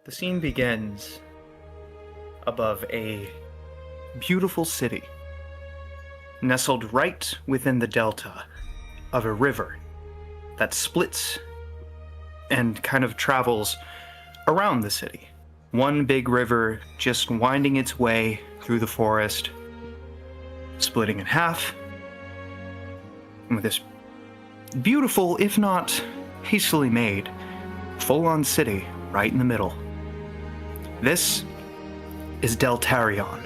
The scene begins above a beautiful city, nestled right within the delta of a river that splits and kind of travels around the city. One big river just winding its way through the forest, splitting in half, and with this beautiful, if not hastily made, full-on city right in the middle. This is Deltarion,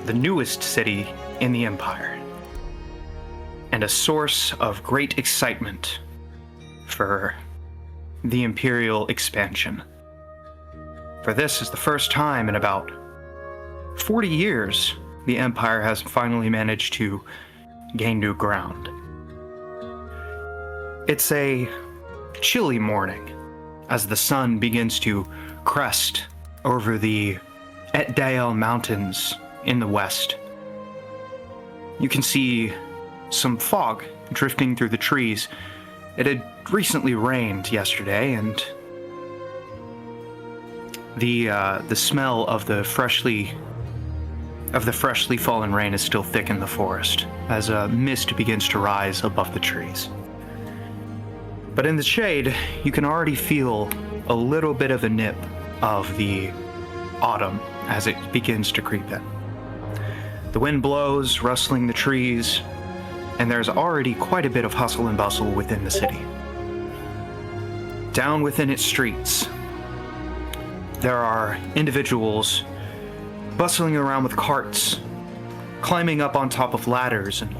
the newest city in the Empire, and a source of great excitement for the Imperial expansion. For this is the first time in about 40 years the Empire has finally managed to gain new ground. It's a chilly morning as the sun begins to crest over the Etdael Mountains in the west. You can see some fog drifting through the trees. It had recently rained yesterday, and the smell of the freshly fallen rain is still thick in the forest as a mist begins to rise above the trees. But in the shade, you can already feel a little bit of a nip of the autumn as it begins to creep in. The wind blows, rustling the trees, and there's already quite a bit of hustle and bustle within the city. Down within its streets, there are individuals bustling around with carts, climbing up on top of ladders and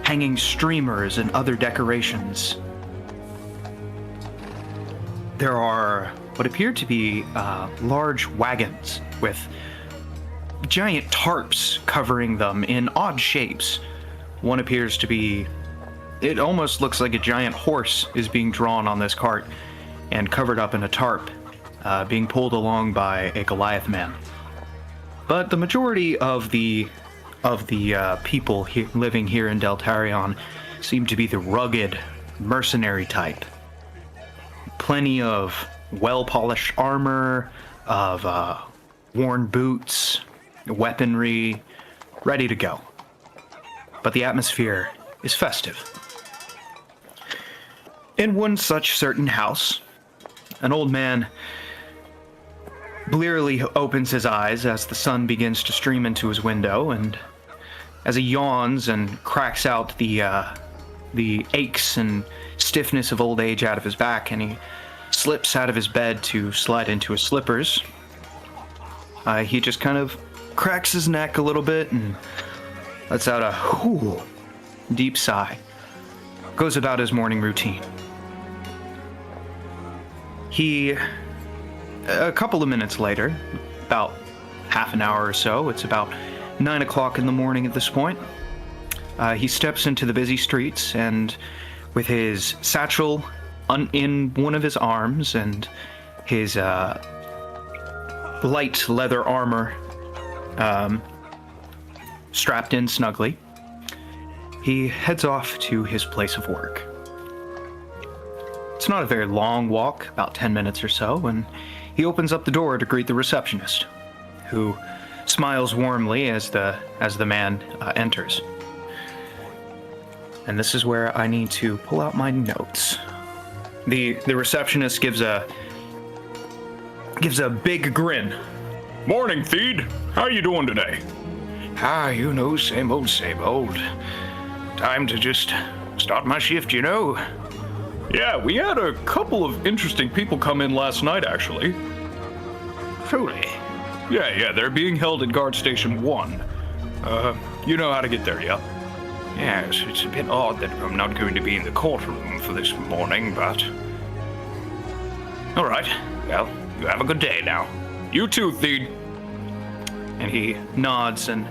hanging streamers and other decorations. There are what appear to be large wagons with giant tarps covering them in odd shapes. One appears to be, it almost looks like a giant horse is being drawn on this cart and covered up in a tarp, being pulled along by a Goliath man. But the majority of the people living here in Deltarion seem to be the rugged mercenary type. Plenty of well-polished armor, of worn boots, weaponry, ready to go. But the atmosphere is festive. In one such certain house, an old man blearily opens his eyes as the sun begins to stream into his window, and as he yawns and cracks out the aches and stiffness of old age out of his back, and he slips out of his bed to slide into his slippers. He just kind of cracks his neck a little bit and lets out a deep sigh. Goes about his morning routine. A couple of minutes later, about half an hour or so, it's about 9 o'clock in the morning at this point, he steps into the busy streets, and with his satchel in one of his arms and his light leather armor strapped in snugly, he heads off to his place of work. It's not a very long walk, about 10 minutes or so, and he opens up the door to greet the receptionist, who smiles warmly as the man enters. And this is where I need to pull out my notes. The receptionist gives a big grin. Morning, Theed. How you doing today? Same old. Time to just start my shift, Yeah, we had a couple of interesting people come in last night, actually. Truly. Yeah, they're being held at Guard Station 1. You know how to get there, yeah? Yes, it's a bit odd that I'm not going to be in the courtroom for this morning, but... All right, well, you have a good day now. You too, Theed. And he nods and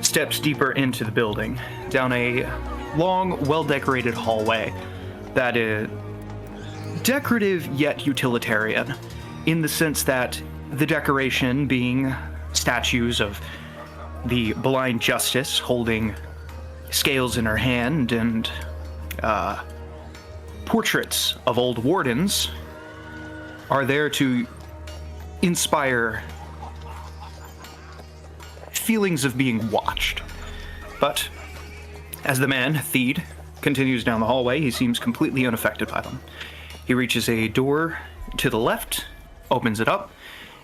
steps deeper into the building, down a long, well-decorated hallway that is decorative yet utilitarian, in the sense that the decoration being statues of the blind justice holding scales in her hand and portraits of old wardens are there to inspire feelings of being watched. But as the man, Theed, continues down the hallway, he seems completely unaffected by them. He reaches a door to the left, opens it up,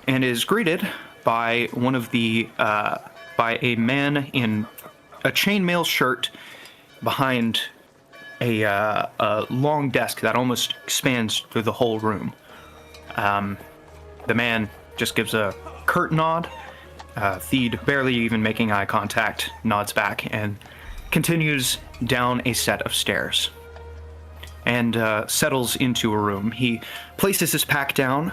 and is greeted by by a man in a chainmail shirt behind a long desk that almost expands through the whole room. The man just gives a curt nod. Theed, barely even making eye contact, nods back and continues down a set of stairs and settles into a room. He places his pack down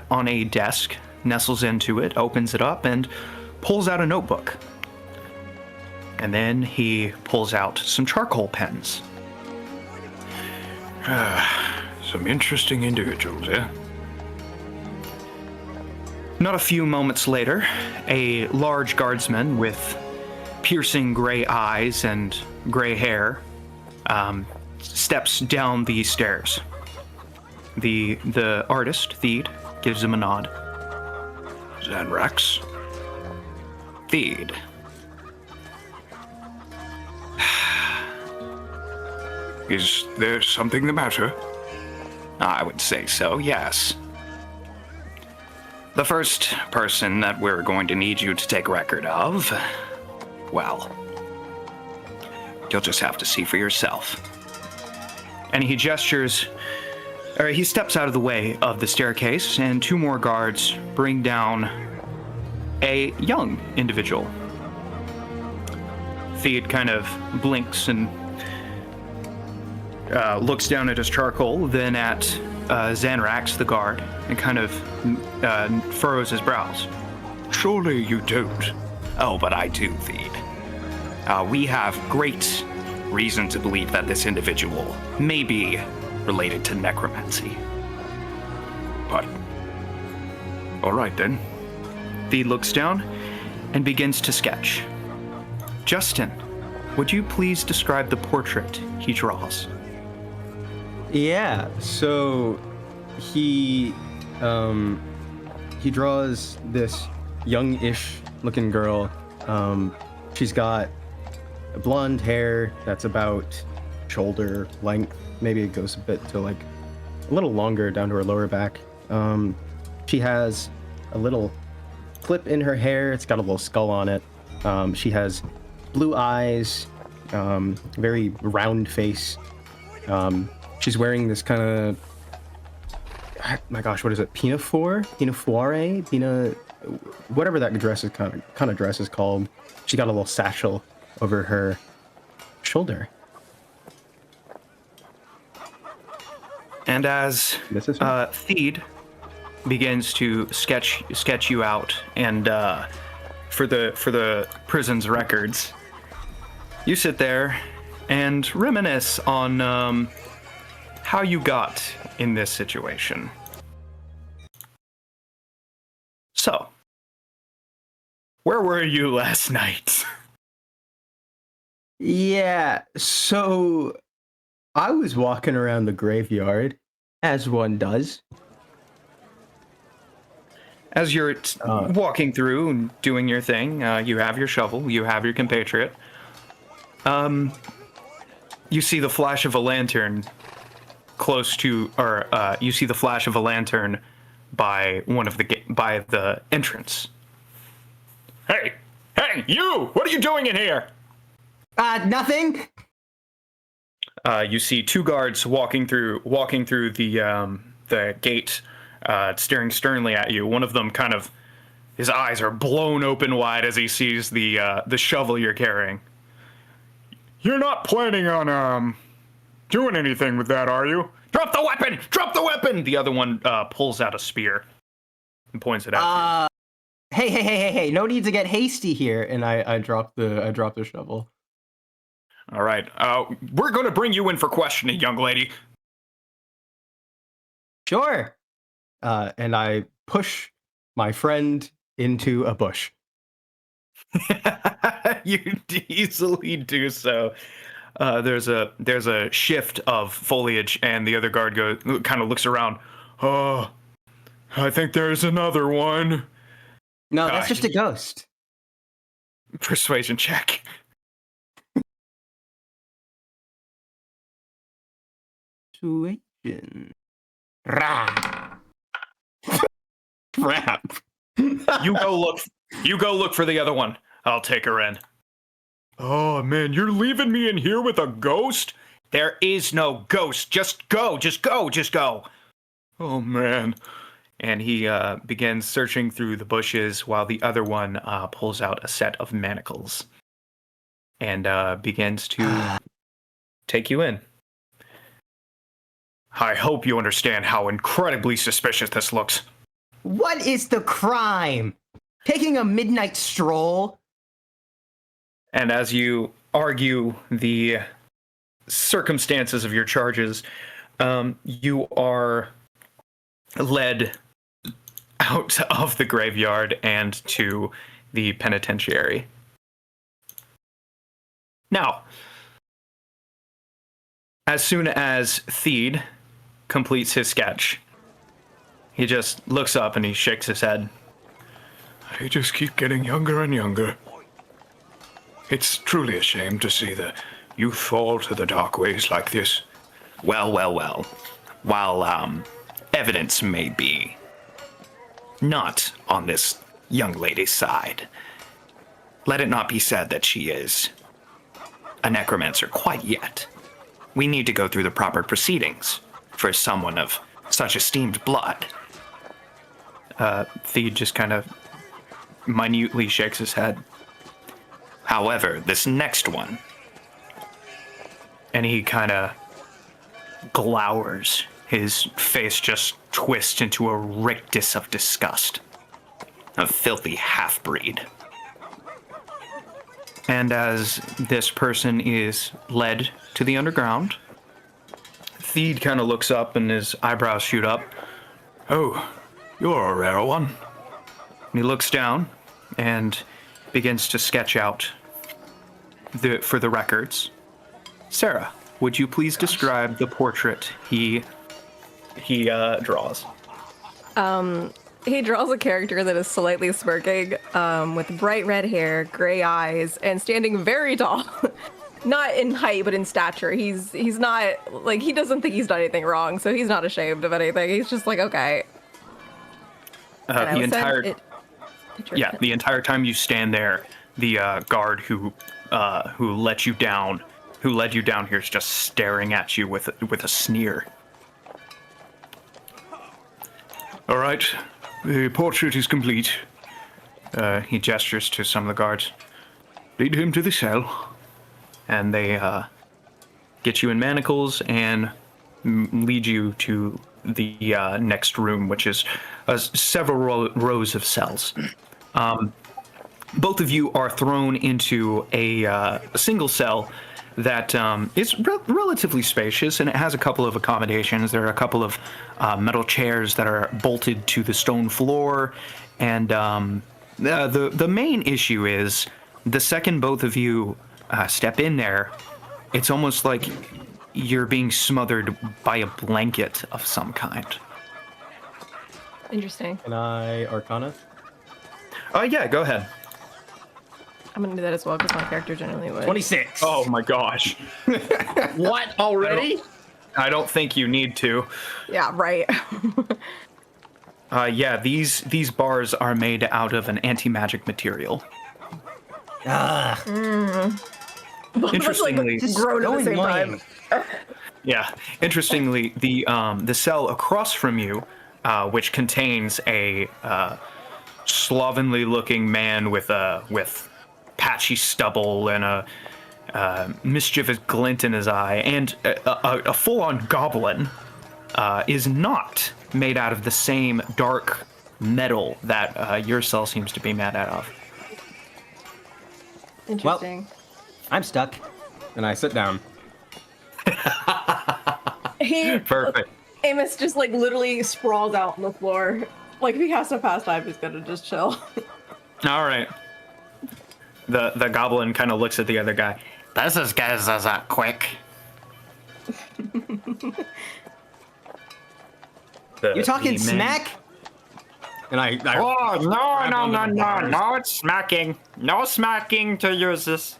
on a desk, nestles into it, opens it up, and pulls out a notebook. And then he pulls out some charcoal pens. Some interesting individuals, eh? Not a few moments later, a large guardsman with piercing gray eyes and gray hair steps down the stairs. The artist, Theed, gives him a nod. Zanrax? Theed. Is there something the matter? I would say so, yes. The first person that we're going to need you to take record of, well, you'll just have to see for yourself. And he he steps out of the way of the staircase, and two more guards bring down a young individual. Theed kind of blinks and looks down at his charcoal, then at Zanrax, the guard, and kind of furrows his brows. Surely you don't. Oh, but I do, Theed. We have great reason to believe that this individual may be related to necromancy. But... all right, then. Theed looks down and begins to sketch. Justin, would you please describe the portrait he draws? Yeah, so he draws this young-ish looking girl. She's got blonde hair that's about shoulder length. Maybe it goes a bit to like a little longer down to her lower back. She has a little clip in her hair. It's got a little skull on it. She has blue eyes, very round face. She's wearing this kind of, my gosh, what is it? Pinafore, whatever that dress is kind of dress is called. She got a little satchel over her shoulder. And as Theed begins to sketch you out, and for the prison's records, you sit there and reminisce on how you got in this situation. So, where were you last night? Yeah, so I was walking around the graveyard, as one does. As you're walking through and doing your thing, you have your shovel, you have your compatriot. You see the flash of a lantern you see the flash of a lantern by by the entrance. Hey, you! What are you doing in here? Nothing. You see two guards walking through the gate, staring sternly at you. One of them his eyes are blown open wide as he sees the shovel you're carrying. You're not planning on, doing anything with that, are you? Drop the weapon! Drop the weapon! The other one pulls out a spear and points it at you. Hey, no need to get hasty here. And I drop the shovel. All right, we're going to bring you in for questioning, young lady. Sure. And I push my friend into a bush. You easily do so. There's a shift of foliage, and the other guard kind of looks around. Oh, I think there's another one. No, that's just a ghost. Persuasion check. Persuasion. Rah. Crap. You go look for the other one. I'll take her in. Oh man, you're leaving me in here with a ghost? There is no ghost. Just go. Just go. Just go. Oh man. And he begins searching through the bushes while the other one pulls out a set of manacles and begins to take you in. I hope you understand how incredibly suspicious this looks. What is the crime? Taking a midnight stroll? And as you argue the circumstances of your charges, you are led out of the graveyard and to the penitentiary. Now, as soon as Theed completes his sketch, he just looks up and he shakes his head. I just keep getting younger and younger. It's truly a shame to see the youth fall to the dark ways like this. Well. While evidence may be not on this young lady's side, let it not be said that she is a necromancer quite yet. We need to go through the proper proceedings for someone of such esteemed blood. Theed just kind of minutely shakes his head. However, this next one, And he kind of glowers. His face just twists into a rictus of disgust. a filthy half-breed. And as this person is led to the underground, Theed kind of looks up and his eyebrows shoot up. Oh, you're a rare one. And he looks down and begins to sketch out for the records. Sarah, would you please describe the portrait he draws? He draws a character that is slightly smirking, with bright red hair, gray eyes, and standing very tall. Not in height, but in stature. He's not, like, he doesn't think he's done anything wrong, so he's not ashamed of anything. He's just like, okay. The entire time you stand there, the guard who led you down here is just staring at you with a sneer. All right, the portrait is complete. He gestures to some of the guards, Lead him to the cell. and they get you in manacles and lead you to the next room, which is several rows of cells. Both of you are thrown into a single cell that is relatively spacious, and it has a couple of accommodations. There are a couple of metal chairs that are bolted to the stone floor, and the main issue is the second both of you step in there, it's almost like you're being smothered by a blanket of some kind. Interesting. Can I Arcana? Yeah, go ahead. I'm gonna do that as well, because my character generally would. 26. Oh my gosh. What, already? I don't think you need to. Yeah, right. Yeah, these bars are made out of an anti-magic material. Interestingly, Like, grown at the same annoying. time. yeah. Interestingly, the cell across from you, which contains a slovenly-looking man with patchy stubble and a mischievous glint in his eye, and a full-on goblin, is not made out of the same dark metal that your cell seems to be made out of. Interesting. I'm stuck. And I sit down. Perfect. Amos just, like, literally sprawls out on the floor. Like, if he has to pass time, he's gonna just chill. All right. The goblin kind of looks at the other guy. This is quick. You're talking the man- smack? And I Oh, no, grab no, one no, of the no, bars. no, it's smacking. No smacking to use this.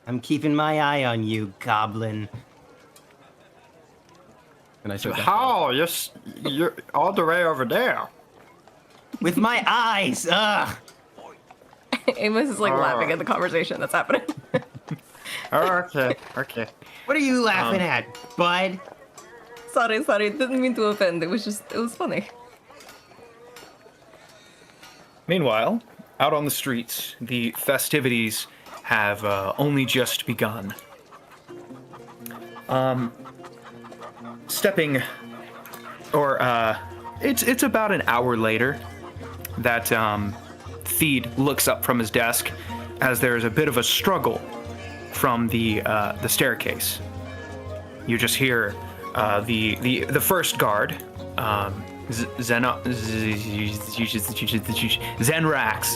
I'm keeping my eye on you, goblin. And I start How? You're all the way over there. with my eyes. Ugh. Amos is like laughing at the conversation that's happening. Okay, okay. What are you laughing at, bud? sorry, didn't mean to offend. It was funny. Meanwhile, out on the streets, the festivities have only just begun. It's about an hour later that Theed looks up from his desk as there's a bit of a struggle from the staircase. You just hear the first guard,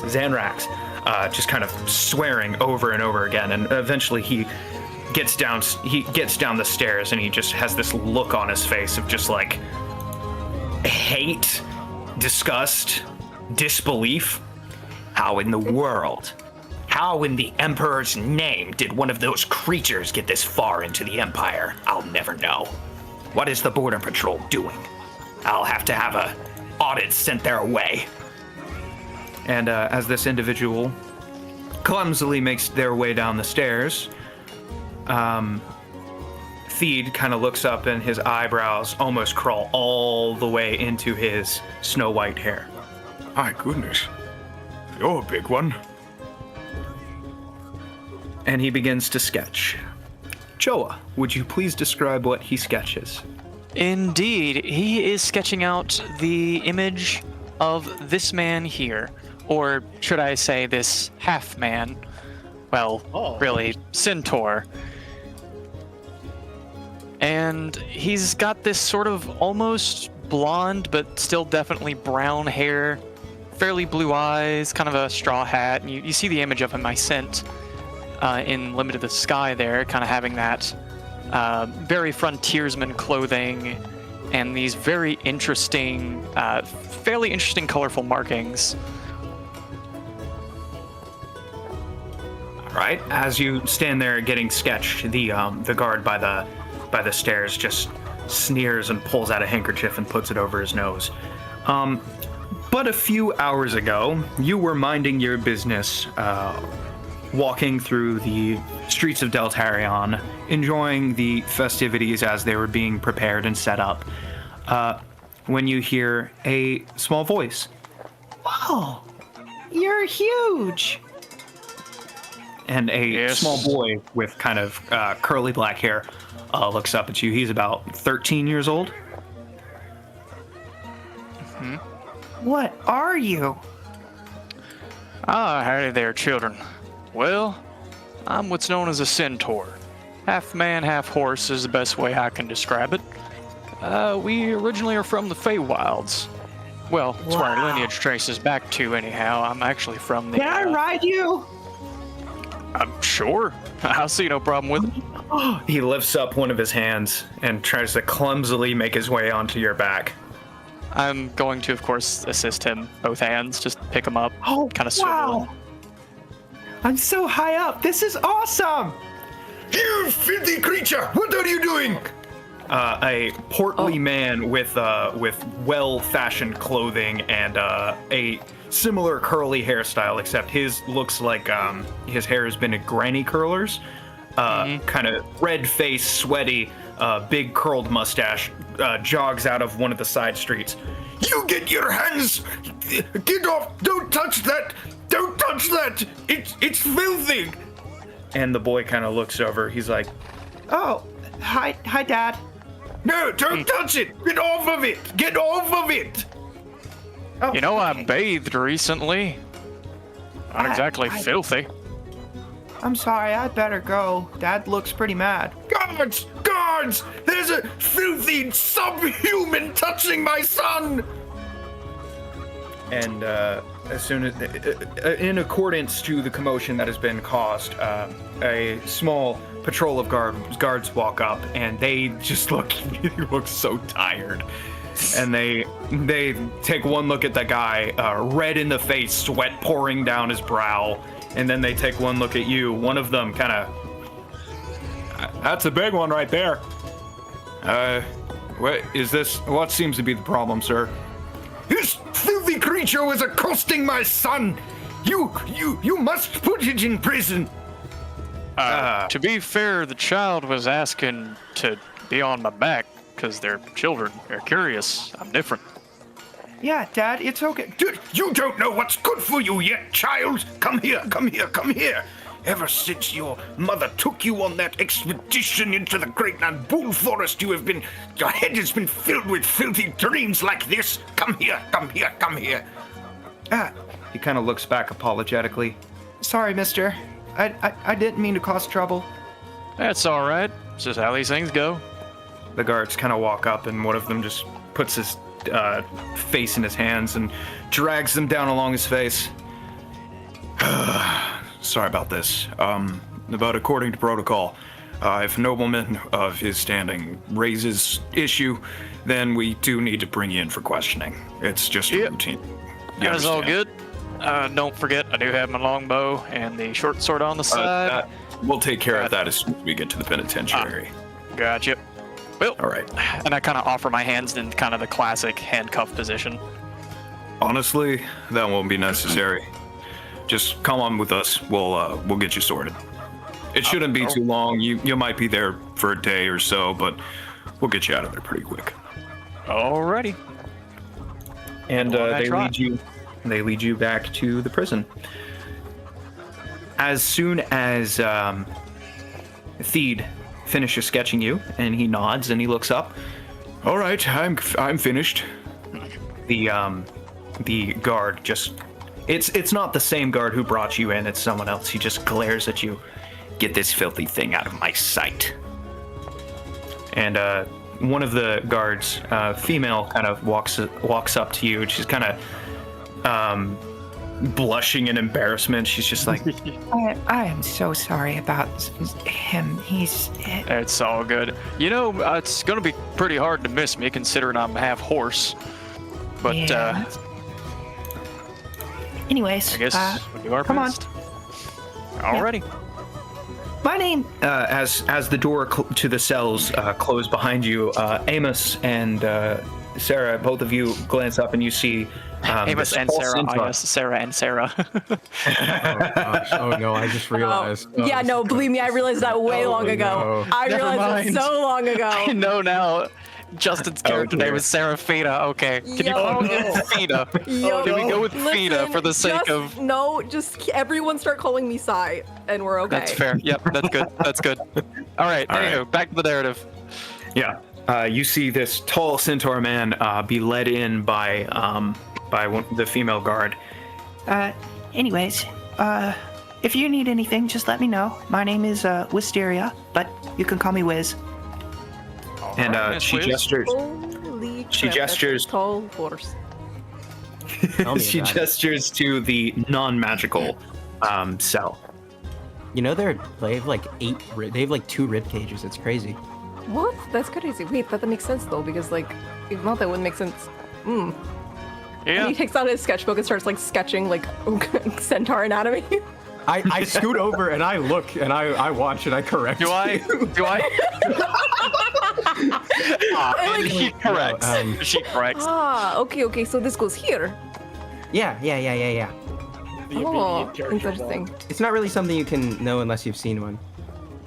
Zanrax, just kind of swearing over and over again, and eventually he gets down the stairs and he just has this look on his face of just like hate, disgust, disbelief. How in the world? How in the Emperor's name did one of those creatures get this far into the Empire? I'll never know. What is the Border Patrol doing? I'll have to have a audit sent their way. And as this individual clumsily makes their way down the stairs, Theed kind of looks up and his eyebrows almost crawl all the way into his snow white hair. My goodness. You're a big one. And he begins to sketch. Choa, would you please describe what he sketches? Indeed, he is sketching out the image of this man here, or should I say this half-man? Well, really, centaur. And he's got this sort of almost blonde, but still definitely brown hair, fairly blue eyes, kind of a straw hat, and you see the image of him I sent in Limited the Sky there, kind of having that very frontiersman clothing and these very interesting, fairly interesting colorful markings. All right. As you stand there getting sketched, the guard by the stairs just sneers and pulls out a handkerchief and puts it over his nose. But a few hours ago, you were minding your business, walking through the streets of Deltarion, enjoying the festivities as they were being prepared and set up, when you hear a small voice. Wow, you're huge! And a Yes. small boy with kind of curly black hair looks up at you. He's about 13 years old. What are you? Ah, howdy there, children. Well, I'm what's known as a centaur. Half man, half horse is the best way I can describe it. We originally are from the Feywilds. Well, that's where our lineage traces back to, anyhow. I'm actually from the... Can I ride you? I'm sure. I see no problem with it. He lifts up one of his hands and tries to clumsily make his way onto your back. I'm going to, of course, assist him. Both hands, just pick him up, kind of swivel him. I'm so high up. This is awesome. You filthy creature! What are you doing? A portly man with well-fashioned clothing and a similar curly hairstyle, except his looks like his hair has been at granny curlers. Kind of red face, sweaty, big curled mustache, jogs out of one of the side streets. You get your hands! Get off! Don't touch that! Don't touch that! It's filthy! And the boy kind of looks over. He's like, "Oh, hi, Dad." No, don't touch it! Get off of it! Get off of it! Oh, You know, I okay. bathed recently. Not exactly filthy. I'm sorry. I better go. Dad looks pretty mad. Guards! Guards! There's a filthy subhuman touching my son! And as soon as, in accordance to the commotion that has been caused, a small patrol of guards walk up, and they just look so tired. And they take one look at the guy, red in the face, sweat pouring down his brow, and then they take one look at you. One of them kind of, that's a big one right there. What is this? What seems to be the problem, sir? This filthy creature was accosting my son. You must put it in prison. To be fair, the child was asking to be on my back because they're children. They're curious. I'm different. Yeah, Dad, it's okay. Dude, you don't know what's good for you yet, child. Come here, come here, come here. Ever since your mother took you on that expedition into the Great Nanbool Forest, your head has been filled with filthy dreams like this. Come here, come here, come here. He kind of looks back apologetically. Sorry, mister. I didn't mean to cause trouble. That's all right. It's just how these things go. The guards kind of walk up, and one of them just puts his face in his hands and drags them down along his face. Sorry about this. But according to protocol, if a nobleman of his standing raises issue, then we do need to bring you in for questioning. It's just a routine. You That's all understand? good. Don't forget, I do have my longbow and the short sword on the side. We'll take care of that as soon as we get to the penitentiary. Gotcha. Well, All right. and I kind of offer my hands in kind of the classic handcuff position. Honestly, that won't be necessary. Just come on with us. We'll get you sorted. It shouldn't be too long. You might be there for a day or so, but we'll get you out of there pretty quick. Alrighty. And Well, I they tried. lead you back to the prison. As soon as Theed finishes sketching you, and he nods and he looks up, All right, I'm finished. the guard just it's not the same guard who brought you in, it's someone else. He just glares at you. Get this filthy thing out of my sight. And one of the guards, female, kind of walks up to you. She's kind of blushing in embarrassment. She's just like, I am so sorry about him. It's all good. You know, it's going to be pretty hard to miss me considering I'm half horse. But Yeah. Anyways, I guess we'll do our come on. best. Alrighty. My name. as the door to the cells close behind you, Amos and Sarah, both of you glance up and you see Amos this and tall Sarah. centaur. Yes, Sarah and Sarah. Gosh, oh no, I just realized. Oh, Yeah, no, believe me, I realized that way Oh, long ago. no. I Never realized it mind. so long ago. I know now. Justin's character dear. name is Seraphina. Okay. Can you Yo. call me Fina? Yo, Can we go with Fina listen, for the sake just- of... No, just everyone start calling me Sai, and we're okay. That's fair. Yep, that's good. That's good. All right, anywho, back to the narrative. Yeah. You see this tall centaur man be led in by the female guard. Anyways, if you need anything, just let me know. My name is Wisteria, but you can call me Wiz. And Alright, Miss she Wiz. gestures. Holy crap, She that's a gestures. tall horse. Tell me She about it. gestures to the non-magical cell. You know they have like they have like 2 rib cages. It's crazy. What? That's crazy. Wait, that makes sense though, because like, if not, that wouldn't make sense. And Yeah. he takes out his sketchbook and starts like sketching like centaur anatomy. I scoot over and I look and I watch and I correct. Do I? Do I? like- She corrects. She corrects. Okay. So this goes here. Yeah. Oh, interesting. It's not really something you can know unless you've seen one.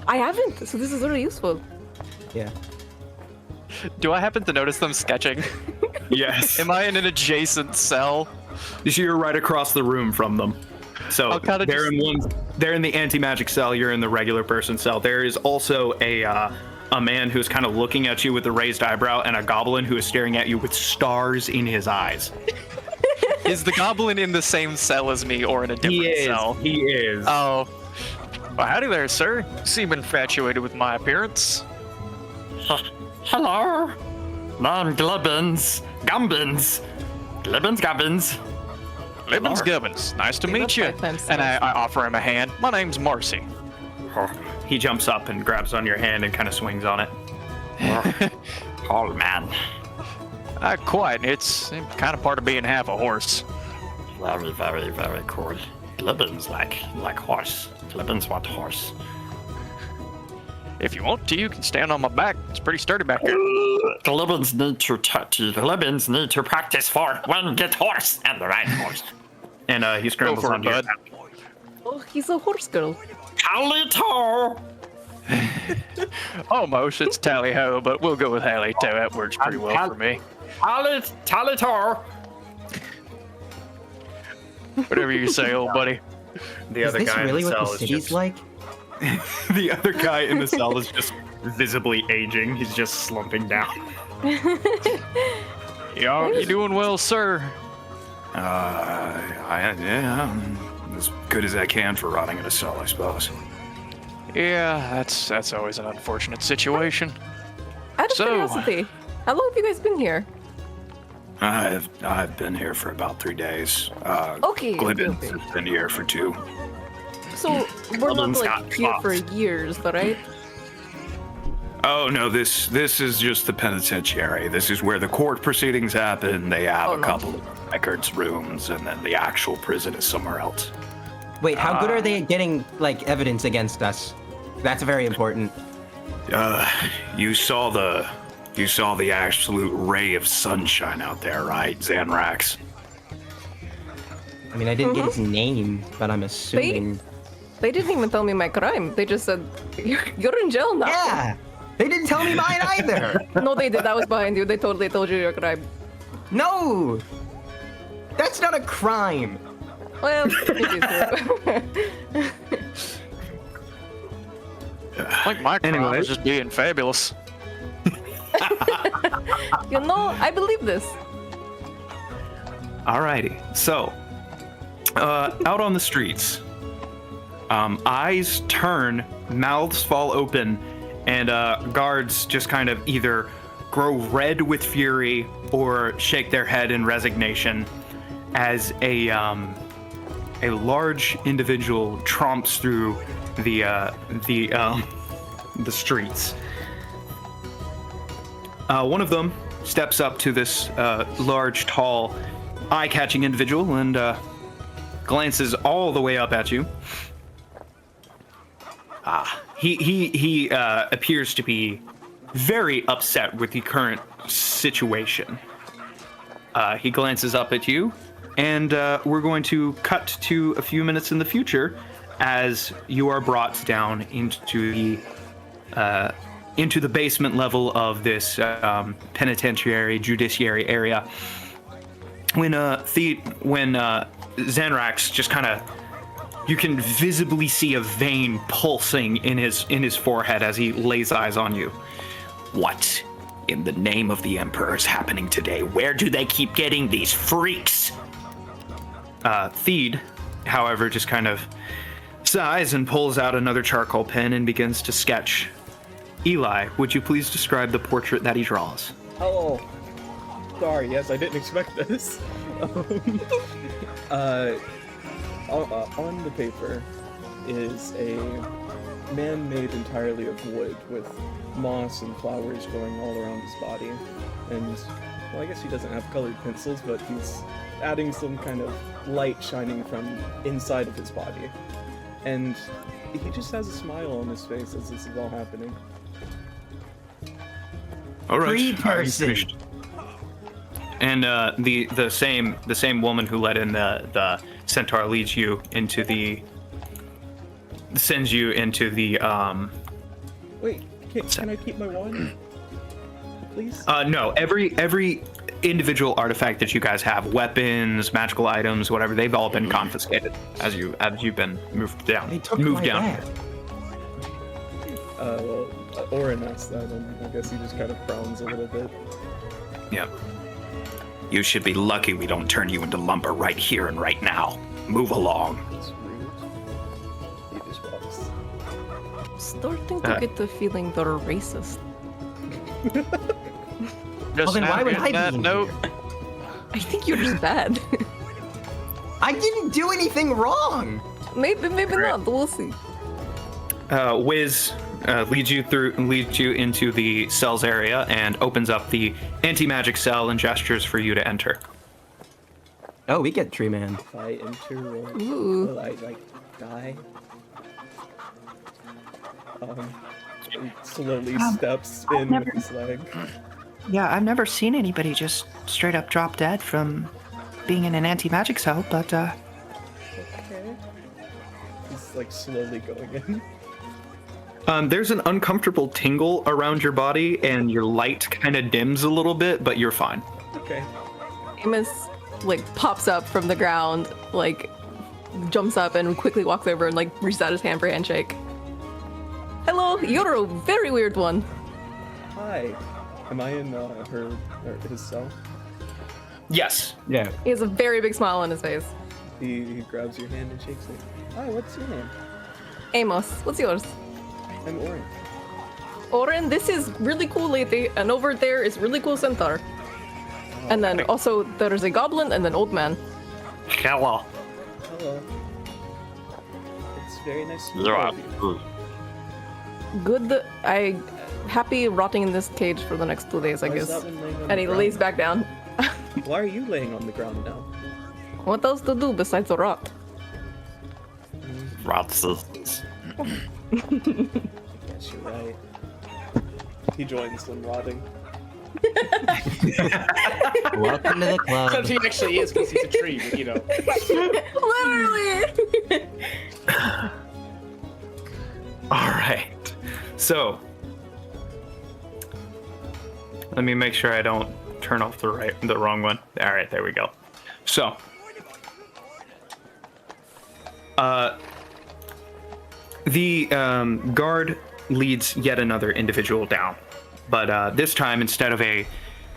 I haven't, so this is really useful. Yeah. Do I happen to notice them sketching? Yes. Am I in an adjacent cell? You're right across the room from them. So I'll kinda they're they're in the anti-magic cell. You're in the regular person cell. There is also a man who's kind of looking at you with a raised eyebrow, and a goblin who is staring at you with stars in his eyes. Is the goblin in the same cell as me or in a different cell? He is. Oh. Well, howdy there, sir. You seem infatuated with my appearance. Hello. I'm Glubbins. Gumbins. Glubbins, Gubbins. Libbins Gubbins, nice to meet that's you. 5 times And I 6. offer him a hand. My name's Marcy. He jumps up and grabs on your hand and kind of swings on it. Tall man. Quite. It's kind of part of being half a horse. Very, very, very cool. Glibbins like horse. Glibbins want horse. If you want to, you can stand on my back. It's pretty sturdy back here. Glibbins need to practice for when get horse and the right horse. And he scrambles for it, onto your bud. Oh, he's a horse girl. Halito! Almost, it's tally ho, but we'll go with Hallie too. That works pretty well for me. Talitor! Whatever you say, old buddy. The Is other this guy really in the what the cell is city's just like? the other guy in the cell is just visibly aging. He's just slumping down. You're doing well, sir. I'm as good as I can for rotting in a cell, I suppose. Yeah, that's always an unfortunate situation. Out of So- curiosity, how long have you guys been here? I've been here for about 3 days. Okay, Glibbins okay. has been here for 2. So we're not Glibbin's like got here for claws. years, though, right? Oh no, this is just the penitentiary. This is where the court proceedings happen. They have Oh, a no. couple of records rooms, and then the actual prison is somewhere else. Wait, how good are they at getting like evidence against us? That's very important. You saw the absolute ray of sunshine out there, right, Zanrax? I mean, I didn't get his name, but I'm assuming. They didn't even tell me my crime. They just said, you're in jail now. Yeah, they didn't tell me mine either. No, they did. That was behind you. They totally told you your crime. No, that's not a crime. Well, maybe so. Like my crime Anyway. is just being fabulous. You know, I believe this. Alrighty. So, out on the streets, eyes turn, mouths fall open, and guards just kind of either grow red with fury or shake their head in resignation as a large individual tromps through the streets. One of them steps up to this large, tall, eye-catching individual and glances all the way up at you. He appears to be very upset with the current situation. He glances up at you, and we're going to cut to a few minutes in the future as you are brought down into the basement level of this penitentiary judiciary area. When Zanrax just kind of, you can visibly see a vein pulsing in his forehead as he lays eyes on you. What in the name of the Emperor is happening today? Where do they keep getting these freaks? Theed, however, just kind of sighs and pulls out another charcoal pen and begins to sketch. Eli, would you please describe the portrait that he draws? Oh, sorry. Yes, I didn't expect this. On the paper is a man made entirely of wood with moss and flowers growing all around his body. And, well, I guess he doesn't have colored pencils, but he's adding some kind of light shining from inside of his body. And he just has a smile on his face as this is all happening. All right. Three-person. I'm finished. And the same woman who let in the centaur leads you into sends you into the Wait, can I keep my wand? Please? no, every individual artifact that you guys have, weapons, magical items, whatever, they've all been confiscated as you've been moved down. They took moved my down. bag. Well, Orin asked that, and I guess he just kind of frowns a little bit. Yep. You should be lucky we don't turn you into lumber right here and right now. Move along. It's rude. He just walks. Starting to get the feeling they're racist. Just then why would now I be getting that in note. here? I think you're just bad. I didn't do anything wrong! maybe not. We'll see. Wiz leads you into the cells area and opens up the anti-magic cell and gestures for you to enter. Oh, we get Tree Man. If I enter, Ooh. will I like die? He slowly steps I've in never- with his leg. Yeah, I've never seen anybody just straight up drop dead from being in an anti-magic cell, but Okay. He's like slowly going in. There's an uncomfortable tingle around your body, and your light kind of dims a little bit, but you're fine. Okay. Amos like pops up from the ground, like jumps up and quickly walks over and like reaches out his hand for a handshake. Hello, you're a very weird one. Hi. Am I in her or his cell? Yes. Yeah. He has a very big smile on his face. He grabs your hand and shakes it. Hi, what's your name? Amos, what's yours? I'm Oren. Oren, this is really cool lady, and over there is really cool centaur. And then also there's a goblin and an old man. Hello. Hello. It's very nice to meet all of you. Good. I happy rotting in this cage for the next 2 days, I Why is guess. that one laying on And the he ground? lays back down. Why are you laying on the ground now? What else to do besides to rot? Rots. Yes, you're right. He joins them rotting. Welcome to the club. Except he actually is because he's a tree, but you know. Literally. All right. So, let me make sure I don't turn off the wrong one. All right, there we go. So, the guard leads yet another individual down, but this time instead of a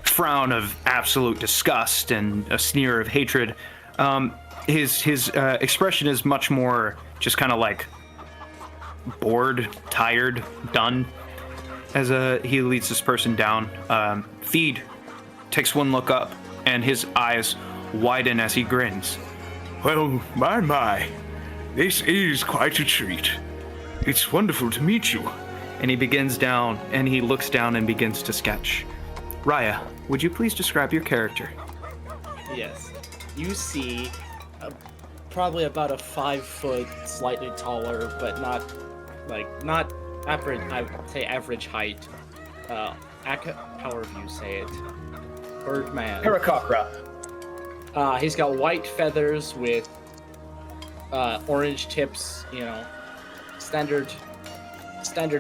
frown of absolute disgust and a sneer of hatred, his expression is much more just kind of like bored, tired, done. As he leads this person down, Feed takes one look up, and his eyes widen as he grins. Well, my. This is quite a treat. It's wonderful to meet you. And he begins down, and he looks down and begins to sketch. Raya, would you please describe your character? Yes. You see probably about a 5 foot, slightly taller, but not average, I would say average height. However you say it. Birdman. Aarakocra. He's got white feathers with orange tips, you know, standard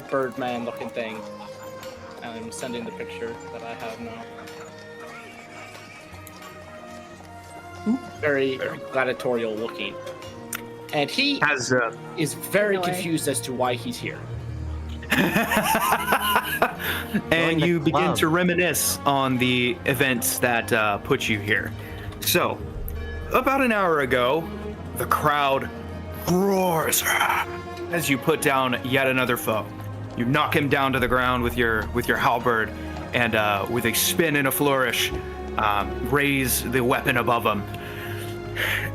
Birdman looking thing. I'm sending the picture that I have now. Very gladiatorial looking. And he is very confused as to why he's here. And the you begin club. to reminisce on the events that put you here. So, about an hour ago, the crowd roars as you put down yet another foe. You knock him down to the ground with your halberd, and with a spin and a flourish, raise the weapon above him.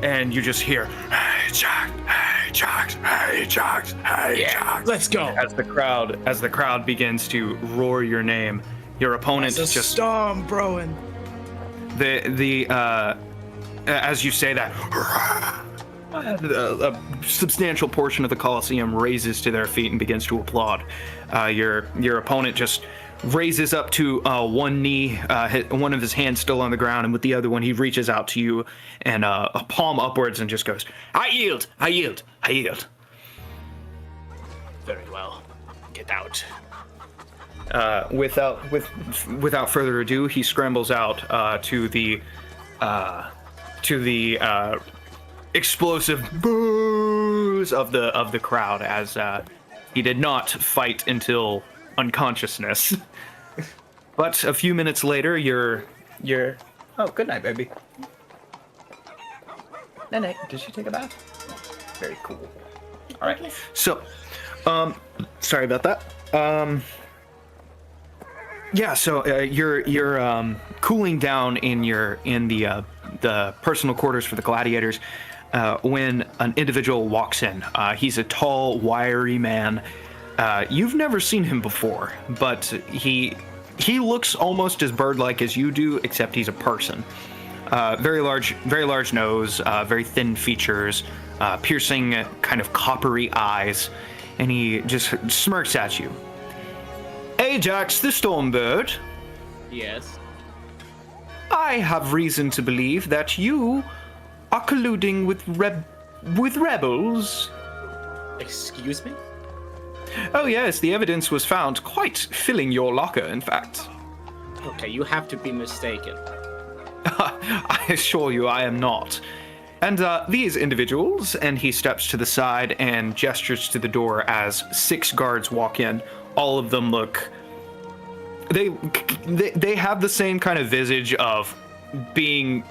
And you just hear, "Hey, Jax! Hey, Jax! Hey, Jax! Hey, Jax!" Let's go. As the crowd begins to roar your name, your opponent It's a just storm, broin. as you say that, a substantial portion of the Colosseum raises to their feet and begins to applaud. Your opponent just raises up to one knee, one of his hands still on the ground, and with the other one he reaches out to you and a palm upwards and just goes, "I yield, I yield, I yield." Very well. Get out. Without further ado, he scrambles out to the explosive boos of the crowd as he did not fight until unconsciousness. But a few minutes later, you're oh, good night, baby. Night. Did she take a bath? Very cool. All right. So, sorry about that. Yeah. So you're cooling down in the personal quarters for the gladiators when an individual walks in. He's a tall, wiry man You've never seen him before, but he looks almost as bird-like as you do, except he's a person. Very large nose, very thin features, piercing kind of coppery eyes, and he just smirks at you. Ajax the Stormbird, Yes. I have reason to believe that you are colluding with rebels. Excuse me? Oh yes, the evidence was found quite filling your locker, in fact. Okay, you have to be mistaken. I assure you I am not. And these individuals, and he steps to the side and gestures to the door as 6 guards walk in. All of them look... They have the same kind of visage of being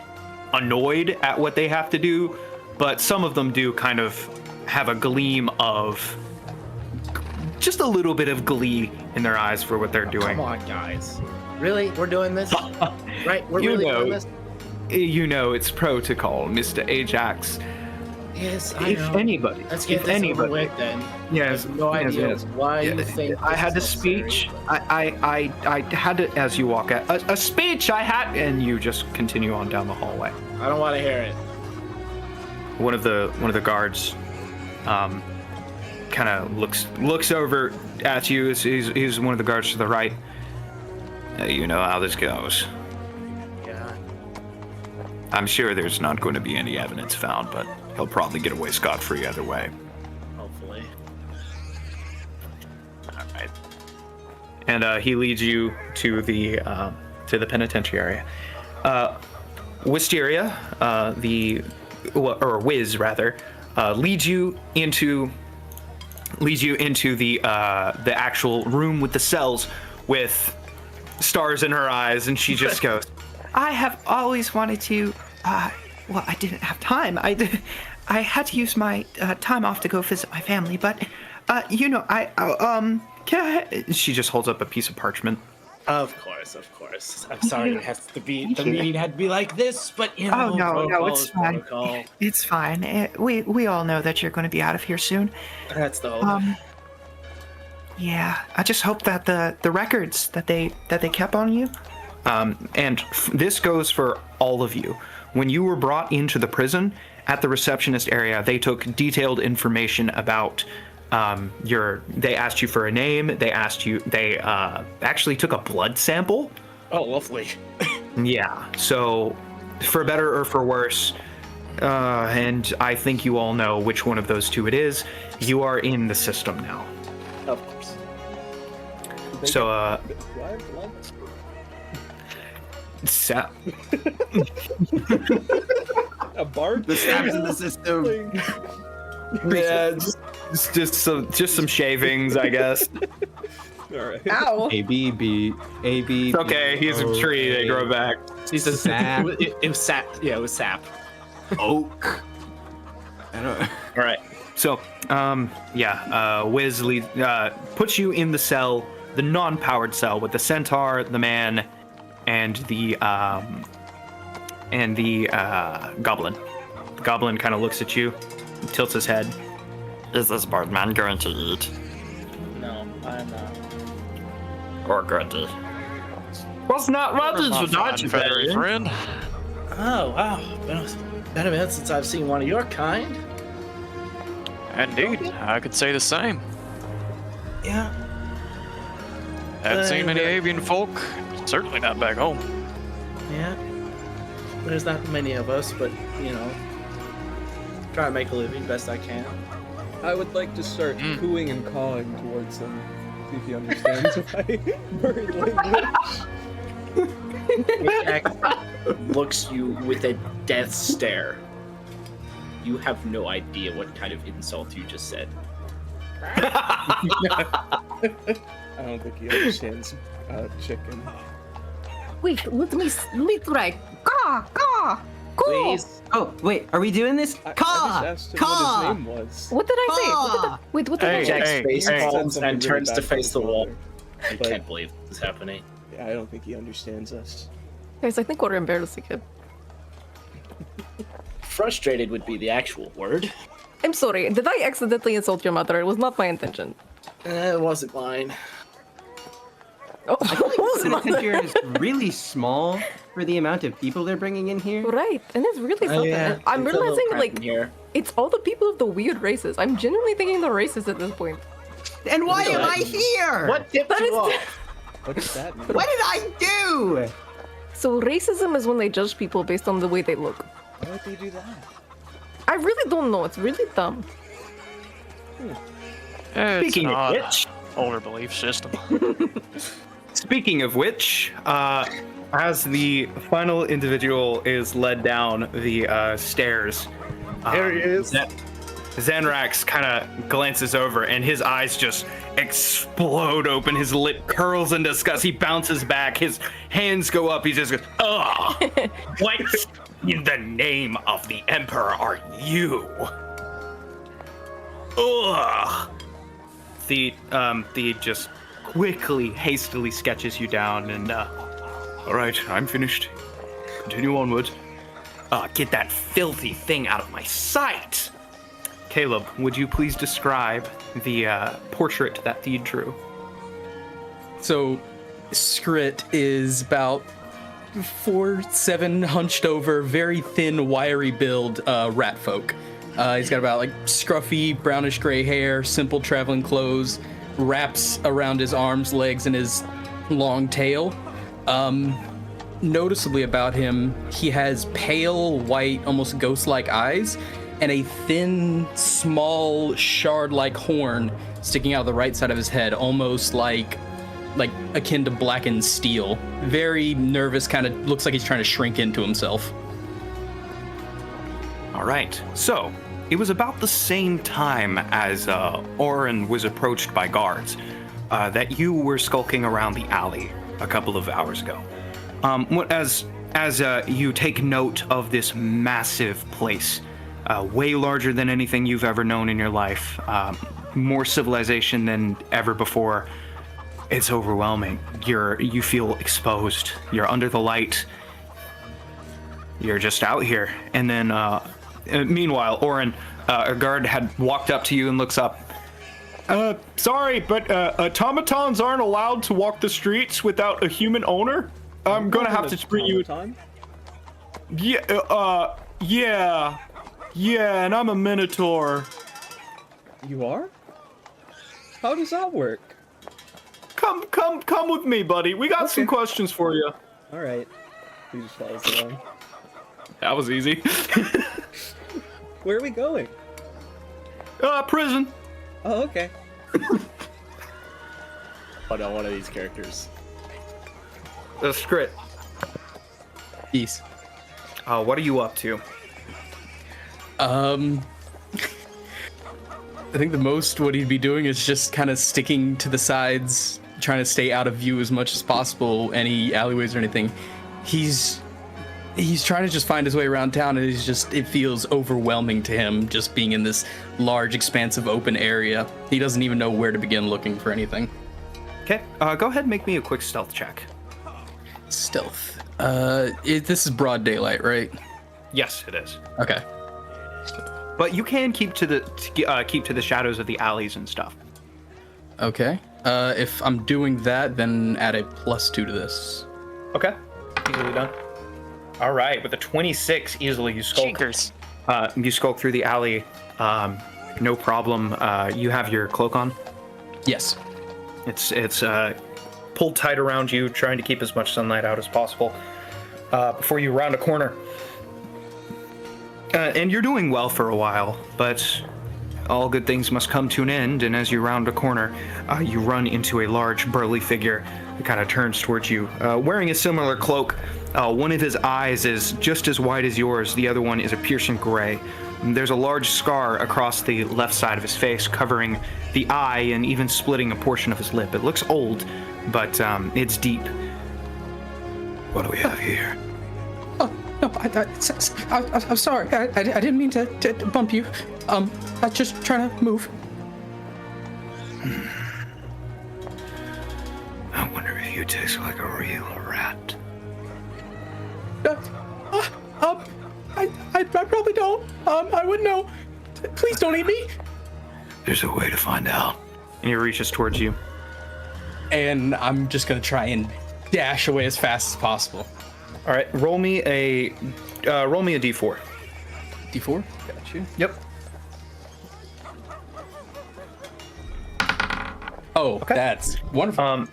annoyed at what they have to do, but some of them do kind of have a gleam of... just a little bit of glee in their eyes for what they're doing. Come on, guys. Really? We're doing this? Right? We're You really know. doing this? You know, it's protocol, Mr. Ajax. Yes, I If know. anybody, Let's get if this over anybody, with then. yes, I have no idea yes. why Yeah, you think I this had a is necessary, speech. but- I had it as you walk out. A speech I had, and you just continue on down the hallway. I don't want to hear it. One of the guards, kind of looks over at you. He's one of the guards to the right. You know how this goes. Yeah. I'm sure there's not going to be any evidence found, but he'll probably get away scot-free either way. Hopefully. All right. And he leads you to the penitentiary. Wisteria, Wiz rather, leads you into the actual room with the cells with stars in her eyes, and she just goes, I have always wanted to. Well, I didn't have time. I had to use my time off to go visit my family, but can I? she just holds up a piece of parchment. Of course. I'm sorry it has to be, the meeting had to be like this, but you know, Oh no, protocol it's is fine. protocol. It's fine. We all know that you're going to be out of here soon. That's the hope. Yeah. I just hope that the records that they kept on you. And this goes for all of you. When you were brought into the prison, at the receptionist area, they took detailed information about they asked you for a name, they actually took a blood sample. Oh, lovely. Yeah, so for better or for worse, and I think you all know which one of those two it is, you are in the system now. Of course. So, Do I have blood? A bard? The stabs in the system. yeah, just some shavings, I guess. Alright. Ow. A B B A B. It's okay, he's a tree, they grow back. He says Sap. it was sap. Yeah, it was sap. Oak. I don't. All right. So, Wiz puts you in the cell, the non-powered cell with the centaur, the man, and the goblin. The goblin kind of looks at you, tilts his head. Is this Birdman going to eat? No, I'm not. Or Grundy? Was not ready Fairy friend. Oh, wow. Been a minute since I've seen one of your kind. Indeed, I could say the same. Yeah. Haven't seen many avian folk. Certainly not back home. Yeah. There's not many of us, but, you know, try to make a living best I can. I would like to start cooing and cawing towards them. See if he understands my bird language. Jack looks you with a death stare. You have no idea what kind of insult you just said. I don't think he understands chicken. Wait, let me try. Caw, caw, cool. Please. Oh, wait, are we doing this? I just asked him what his name was. What did I say? Caw. What did I Hey, say? Jack's face hey. palms Something and really turns bad to for face his the wall. mother, I but- can't believe this is happening. Yeah, I don't think he understands us. Guys, I think we're embarrassing kid. Frustrated would be the actual word. I'm sorry. Did I accidentally insult your mother? It was not my intention. It wasn't mine. Penitentiary is really small for the amount of people they're bringing in here. Right, and it's really something. yeah. I'm It's a little realizing, cramped like, in here. it's all the people of the weird races. I'm genuinely thinking they're racist at this point. And why am I here? What tipped That you is- off? What does that mean? What did I do? So racism is when they judge people based on the way they look. Why would they do that? I really don't know. It's really dumb. It's Speaking an of odd which, older belief system. Speaking of which, as the final individual is led down the stairs, There he is. Zanrax kind of glances over and his eyes just explode open. His lip curls in disgust. He bounces back. His hands go up. He just goes, "Ugh! What in the name of the Emperor are you?" Ugh! The just quickly, hastily sketches you down and, all right, I'm finished. Continue onward. Get that filthy thing out of my sight! Caleb, would you please describe the portrait that Theed drew? So, Skrit is about 4'7", hunched over, very thin, wiry build rat folk. He's got about like scruffy, brownish gray hair, simple traveling clothes, wraps around his arms, legs, and his long tail. Noticeably about him, he has pale, white, almost ghost-like eyes, and a thin, small, shard-like horn sticking out of the right side of his head, almost like akin to blackened steel. Very nervous, kind of looks like he's trying to shrink into himself. all right. So, it was about the same time as Oren was approached by guards that you were skulking around the alley a couple of hours ago. As you take note of this massive place, way larger than anything you've ever known in your life, more civilization than ever before. It's overwhelming. You feel exposed. You're under the light. You're just out here. And then, meanwhile, Oren, a guard had walked up to you and looks up. Sorry, but automatons aren't allowed to walk the streets without a human owner. I'm gonna have to bring you. Yeah, and I'm a minotaur. You are? How does that work? Come with me, buddy. We got some questions for you. All right. He just follows along. That was easy. Where are we going? Prison. Oh, okay. Oh no, one of these characters. Skrit. Peace. What are you up to? I think the most what he'd be doing is just kind of sticking to the sides, trying to stay out of view as much as possible, any alleyways or anything. He's trying to just find his way around town, and it feels overwhelming to him just being in this large, expansive, open area. He doesn't even know where to begin looking for anything. Okay, go ahead and make me a quick stealth check. Stealth. This is broad daylight, right? Yes, it is. Okay. But you can keep to the shadows of the alleys and stuff. Okay. If I'm doing that, then add a +2 to this. Okay, easily done. All right, with a 26, easily you skulk. Cheekers. You skulk through the alley. No problem. You have your cloak on. Yes. It's pulled tight around you, trying to keep as much sunlight out as possible before you round a corner. And you're doing well for a while, but all good things must come to an end. And as you round a corner, you run into a large, burly figure who kind of turns towards you, wearing a similar cloak. One of his eyes is just as wide as yours. The other one is a piercing gray. There's a large scar across the left side of his face, covering the eye and even splitting a portion of his lip. It looks old, but it's deep. What do we have here? No, I'm sorry. I didn't mean to bump you. I'm just trying to move. I wonder if you taste like a real rat. I probably don't. I wouldn't know. Please don't eat me. There's a way to find out. And he reaches towards you. And I'm just gonna try and dash away as fast as possible. All right, roll me a d4. D4? Got you. Yep. Oh, that's wonderful.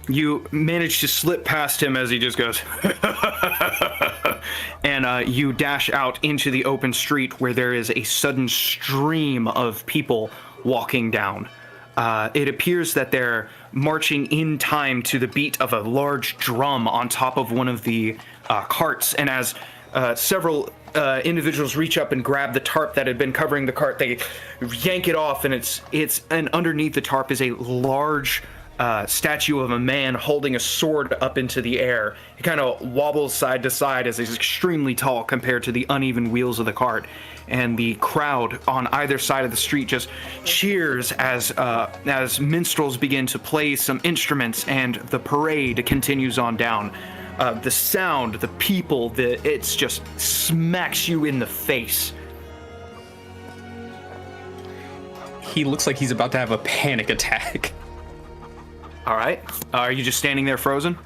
You manage to slip past him as he just goes, and you dash out into the open street where there is a sudden stream of people walking down. It appears that they're marching in time to the beat of a large drum on top of one of the carts, and as several individuals reach up and grab the tarp that had been covering the cart, they yank it off, and underneath the tarp is a large statue of a man holding a sword up into the air. He kind of wobbles side to side as he's extremely tall compared to the uneven wheels of the cart. And the crowd on either side of the street just cheers as minstrels begin to play some instruments, and the parade continues on down. The sound, the people, it's just smacks you in the face. He looks like he's about to have a panic attack. All right. Are you just standing there frozen?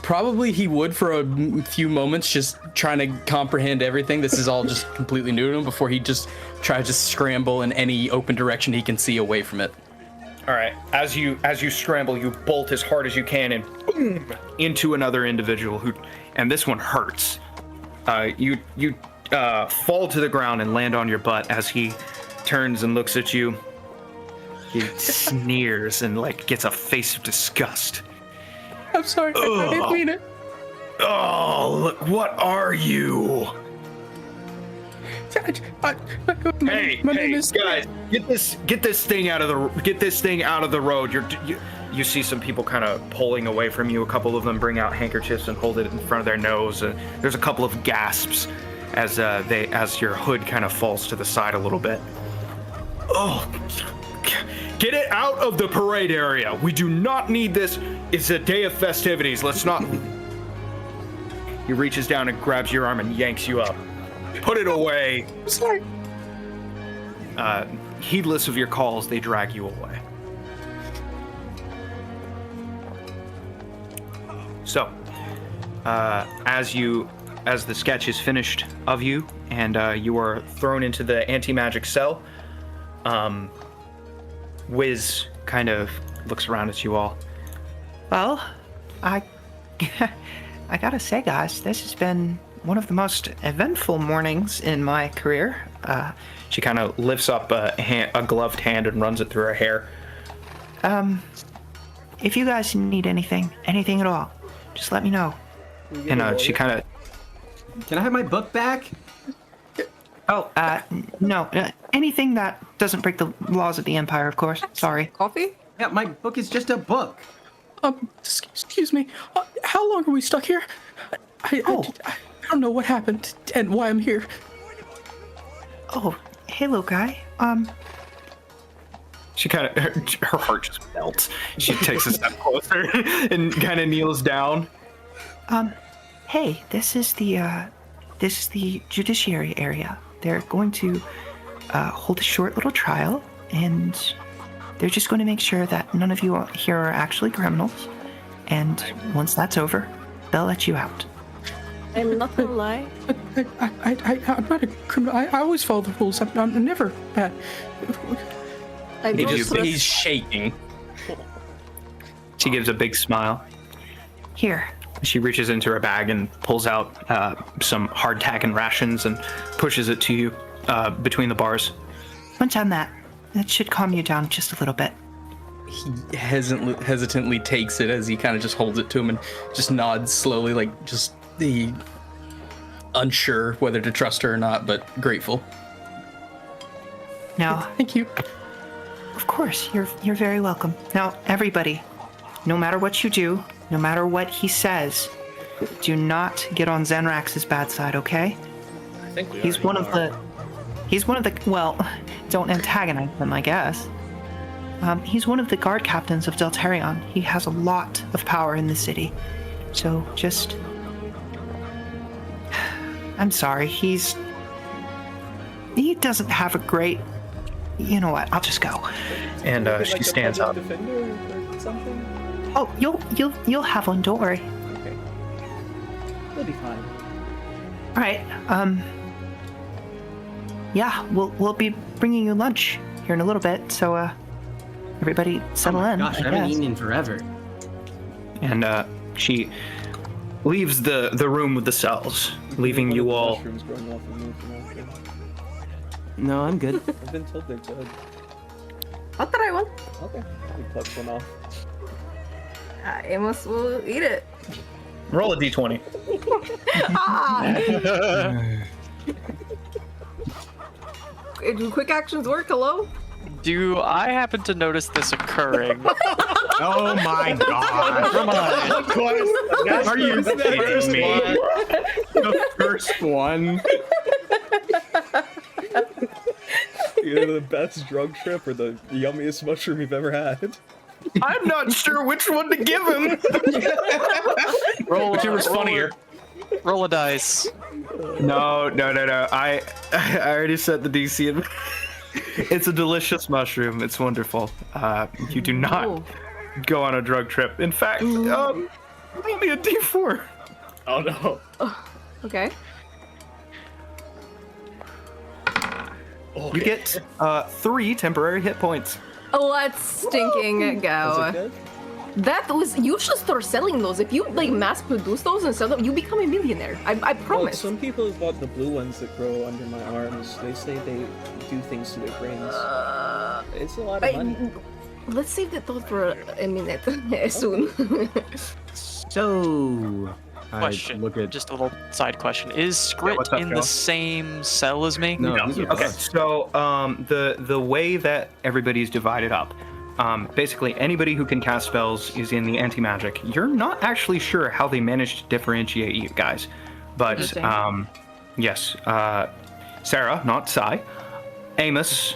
Probably he would for a few moments, just trying to comprehend everything. This is all just completely new to him before he just tries to scramble in any open direction he can see away from it. All right. As you scramble, you bolt as hard as you can and boom into another individual and this one hurts. You fall to the ground and land on your butt as he turns and looks at you. He sneers and gets a face of disgust. I'm sorry, I didn't mean it. Oh, look, what are you? Hey, guys, get this thing out of the road. You see some people kind of pulling away from you. A couple of them bring out handkerchiefs and hold it in front of their nose. There's a couple of gasps as your hood kind of falls to the side a little bit. Oh, get it out of the parade area. We do not need this. It's a day of festivities. Let's not. He reaches down and grabs your arm and yanks you up. Put it away. Sorry. Heedless of your calls, they drag you away. So, as the sketch is finished of you, and you are thrown into the anti-magic cell, Wiz kind of looks around at you all. Well, I gotta say, guys, this has been one of the most eventful mornings in my career. She kind of lifts up a gloved hand and runs it through her hair. If you guys need anything at all, just let me know. And she kind of... Can I have my book back? Oh, no. Anything that doesn't break the laws of the Empire, of course. Sorry. Coffee? Yeah, my book is just a book. Excuse me. How long are we stuck here? I don't know what happened and why I'm here. Oh, hey, little guy. She kind of, her heart just melts. She takes a step closer and kind of kneels down. Hey, this is the judiciary area. They're going to hold a short little trial, and they're just going to make sure that none of you here are actually criminals. And once that's over, they'll let you out. I'm not gonna lie. I'm not a criminal. I always follow the rules. I'm never bad. He's shaking. She gives a big smile. Here. She reaches into her bag and pulls out some hardtack and rations and pushes it to you between the bars. Munch on that. That should calm you down just a little bit. He hesitantly takes it as he kind of just holds it to him and just nods slowly, like just the unsure whether to trust her or not, but grateful. Now, thank you. Of course, you're very welcome. Now, everybody, no matter what you do, no matter what he says, do not get on Zenrax's bad side, okay? I think He's one of the, well, don't antagonize him, I guess. He's one of the guard captains of Deltarion. He has a lot of power in the city. So just, I'm sorry, he doesn't have a great You know what? I'll just go. And Is it she like a stands public up. Defender or something? Oh, you'll have one. Don't worry. Okay. You'll be fine. All right. Yeah, we'll be bringing you lunch here in a little bit. So everybody settle in. Gosh, I I haven't guess. eaten in forever. And she leaves the room with the cells, leaving One of you the all. mushrooms growing off of me from after. No, I'm good. I've been told they're good. I'll try one. Okay. We plucked one off. Amos will eat it. Roll a d20. Ah! Do quick actions work? Hello? Do I happen to notice this occurring? Oh my god. Come on. Of course. Are you kidding me? The first one. Either the best drug trip or the yummiest mushroom you've ever had. I'm not sure which one to give him. Roll. Whichever's funnier. Roll a dice. No. I already set the DC. It's a delicious mushroom. It's wonderful. You do not Ooh. go on a drug trip. In fact, only a D4. Oh no. Okay. You get 3 temporary hit points. Let's stinking Is it go. good? That was. You should start selling those. If you like mass produce those and sell them, you become a millionaire. I Well, promise. some people have bought the blue ones that grow under my arms. They say they do things to their brains. It's a lot of money. Let's save the thought for a minute. Soon. So, I Question. look at. Just a little side question. Is Skrit what's up, in Joe? the same cell as me? No, these are Okay, bugs. so the way that everybody's divided up, basically anybody who can cast spells is in the anti-magic. You're not actually sure how they managed to differentiate you guys, but Interesting. yes, Sarah, not Sai, Amos,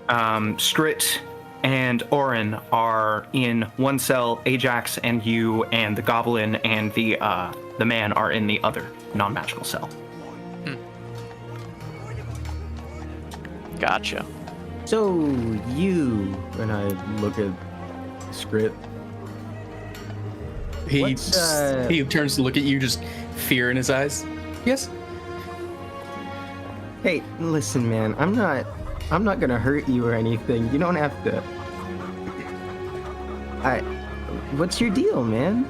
Skrit, and Orin are in one cell. Ajax and you and the goblin and the man are in the other non-magical cell. Gotcha. So, you. And I look at Skrit. He What's, he turns to look at you, just fear in his eyes. Yes. Hey, listen, man. I'm not gonna hurt you or anything. You don't have to. What's your deal, man?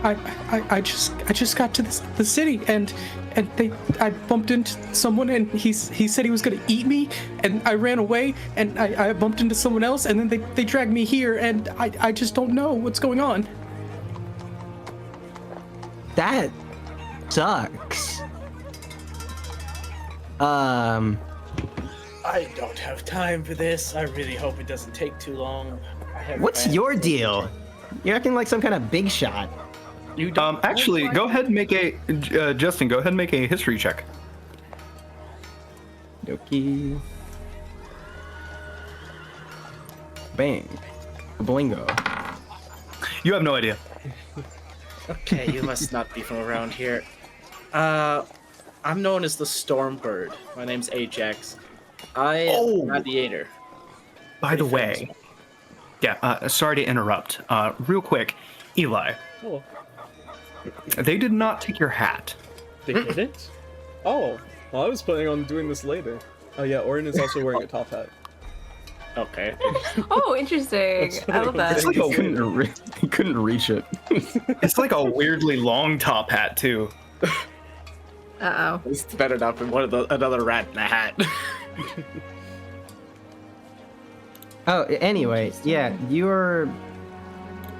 I just got to the city and I bumped into someone and he said he was gonna eat me and I ran away and I bumped into someone else and then they dragged me here and I just don't know what's going on. That sucks. I don't have time for this. I really hope it doesn't take too long. What's your deal? You're acting like some kind of big shot. You don't. Actually, go ahead and make a Justin. Go ahead and make a history check. Doki. Bang. Blingo. You have no idea. Okay, you must not be from around here. I'm known as the Stormbird. My name's Ajax. I am Oh. a gladiator. By the Pretty way, famous. yeah. Sorry to interrupt. Real quick, Eli. Oh, They did not take your hat. they didn't? Oh, well, I was planning on doing this later. Oh yeah, Orin is also wearing a top hat. Okay. Oh, interesting. That's I love what I that. was It's like a He couldn't reach it. It's like a weirdly long top hat too. Uh oh. This better not be another rat in a hat. Oh, anyway, yeah, you're.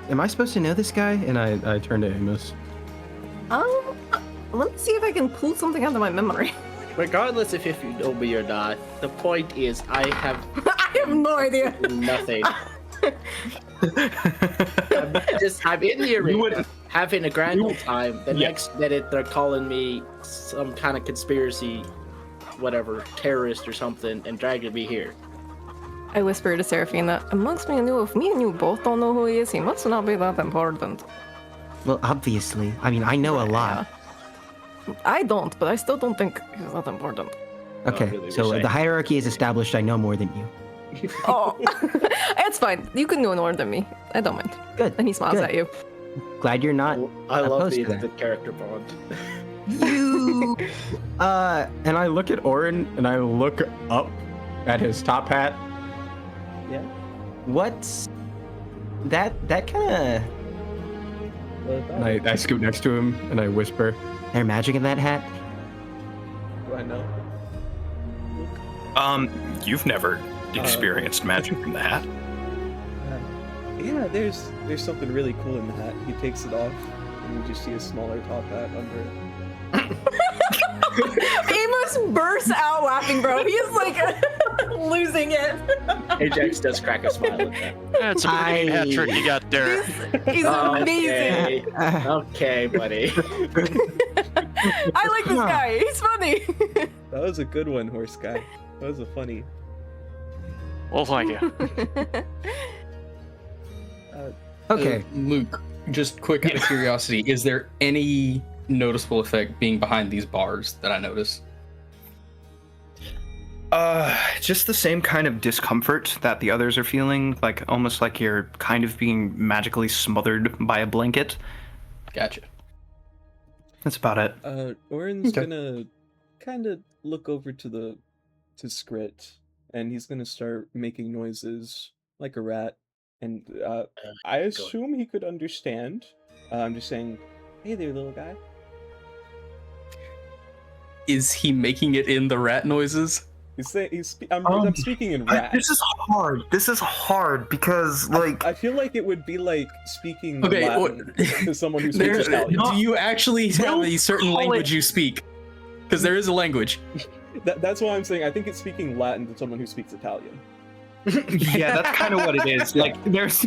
Am I supposed to know this guy? And I turn to Amos. Let me see if I can pull something out of my memory. Regardless if you know me or not, the point is I have I have no idea. nothing. I'm in the arena having a grand old time. The next minute they're calling me some kind of conspiracy, whatever, terrorist or something, and dragging me here. I whispered to Seraphine that amongst me and you, if me and you both don't know who he is, he must not be that important. Well, obviously. I mean, I know a lot. I don't, but I still don't think he's that important. Okay, really so wish I- the hierarchy is established. I know more than you. Oh, it's fine. You can know more than me. I don't mind. Good. And he smiles good. at you. Glad you're not I love opposed the, to that. the character bond. You. And I look at Orin and I look up at his top hat. Yeah. What's that? That kind of. What about And it? I scoot next to him and I whisper, "There magic in that hat?" Do I know? You've never experienced magic from the hat. Yeah, there's something really cool in the hat. He takes it off, and you just see a smaller top hat under it. Amos bursts out laughing, bro. He's like losing it. Ajax does crack a smile at that. That's a pretty hat trick you got there. He's amazing. Okay, okay, buddy. I like this guy. He's funny. That was a good one, horse guy. That was a funny. Well, thank you. Okay. Luke, just quick out of curiosity, is there any noticeable effect being behind these bars that I notice? Just the same kind of discomfort that the others are feeling, like almost like you're kind of being magically smothered by a blanket. Gotcha. That's about it. Orin's Okay. gonna kind of look over to Skrit, and he's gonna start making noises like a rat. And I assume he could understand. I'm just saying, hey there, little guy. Is he making it in the rat noises? I'm speaking in rat. This is hard. This is hard because, like, I feel like it would be like speaking Okay, Latin to someone who speaks There, Italian. do you actually have a certain call language it- you speak? Because there is a language. That's why I'm saying I think it's speaking Latin to someone who speaks Italian. yeah, that's kind of what it is. Like, there's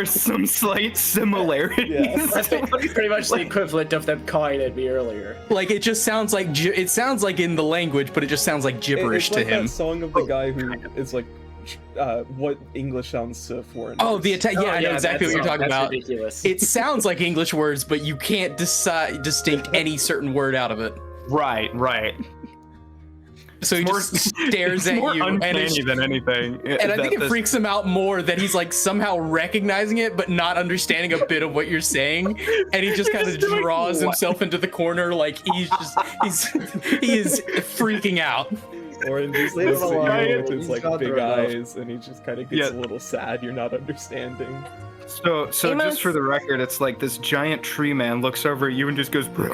some slight similarities. Yeah. That's pretty much the equivalent of them cawing at me earlier. Like it just sounds like it sounds like in the language, but it just sounds like gibberish It's like to him. that song of the guy who is like, what English sounds to foreigners. Oh, the Italian. Yeah, I know exactly what you're talking about. Ridiculous. It sounds like English words, but you can't distinct any certain word out of it. Right. So he just stares at more you, and uncanny than anything. and I think it freaks him out more that he's like somehow recognizing it, but not understanding a bit of what you're saying, and he just kind of draws himself into the corner, like he is freaking out. Orin just Leave him looks at alone. you with his He's like gone big through enough. eyes, and he just kind of gets a little sad. You're not understanding. So Amos- just for the record, it's like this giant tree man looks over at you and just goes, No,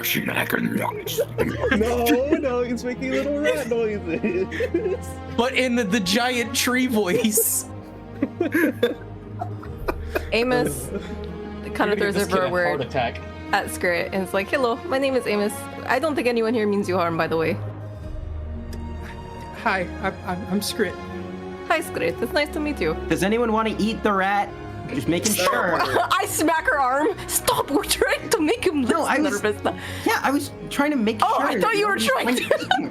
he's making little rat noises. But in the giant tree voice. Amos kind of throws This kid over a a word heart attack. at Skrit and it's like, "Hello, my name is Amos. I don't think anyone here means you harm, by the way." Hi, I'm Skrit. Hi, Skrit. It's nice to meet you. Does anyone want to eat the rat? Just making sure. I smack her arm. Stop! We're trying to make him less No, I was- nervous. Yeah, I was trying to make Oh, sure. I thought you were trying to.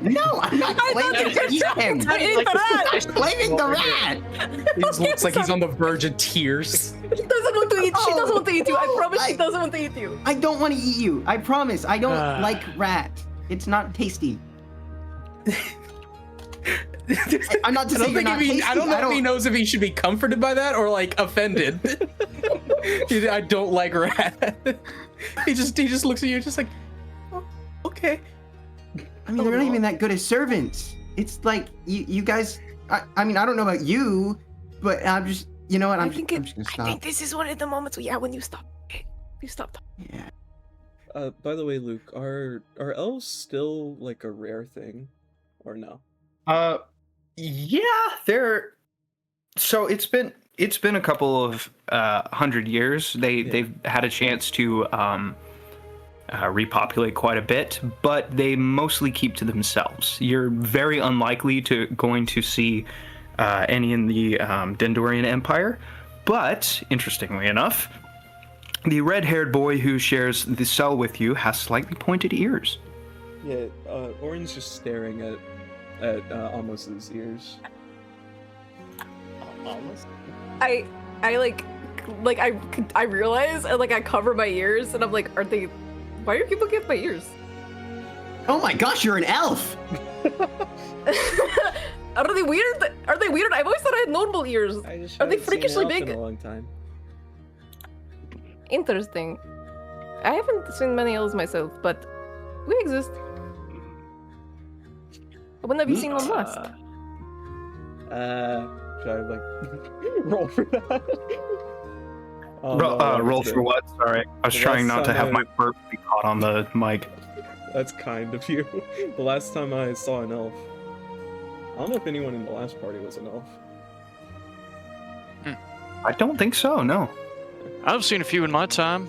No, I'm not I thought claiming you were to eat trying him. to eat the rat. I'm claiming the rat. He just looks like he's on the verge of tears. He doesn't want to eat. She doesn't want to eat you. I Oh, promise she I- doesn't want to eat you. I don't want to eat you. I promise. I don't like rat. It's not tasty. I'm not to say you're not tasty. I don't know if he knows if he should be comforted by that or like offended. I don't like rat. He just looks at you just like, oh, okay. I mean, they're not even that good as servants. It's like you guys. I mean, I don't know about you, but I'm just. You know what? I'm just gonna stop. I think this is one of the moments when you stop. You stop. Yeah. By the way, Luke, are elves still like a rare thing, or no? Yeah, they're. So it's been a couple of 100 years. They've had a chance to repopulate quite a bit, but they mostly keep to themselves. You're very unlikely going to see any in the Dendorian Empire, but interestingly enough, the red-haired boy who shares the cell with you has slightly pointed ears. Yeah, Orin's just staring at Amos's ears. Almost. I realize and I cover my ears and I'm like, why are people looking at my ears? Oh my gosh, you're an elf. Are they weird? Are they weird? I've always thought I had notable ears. I just Are they haven't seen freakishly an elf big? in a long time. Interesting. I haven't seen many elves myself, but we exist. When have you seen one last? Should I like roll for that? Oh, Roll for what? Sorry, I was The trying last not to time have my burp be caught on the mic. That's kind of you. The last time I saw an elf, I don't know if anyone in the last party was an elf. I don't think so. No. I've seen a few in my time.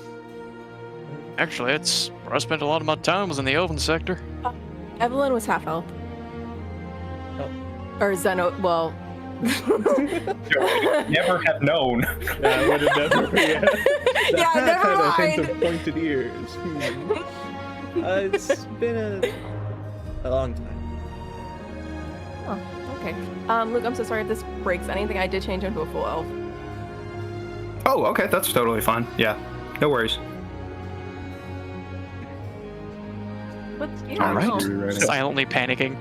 Actually, it's where I spent a lot of my time was in the Elven sector. Evelyn was half elf. Oh. Or Zeno. Well. Never have known. Yeah, I would have never. Yeah, Yeah, never had a hint mind. of pointed ears. It's been a long time. Oh, okay. Luke, I'm so sorry if this breaks anything. I did change into a full elf. Oh, okay, that's totally fine. Yeah, no worries. But yeah, All right. no. Silently panicking.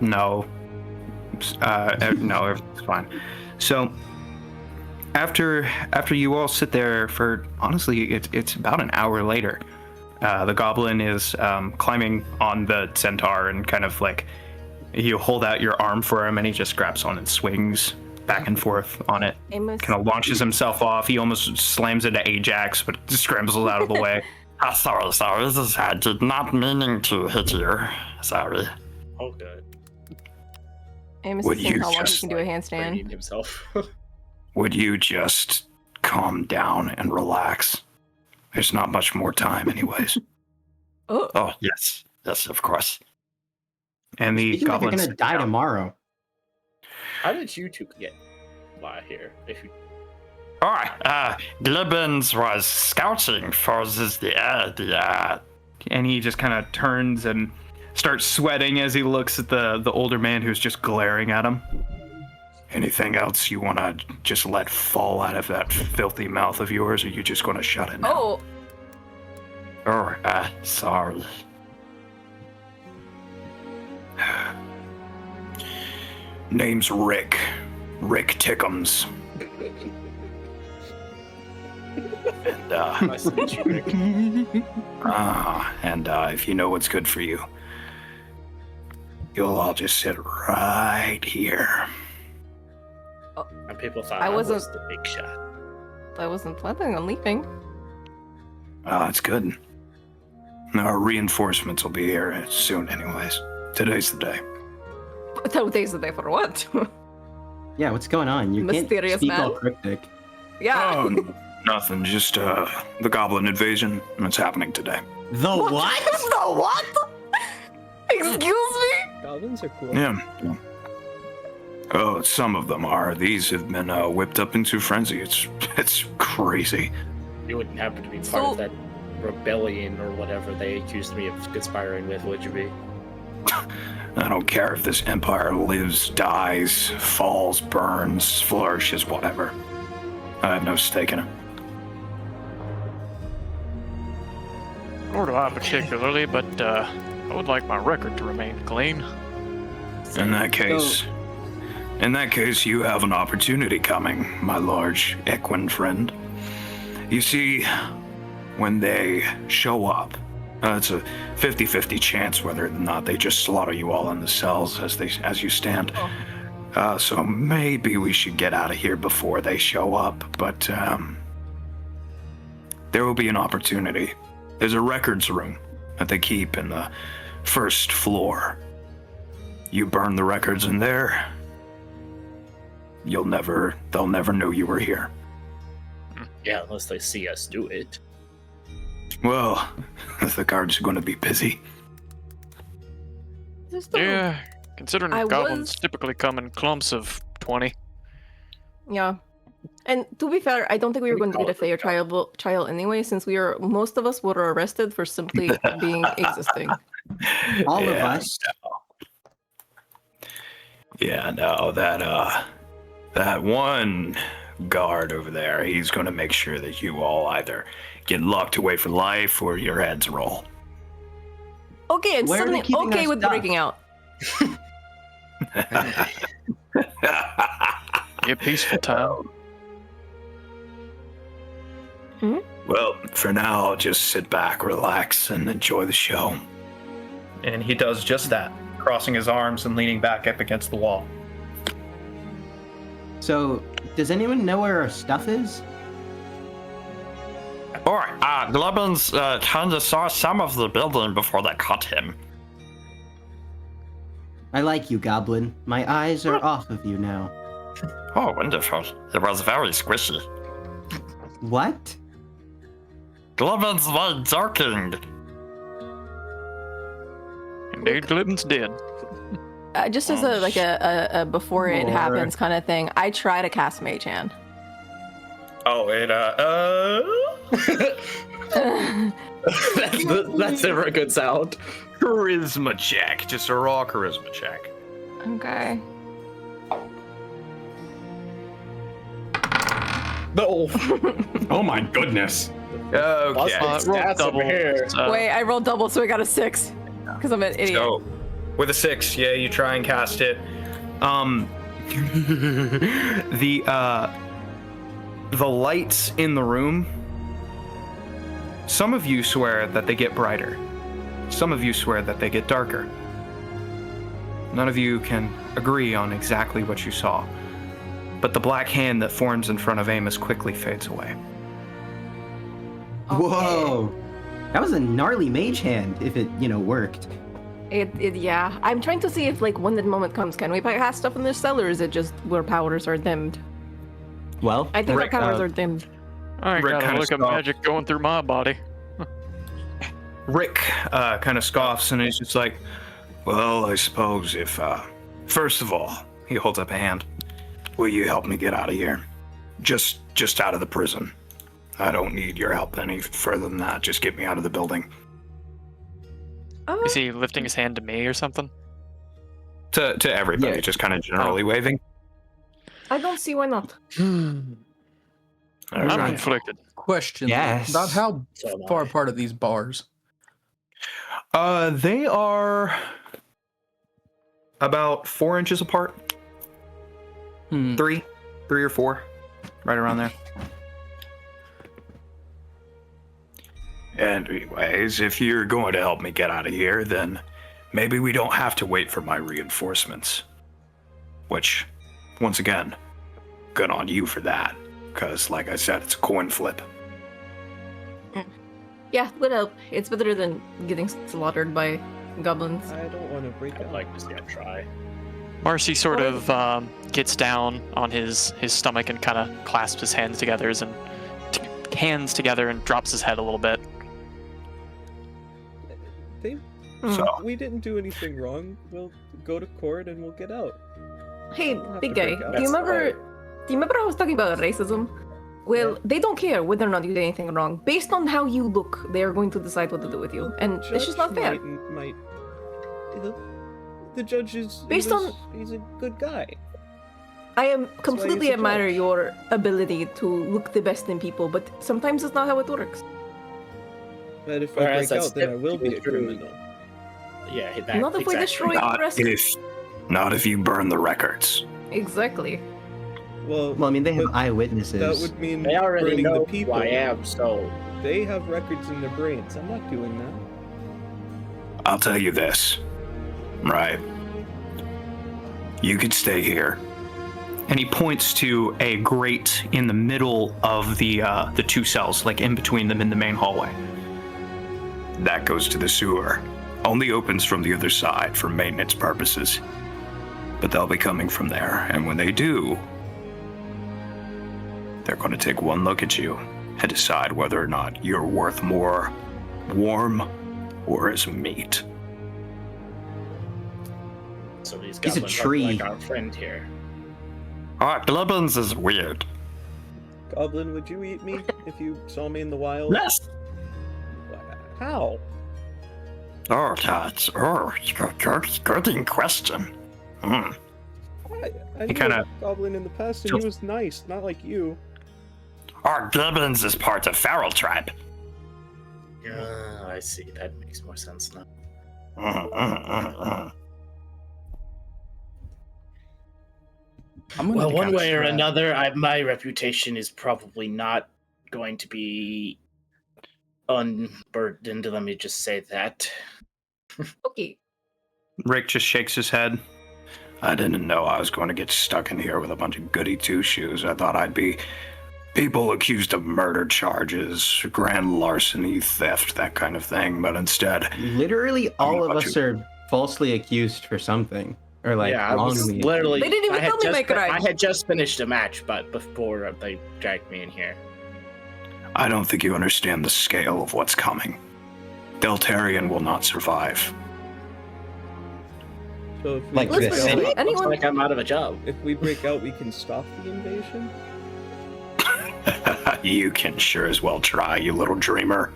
No. No, it's fine. So, after you all sit there for, honestly, it's about an hour later, the goblin is climbing on the centaur and kind of like, you hold out your arm for him and he just grabs on and swings back and forth on it. Amos. Kind of launches himself off. He almost slams into Ajax, but scrambles out of the way. Sorry, I did not meaning to hit you. Sorry. Oh, good. Amos Would is seeing you how long he just, can do a handstand. Bringing himself. Would you just calm down and relax? There's not much more time anyways. Oh, yes. Yes, of course. And the Speaking like you're goblins gonna die tomorrow. How did you two get here? If you... Alright, Glibbins was scouting for the and he just kind of turns and starts sweating as he looks at the older man who's just glaring at him. Anything else you want to just let fall out of that filthy mouth of yours, or are you just going to shut it now? sorry. Name's Rick. Rick Tickums. And, Nice to meet you, Rick. if you know what's good for you, you'll all just sit right here. And people thought I I was wasn't- the big shot. I wasn't planning on leaving. That's good. Our reinforcements will be here soon anyways. Today's the day. Today's the day for what? Yeah, what's going on? You Mysterious can't speak all man. cryptic. Yeah. Oh, nothing. Just the goblin invasion. It's happening today. The what? The what? Excuse me? Goblins are cool. Yeah. Oh, some of them are. These have been whipped up into frenzy. It's crazy. You wouldn't happen to be part So- of that rebellion or whatever they accused me of conspiring with, would you be? I don't care if this empire lives, dies, falls, burns, flourishes, whatever. I have no stake in it. Nor do I particularly, but I would like my record to remain clean. In that case, you have an opportunity coming, my large equine friend. You see, when they show up, it's a 50-50 chance whether or not they just slaughter you all in the cells as you stand. So maybe we should get out of here before they show up, but there will be an opportunity. There's a records room that they keep in the first floor. You burn the records in there, they'll never know you were here. Yeah, unless they see us do it. Well, the guards are going to be busy. There's still- Yeah, considering I goblins was- typically come in clumps of 20. Yeah. And to be fair, I don't think we were We going to call get a it fair trial anyway, since most of us were arrested for simply being existing. All of Yeah, us. Yeah, no, that one guard over there, he's going to make sure that you all either get locked away for life or your heads roll. Okay, I'm Where are they suddenly keeping okay our with stuff? breaking out. Be a peaceful time. Well, for now, I'll just sit back, relax, and enjoy the show. And he does just that, crossing his arms and leaning back up against the wall. So, does anyone know where our stuff is? Alright, Glubbins kinda saw some of the building before they caught him. I like you, Goblin. My eyes are off of you now. Oh, wonderful. It was very squishy. What? Glubbins was joking. Indeed, Glitten's dead. Just as a before it Lord. happens kind of thing, I try to cast Mage Hand. Oh, That's never a good sound. charisma check. Just a raw charisma check. Okay. No. Oh my goodness. Okay. Roll Stats double. over here. Wait, I rolled double, so I got a 6. Because I'm an idiot. So, with a 6, yeah, you try and cast it. The lights in the room, some of you swear that they get brighter. Some of you swear that they get darker. None of you can agree on exactly what you saw. But the black hand that forms in front of Amos quickly fades away. Whoa! That was a gnarly mage hand, if it, worked. Yeah. I'm trying to see if, when the moment comes, can we cast stuff in this cell, or is it just where powers are dimmed? Well, I think our powers are dimmed. I ain't Rick got a kinda look of stopped. magic going through my body. Rick kind of scoffs and he's just like, Well, I suppose if, first of all, he holds up a hand. will you help me get out of here? Just out of the prison. I don't need your help any further than that. Just get me out of the building. Is he lifting his hand to me or something? To everybody, Yeah. just kind of generally waving. I don't see why not. I'm conflicted. Question. Yes. About how So am far I. apart are these bars? They are about 4 inches apart. 3 or 4, right around there. Anyways, if you're going to help me get out of here, then maybe we don't have to wait for my reinforcements. Which, once again, good on you for that. Because, like I said, it's a coin flip. Yeah, would help. It's better than getting slaughtered by goblins. I don't want to break I'd out. like to see him try. Marcy sort of gets down on his stomach and kind of clasps his hands together and drops his head a little bit. We didn't do anything wrong. We'll go to court and we'll get out. Hey, We'll have big to guy, break out. do you That's remember? Do you remember I was talking about racism? Well, they don't care whether or not you did anything wrong. Based on how you look, they are going to decide what to do with you, and it's just not fair. The judge is Based on- he's a good guy. I am why he's completely a admire judge. your ability to look the best in people, but sometimes it's not how it works. But if I Whereas break that's out, then I will be a typically true. criminal. Yeah, that, Not if we destroy the rest. Not if you burn the records. Exactly. Well, Well, I mean, they have but eyewitnesses. that would mean They already burning know the people. who I am, so They have records in their brains. I'm not doing that. I'll tell you this. Right. You could stay here. And he points to a grate in the middle of the 2 cells, like in between them in the main hallway. That goes to the sewer. Only opens from the other side for maintenance purposes. But they'll be coming from there, and when they do, they're going to take one look at you and decide whether or not you're worth more warm or as meat. so these He's a goblins are tree. like our friend here. Alright, Glubbins is weird. Goblin, would you eat me if you saw me in the wild? Yes. How? Oh, that's good question. I He knew kinda- a goblin in the past, and he was nice, not like you. Our Glubbins is part of Feral Tribe. I see. That makes more sense now. Well, one way or another, my reputation is probably not going to be unburdened. Let me just say that. Okay. Rick just shakes his head. I didn't know I was going to get stuck in here with a bunch of goody two-shoes. I thought I'd be people accused of murder charges, grand larceny, theft, that kind of thing, but instead... Literally all of us are falsely accused for something. Or like wrongly. Literally, They didn't even tell me my crime. I had just finished a match, but before they dragged me in here. I don't think you understand the scale of what's coming. Deltarian will not survive. So if we Like break this. out- Looks like I'm out of a job. If we break out, we can stop the invasion? You can sure as well try, you little dreamer.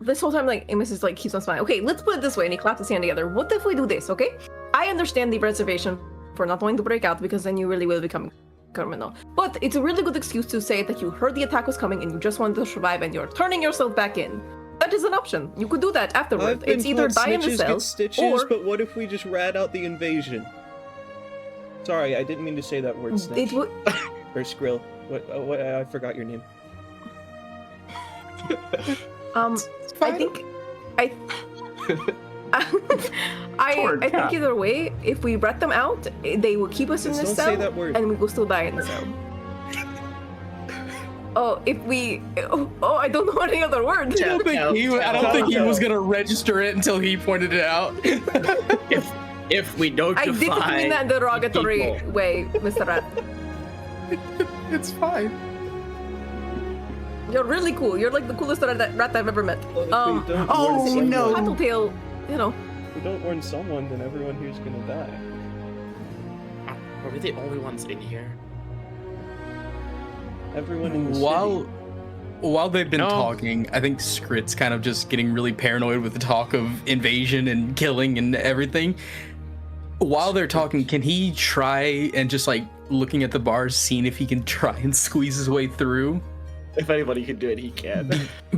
This whole time, like, Amos is like, keeps on smiling. Okay, let's put it this way, and he claps his hand together. What if we do this, okay? I understand the reservation for not wanting to break out, because then you really will become criminal. But it's a really good excuse to say that you heard the attack was coming and you just wanted to survive and you're turning yourself back in. That is an option. You could do that afterward. I've been It's either told die in the snitches cell, get stitches, or but what if we just rat out the invasion? Sorry, I didn't mean to say that word, snitch. it would. Or Skrill. What? I forgot your name. I think, I think either way, if we rat them out, they will keep us in Just the don't say cell, that word. and we will still die in the cell. Oh, if we, I don't know any other word. I don't think he was gonna register it until he pointed it out. If we don't I didn't mean that in a derogatory people. way, Mr. Rat. It's fine. You're really cool. You're like the coolest rat I've ever met. Well, if we don't Oh, warn someone, no. Tattletale, you know. If we don't warn someone, then everyone here's gonna die. Are we the only ones in here? Everyone in the While they've been talking, I think Skrit's kind of just getting really paranoid with the talk of invasion and killing and everything. While they're talking, can he try and just like looking at the bars, seeing if he can try and squeeze his way through? If anybody can do it, he can.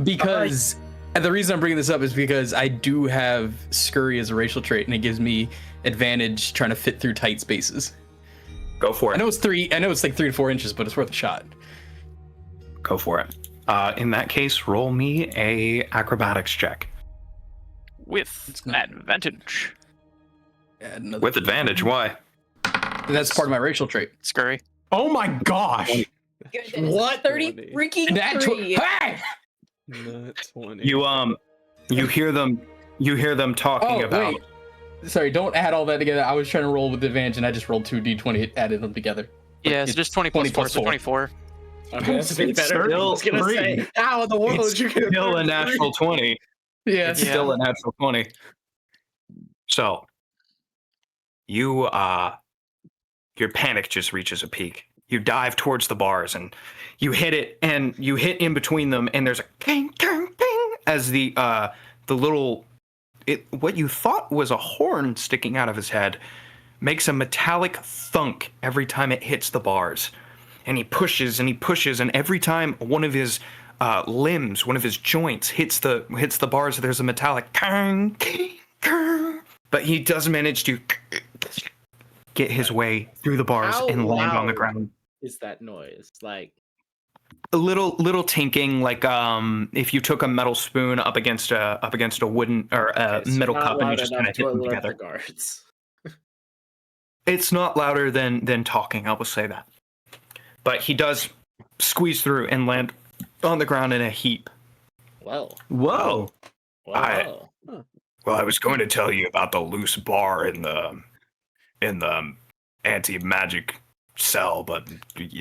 Because and the reason I'm bringing this up is because I do have scurry as a racial trait, and it gives me advantage trying to fit through tight spaces. Go for it. I know it's like 3 to 4 inches, but it's worth a shot. Go for it. In that case, roll me a acrobatics check. With advantage. With advantage, why? That's part of my racial trait. Scurry. Oh my gosh! What? 30 freaking Nat 3. Hey! Not 20. You hear them talking about. Wait. Sorry, don't add all that together. I was trying to roll with advantage, and I just rolled 2d20, added them together. Yeah, so just 20 plus 4, so 24. Okay, that's a bit better. I was gonna Three. say, how in the world It's you gonna still a burn natural 20. Yeah. It's still a natural 20. So, your panic just reaches a peak. You dive towards the bars and you hit it, and you hit in between them, and there's a ding, ding, ding as the little what you thought was a horn sticking out of his head makes a metallic thunk every time it hits the bars. And he pushes and he pushes, and every time one of his limbs, one of his joints hits the bars, there's a metallic kang, kang. But he does manage to get his way through the bars How and land on the loud ground. is that noise? Like A little tinking, like if you took a metal spoon up against a wooden or a metal cup and you just kind of hit them together. The guards. It's not louder than talking, I will say that. But he does squeeze through and land on the ground in a heap. Well. Whoa. Well. Well, I was going to tell you about the loose bar in the anti-magic cell, but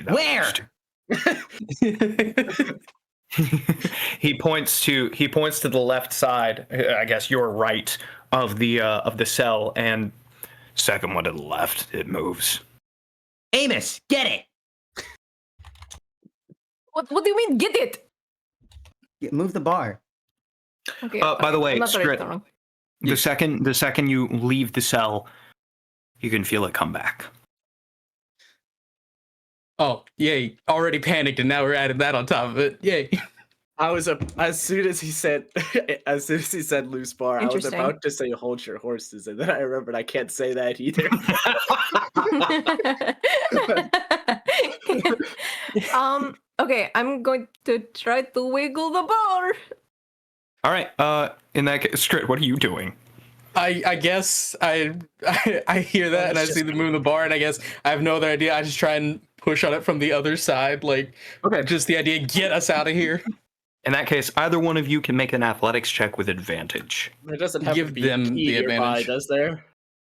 Where? He points to the left side, I guess your right of the cell, and second one to the left. It moves. Amos, get it! What do you mean, get it? Move the bar. Okay. By the way, I'm not very Skrit, strong. the second you leave the cell, you can feel it come back. Oh, yay. Already panicked, and now we're adding that on top of it. Yay. I was as soon as he said loose bar, I was Interesting. about to say hold your horses, and then I remembered I can't say that either. Okay, I'm going to try to wiggle the bar. All right. In that case, Skrit, what are you doing? I guess I hear that and I see the move of the bar, and I guess I have no other idea. I just try and push on it from the other side, like, okay, just the idea, get us out of here. In that case, either one of you can make an athletics check with advantage. There doesn't have Give to be them key the nearby, advantage. does there?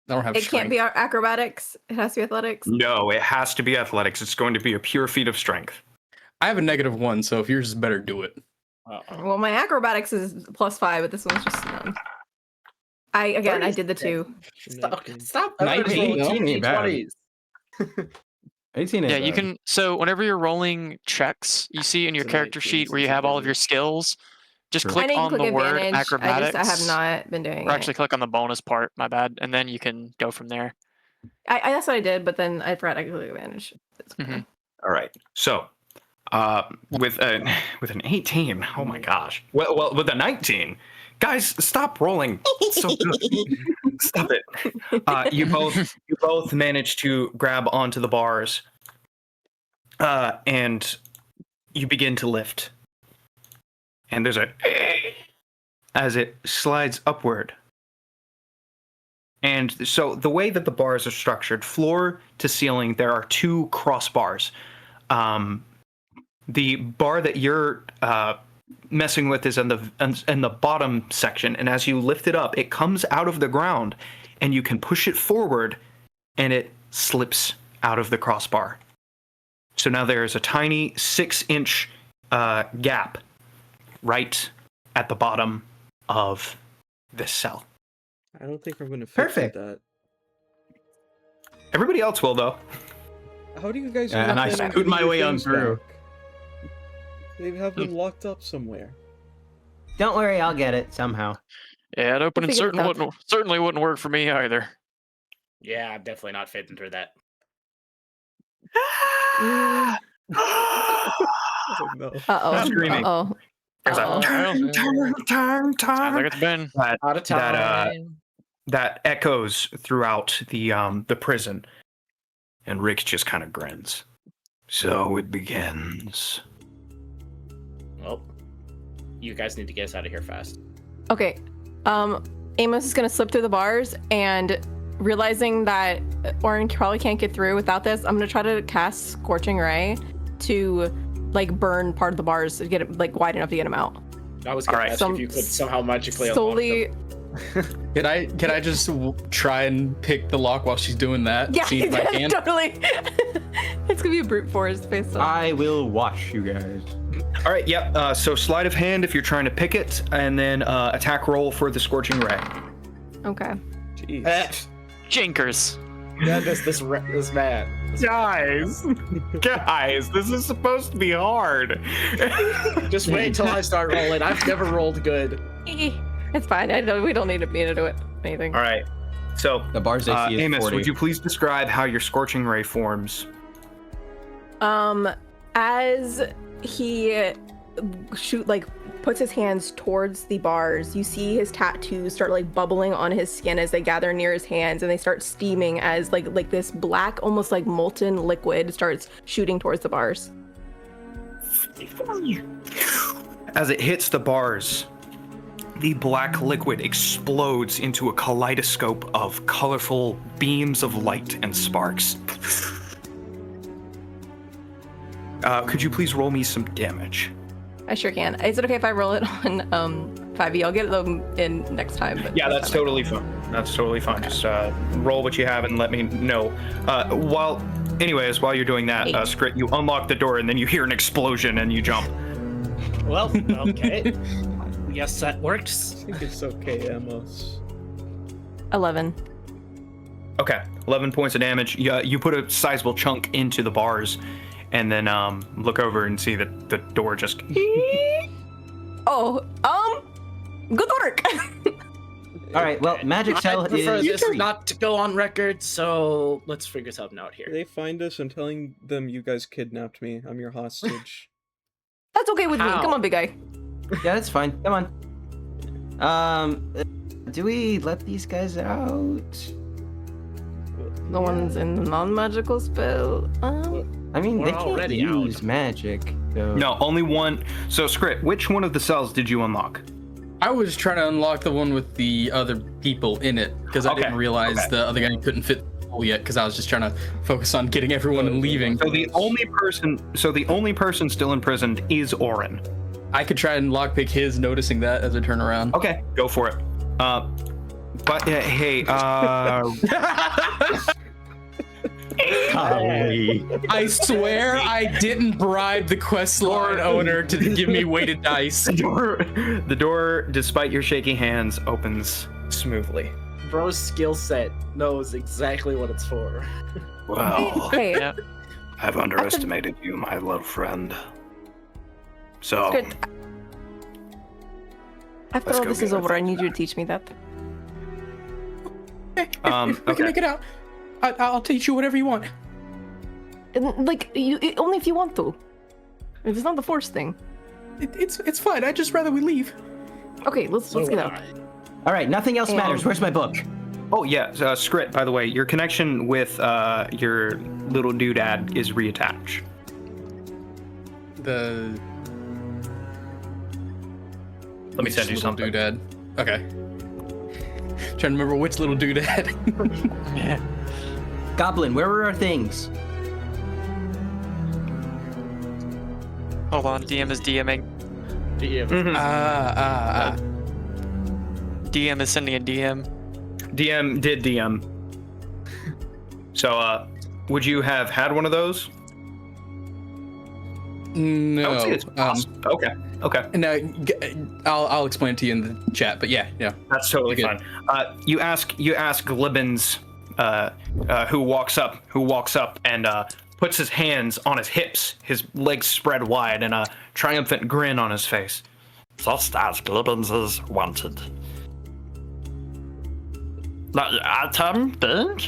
I don't have It can't be our acrobatics. It has to be athletics. No, it has to be athletics. It's going to be a pure feat of strength. I have a -1, so if yours is better, do it. Well, my acrobatics is +5, but this one's just none. I did the 2. Stop. 19 ain't bad. 18 ain't Yeah, you bad. can. So whenever you're rolling checks, you see in your It's a character 19, sheet where you since have all of your advantage. skills. Just Sure. I click didn't on click the word advantage. acrobatics. I have not been doing Or it. actually, click on the bonus part. My bad. And then you can go from there. That's what I did, but then I forgot I could click advantage. It's okay. Mhm. All right. So, with an 18, oh my gosh. Well, with a 19, guys, stop rolling. So good. Stop it. You both managed to grab onto the bars, and you begin to lift. And there's a as it slides upward. And so the way that the bars are structured, floor to ceiling, there are 2 crossbars. The bar that you're messing with is in the bottom section, and as you lift it up, it comes out of the ground, and you can push it forward, and it slips out of the crossbar. So now there is a tiny 6-inch gap right at the bottom of this cell. I don't think I'm gonna fix Perfect. that. Everybody else will, though. How do you guys? And know I that I'm scoot my getting way on things through. back? They have them locked up somewhere. Don't worry, I'll get it somehow. Yeah, it opening figure it out. certainly wouldn't work for me either. Yeah, I'm definitely not fitting through that. Mm. Oh no. Uh-oh. Screaming. Uh-oh. There's Uh-oh. a turn. Sounds like it's been. Out of time. That echoes throughout the prison, and Rick just kind of grins. So it begins. Well, you guys need to get us out of here fast. Okay. Amos is gonna slip through the bars, and realizing that Orin probably can't get through without this, I'm gonna try to cast Scorching Ray to like burn part of the bars to get it like wide enough to get him out. I was gonna Alright. ask if you could somehow magically unlock Slowly. them. Can I just try and pick the lock while she's doing that? Yeah, See if I can. totally. It's gonna be a brute force based on. I will watch you guys. All right, yep. So sleight of hand if you're trying to pick it, and then attack roll for the Scorching Ray. Okay. Jeez. Jinkers. Yeah, this man. Guys, this is supposed to be hard. Just wait till I start rolling. I've never rolled good. It's fine. We don't need me to do it. Anything. All right. So, The bar's AC is Amos, 40. would you please describe how your Scorching Ray forms? As he puts his hands towards the bars, you see his tattoos start like bubbling on his skin as they gather near his hands, and they start steaming as like this black, almost like molten liquid starts shooting towards the bars. As it hits the bars, the black liquid explodes into a kaleidoscope of colorful beams of light and sparks. Could you please roll me some damage? I sure can. Is it okay if I roll it on 5e? I'll get them in next time. But Yeah, this that's time I totally fine. That's totally fine. Just roll what you have and let me know. While you're doing that, Skrit, you unlock the door and then you hear an explosion and you jump. Well, okay. Yes, that works. I think it's okay, Amos. 11. Okay, 11 points of damage. You put a sizable chunk into the bars, and then look over and see that the door just. Oh, good work. All right. Well, magic cell I prefer is. this not to go on record, so let's figure something out here. They find us. I'm telling them you guys kidnapped me. I'm your hostage. That's okay with me. How? Come on, big guy. Yeah, that's fine. Come on. Do we let these guys out? The ones in the non-magical spell. I mean, We're they can't already use out. magic. So. No, only one. So, Scrit, which one of the cells did you unlock? I was trying to unlock the one with the other people in it because I Okay, didn't realize okay. the other guy couldn't fit the hole yet because I was just trying to focus on getting everyone and leaving. So the only person still imprisoned is Orin. I could try and lockpick his, noticing that as I turn around. Okay, go for it. But hey, I swear I didn't bribe the quest line owner to give me weighted dice. the door, despite your shaky hands, opens smoothly. Bro's skill set knows exactly what it's for. Well, Hey, Yeah. I've underestimated you, my little friend. So, good. After Let's all go this get is our over, I things need you to teach me that. If we Okay. can make it out, I'll teach you whatever you want. And, like, only if you want to. If it's not the force thing. It's fine. I'd just rather we leave. Okay, let's get out. All right. Nothing else matters. Where's my book? Oh yeah, Scrit. By the way, your connection with your little doodad is reattached. The Let me send you little something. doodad. Okay. Trying to remember which little doodad. Goblin, where were our things? Hold on, DM is DMing. DM. DM is sending a DM. DM did DM. So, would you have had one of those? I would No. say it's possible. Okay. No, I'll explain it to you in the chat. But yeah. That's totally You're fine. You ask Glibbins, who walks up and puts his hands on his hips, his legs spread wide, and a triumphant grin on his face. Just as Glibbins is wanted. Item, thing,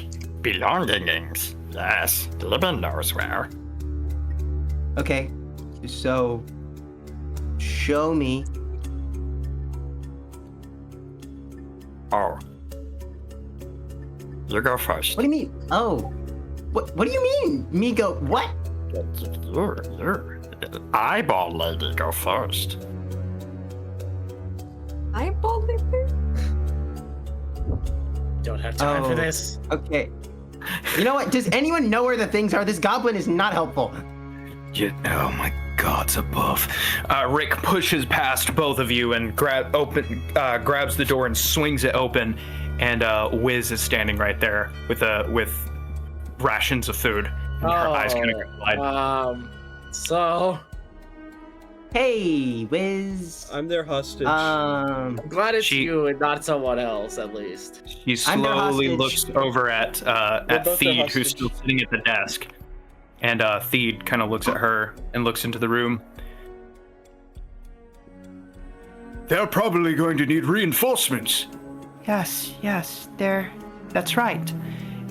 belongings. Yes, Glibbin knows where. Okay. So, show me. Oh. You go first. What do you mean? Oh. What do you mean? Me go what? You're eyeball lady go first. Eyeball lifter? Don't have time for Oh. this. Okay. You know what? Does anyone know where the things are? This goblin is not helpful. Oh my gods above. Rick pushes past both of you and grabs the door and swings it open, and Wiz is standing right there with rations of food. And her eyes kind of collide. So Hey, Wiz. I'm their hostage. I'm glad it's She- you and not someone else, at least. She I'm their slowly hostage. looks over at both their Theed, who's hostage. still sitting at the desk. And Theed kind of looks at her and looks into the room. they're probably going to need reinforcements. Yes, that's right.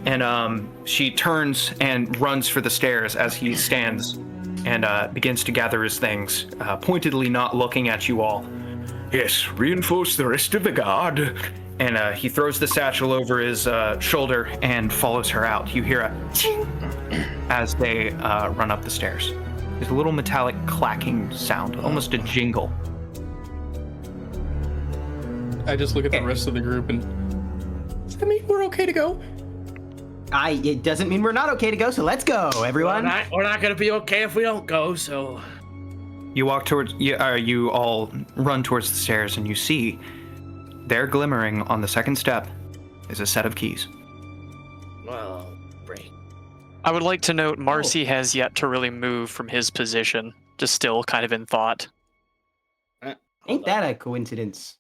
And she turns and runs for the stairs as he stands and begins to gather his things, pointedly not looking at you all. Yes, reinforce the rest of the guard. And he throws the satchel over his shoulder and follows her out. You hear a ching as they run up the stairs. There's a little metallic clacking sound, almost a jingle. I just look at the rest of the group and. Does that mean we're okay to go? It doesn't mean we're not okay to go, so let's go, everyone. We're not gonna be okay if we don't go, so. You walk towards, you all run towards the stairs, and you see there, glimmering on the second step, is a set of keys. Well, great. I would like to note Marcy has yet to really move from his position, just still kind of in thought. Ain't that a coincidence?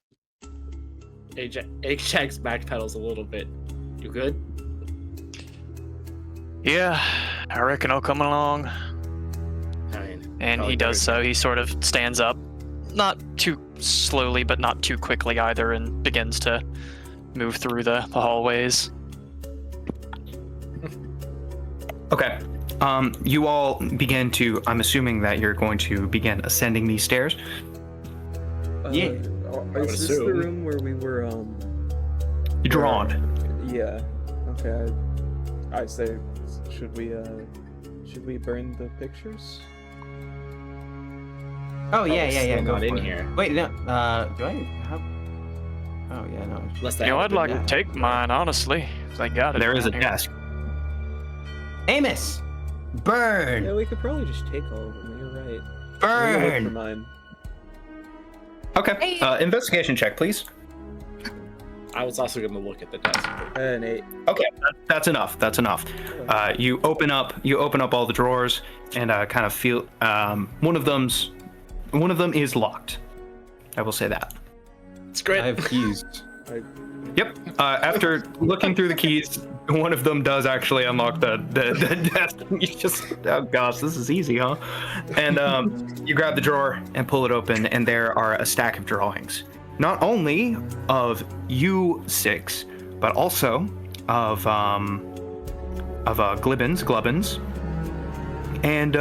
Ajax backpedals a little bit. You good? Yeah, I reckon I'll come along. I mean, And he does so. He sort of stands up, not too slowly, but not too quickly either, and begins to move through the hallways. Okay. You all begin to. I'm assuming that you're going to begin ascending these stairs. Yeah. Is this the assume. room where we were? Drawn. Yeah. Okay. I say, should we burn the pictures? Oh yeah, Still Go not in for it. here. Wait, no. Do I have? Oh yeah, no. Unless they You know, have I'd it like in to there. take mine, honestly. If they got it. There is a down here. desk. Amos, burn, Yeah, we could probably just take all of them. You're right. I'm gonna look for burn. mine. Okay. Investigation check, please. I was also going to look at the desk. An 8. Okay, that's enough. That's enough. You open up all the drawers and kind of feel one of them is locked. I will say that. It's great. I have keys. Yep. After looking through the keys, one of them does actually unlock the desk. You just, oh gosh, this is easy, huh? And you grab the drawer and pull it open, and there are a stack of drawings, not only of you six, but also of Glubbins, and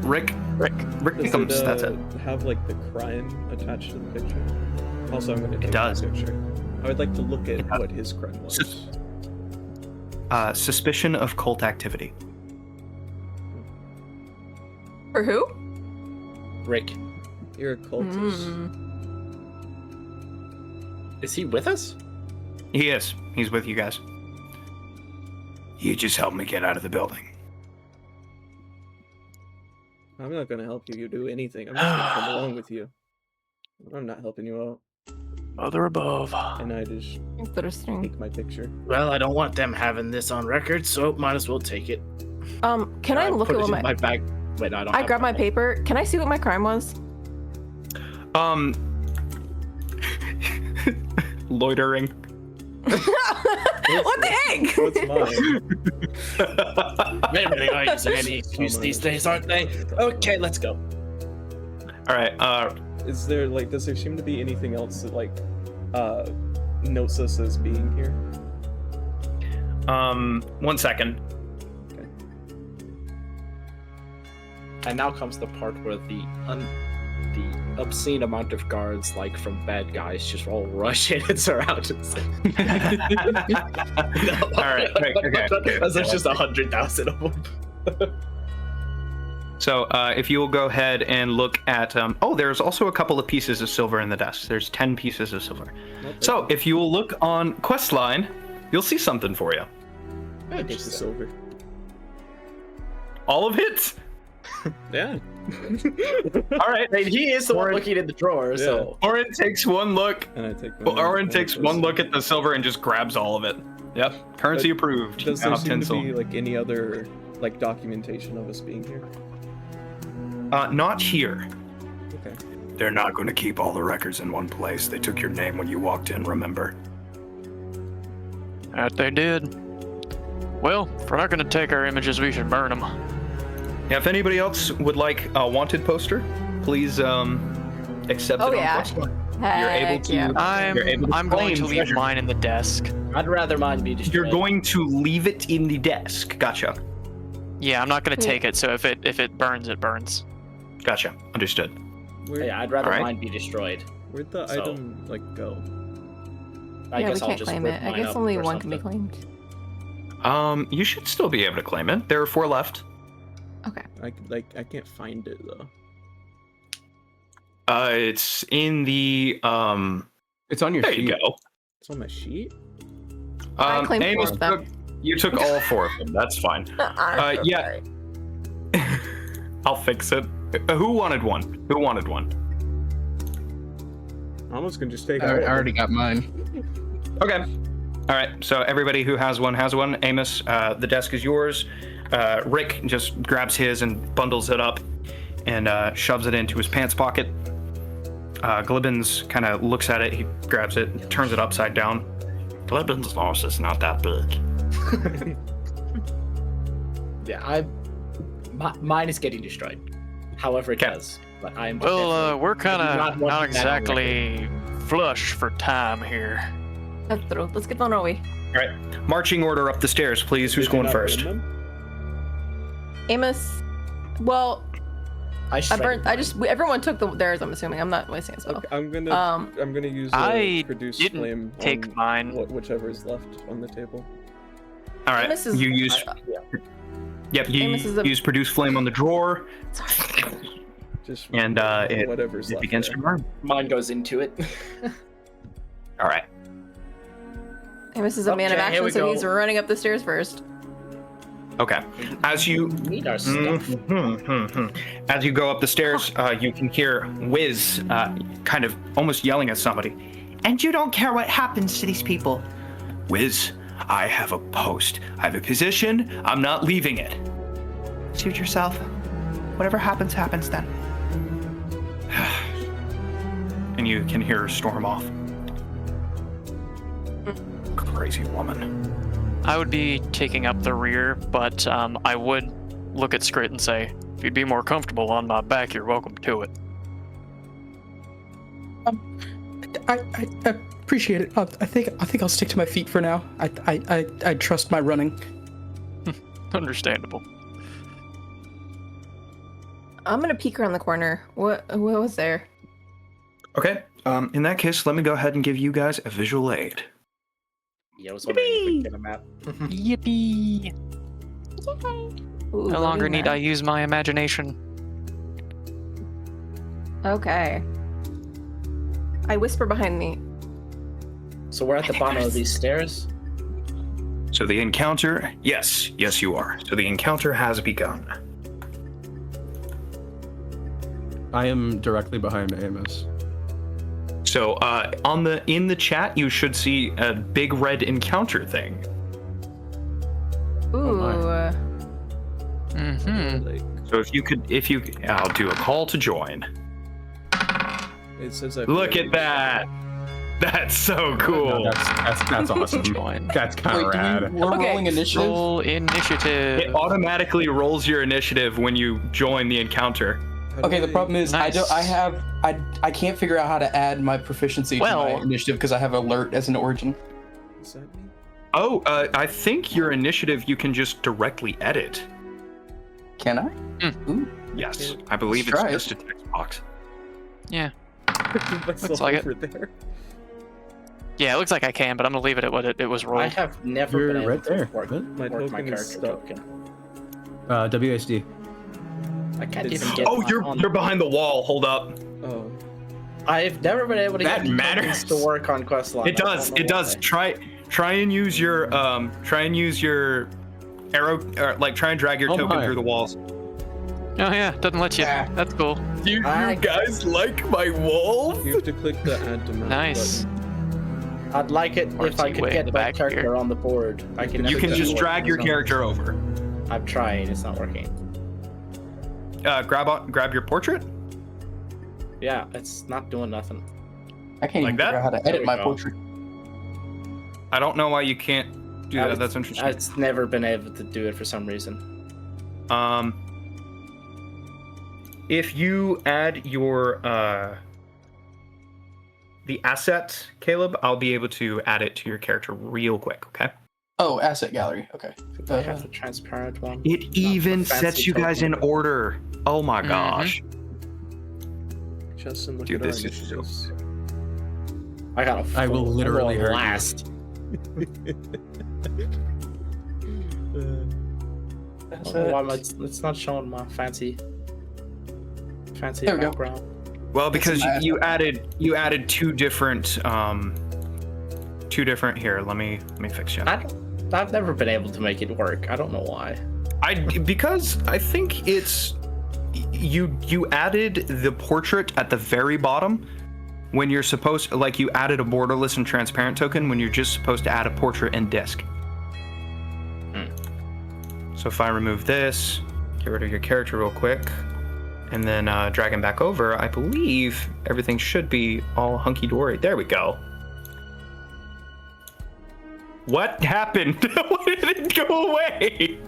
Rick Nickums. That's it. Have like the crime attached to the picture? Also, I'm going to take does. the picture. I would like to look at what his crime was. Suspicion of cult activity. For who? Rick, You're a cultist. is he with us? He is. He's with you guys. You just help me get out of the building. I'm not going to help you do anything. I'm just going to come along with you. I'm not helping you out. Mother above. And I just Interesting. take my picture. Well, I don't want them having this on record, so might as well take it. Can I look put at it what in my bag? Wait, no, I don't. I have grabbed my that. paper. Can I see what my crime was? Loitering. What the heck? What's mine? They really are using any excuse these days, aren't they? Okay, let's go. All right. Is there like, does there seem to be anything else that like notes us as being here? 1 second. And now comes the part where the obscene amount of guards, like from Bad Guys, just all rush in and surround us. All right. Okay. As there's just 100,000 of them. So if you will go ahead and look at, there's also a couple of pieces of silver in the desk. There's 10 pieces of silver. So if you will look on Questline, you'll see something for you. Just the silver. All of it? Yeah. All right. I mean, he is the one looking in the drawer, so. Orin takes one look. And I take Orin takes one look at the silver and just grabs all of it. Yep. Currency approved. Does there Out of seem 10 to silver. be like any other like documentation of us being here? Not here. Okay. They're not going to keep all the records in one place. They took your name when you walked in, remember? That they did. Well, if we're not going to take our images, we should burn them. Yeah, if anybody else would like a wanted poster, please accept Oh, it yeah. on Questline. Heck You're able to. yeah. You're able to I'm going to claim leave treasure. mine in the desk. I'd rather mine be destroyed. You're going to leave it in the desk. Gotcha. Yeah, I'm not going to Yeah. take it. So if it burns, it burns. Gotcha. Understood. Where, Yeah, I'd rather Alright. mine be destroyed. Where'd the So- item like go? I Yeah, guess we I'll can't just claim rip it. I mine guess up only or one can be something. claimed. You should still be able to claim it. There are 4 left. Okay. I can't find it though. It's in the It's on your There sheet. you go. It's on my sheet. I claimed 4 Amos of them. you took all 4 of them. That's fine. I'm so yeah. sorry. I'll fix it. Who wanted one? Who wanted one? I'm almost gonna just take. I all of them. already got mine. Okay. All right. So everybody who has one has one. Amos, the desk is yours. Rick just grabs his and bundles it up and shoves it into his pants pocket. Glibbins kind of looks at it. He grabs it, turns it upside down. Glibbin's loss is not that big. Yeah, mine is getting destroyed. However it Okay. does. But I'm Well, we're kind not of wanting not that on exactly flush for time here. That's true. Let's get on our way. All right, marching order up the stairs, please. Who's Did you going not first? burn them? Amos. Well, I shredded burnt. Everyone took theirs. I'm assuming. I'm not wasting a spell. Okay, I'm gonna use I produce didn't flame. take on mine. Whichever is left on the table. All right, Amos is- you use. Yep, you Amos is a- use produce flame on the drawer, Just and whatever's it left begins there. to burn. Mine goes into it. All right. Amos is a man of Okay, here action, we so go. he's running up the stairs first. Okay. As you need our stuff. as you go up the stairs, you can hear Wiz kind of almost yelling at somebody. And you don't care what happens to these people. Wiz, I have a post. I have a position. I'm not leaving it. Suit yourself. Whatever happens, happens then. And you can hear her storm off. Crazy woman. I would be taking up the rear, but I would look at Skrit and say, if you'd be more comfortable on my back, you're welcome to it. I appreciate it. I think I'll stick to my feet for now. I trust my running. Understandable. I'm gonna peek around the corner. What was there? Okay. In that case, let me go ahead and give you guys a visual aid. Yeah, I was wondering if we could get a map. Yippee! Ooh, No longer loading need that. I use my imagination. Okay. I whisper behind me. So we're at the bottom of these stairs. So the encounter, yes, you are. So the encounter has begun. I am directly behind Amos. So in the chat, you should see a big red encounter thing. Ooh. Mm-hmm. So if you, I'll do a call to join. It says I Look at that. That's so cool. No, that's awesome. Join. That's kind of rad. We're Okay. rolling initiative. Roll initiative. It automatically rolls your initiative when you join the encounter. Okay, the problem is Nice. I can't figure out how to add my proficiency to Well- my initiative because I have alert as an origin. Does that mean? Oh, I think your initiative you can just directly edit. Can I? Ooh. Yes, I believe Let's it's try it. just a text box. Yeah. Myself like it. over there. Yeah, it looks like I can, but I'm gonna leave it at what it was rolled. I have never You're been able right to there. work, Good. My work my token is character stuck. token. WASD. I can't It's- even get. Oh, my on- you're behind the wall. Hold up. Oh. I've never been able to That get matters. tokens to work on Questline. It does. It does. Try and use your arrow, or like try and drag your Oh token my. through the walls. Oh yeah, doesn't let you. Yeah. That's cool. You I- guys like my wolf? You have to click the add to map Nice. I'd like it Or if I is he could way in get the my back character here? on the board. I can. You never can get just it drag your working. character over. I've tried. It's not working. Grab your portrait. Yeah, it's not doing nothing. I can't Like even that? figure out how to There edit we my go. portrait. I don't know why you can't do that. That's interesting. I've never been able to do it for some reason. If you add your the asset, Caleb, I'll be able to add it to your character real quick. Okay. Oh, asset gallery. Okay. I have the transparent one. It even fancy sets you guys in token. order. Oh my gosh. Justin, look Dude, at our this is so initiatives. I got a. I will full- literally I'm hurt you. last. I don't know why it's not showing my fancy There we go. background. Well, because That's you added two different here. Let me fix you. I've never been able to make it work. I don't know why. Because I think it's you added the portrait at the very bottom when you're supposed, like, you added a borderless and transparent token when you're just supposed to add a portrait and disc. So if I remove this, get rid of your character real quick, and then drag him back over, I believe everything should be all hunky-dory. There we go. What happened? Why did it go away?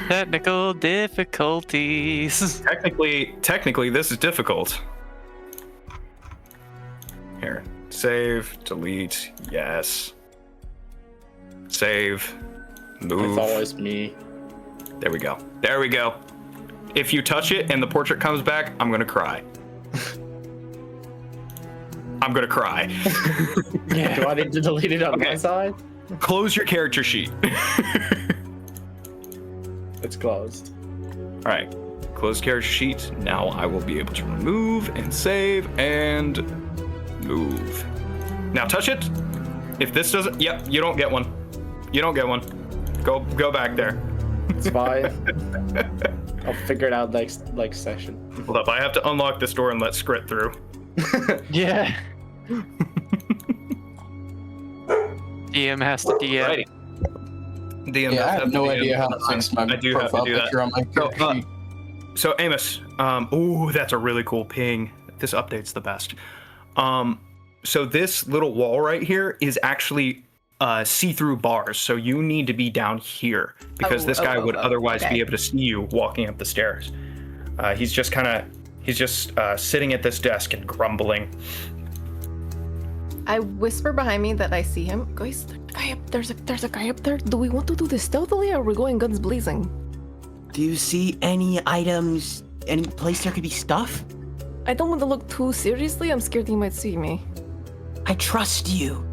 Technical difficulties. Technically, this is difficult. Here. Save, delete, yes. Save, move. It's always me. There we go. There we go. If you touch it and the portrait comes back, I'm gonna cry. I'm gonna cry. Do I need to delete it on my side? Close your character sheet. It's closed. All right. Close character sheet. Now I will be able to remove and save and move. Now touch it. If this doesn't, yep, you don't get one. You don't get one. Go back there. It's fine. I'll figure it out next session. Hold up, I have to unlock this door and let Skrit through. Yeah. DM has to DM. Alrighty. DM Yeah, I does have no to DM. idea how to fix my I do have to profile do that. picture on my character sheet. So Amos, ooh, that's a really cool ping. This update's the best. So this little wall right here is actually see-through bars. So you need to be down here because this guy would otherwise be able to see you walking up the stairs. He's just sitting at this desk and grumbling. I whisper behind me that I see him. Guys, there's a guy up there. Do we want to do this stealthily or are we going guns blazing? Do you see any items, any place there could be stuff? I don't want to look too seriously. I'm scared he might see me. I trust you.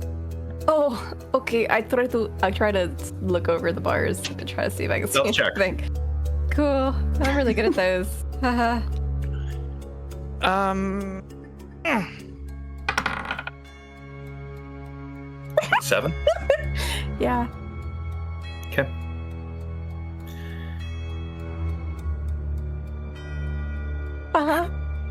Oh, okay. I try to look over the bars to try to see if I can see Stealth check. anything. Cool. I'm really good at those. Haha. 7. Yeah. Okay.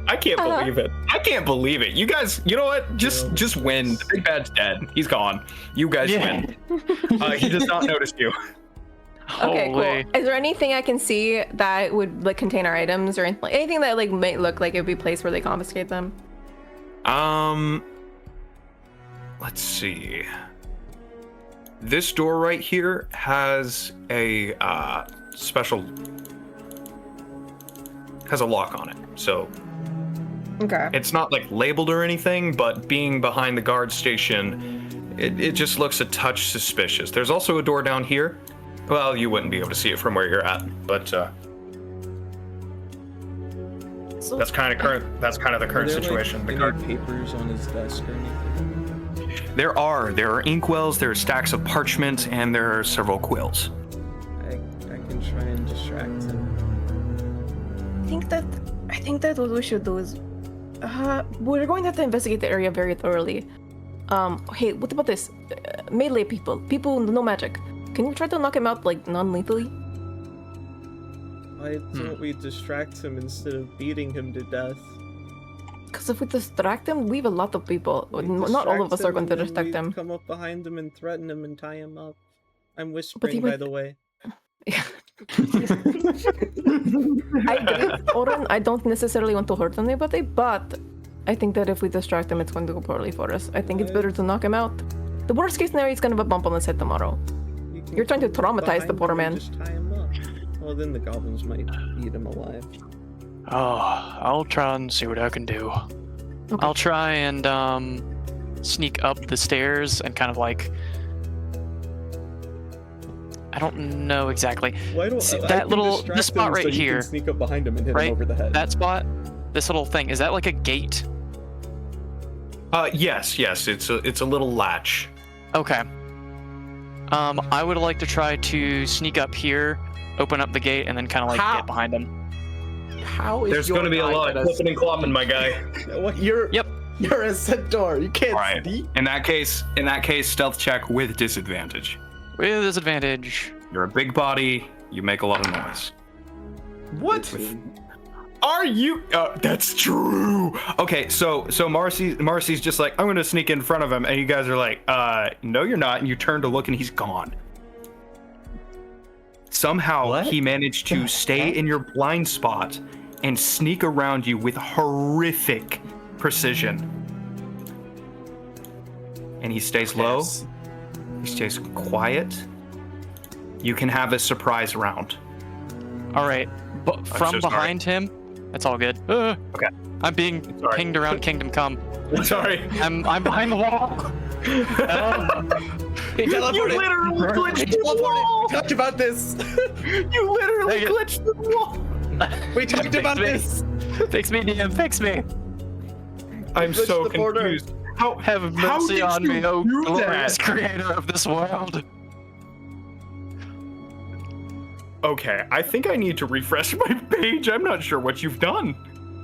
I can't believe it. I can't believe it. You guys, you know what? Just win. The big bad's dead. He's gone. You guys win. He does not notice you. Okay, Holy. cool. Is there anything I can see that would like contain our items or anything that like might look like it would be a place where they confiscate them? Let's see. This door right here has a has a lock on it. So Okay. it's not like labeled or anything, but being behind the guard station, it just looks a touch suspicious. There's also a door down here. Well, you wouldn't be able to see it from where you're at, but that's kind of the current situation. Like, The any guard. papers on his desk or anything? There are inkwells, there are stacks of parchment, and there are several quills. I can try and distract him. I think that what we should do is we're going to have to investigate the area very thoroughly. Hey, what about this? Melee people no magic. Can you try to knock him out like non-lethally? Why don't we distract him instead of beating him to death? Because if we distract him, we have a lot of people. Not all of us are going to distract him. Come up behind him and threaten him and tie him up. I'm whispering, by the way. I agree, Oren. I don't necessarily want to hurt anybody, but I think that if we distract him, it's going to go poorly for us. I think it's better to knock him out. The worst case scenario is going to have a bump on his head tomorrow. You're trying to traumatize the poor man. Just tie him up. Well, then the goblins might eat him alive. Oh, I'll try and see what I can do. Okay. I'll try and sneak up the stairs and kind of like, I don't know exactly. Why don't See, I that can little distract this spot him so right you can here, sneak up behind him and hit right? him over the head. That spot, this little thing, is that like a gate? Yes, it's a little latch. Okay. I would like to try to sneak up here, open up the gate, and then kind of like get behind him. How is There's going to be a lot of flipping and clopping, my guy. You're Yep. You're a centaur. You can't All right. sneak. In that case, stealth check with disadvantage. With disadvantage. You're a big body. You make a lot of noise. What? Are you? That's true. Okay, so Marcy's just like, I'm gonna sneak in front of him, and you guys are like, no, you're not. And you turn to look, and he's gone. Somehow he managed to stay in your blind spot and sneak around you with horrific precision. And he stays low. He stays quiet. You can have a surprise round. All right, but from so sorry. behind him, that's all good. Okay. I'm being pinged around Kingdom Come. Sorry. I'm behind the wall. He teleported. You literally glitched He the wall. teleported. We talked about this. You literally glitched the wall. We talked about this. Fix me, DM. Fix me. I'm glitched so the border. confused. How Have how mercy did on you me, O do glorious that? creator of this world. Okay, I think I need to refresh my page. I'm not sure what you've done.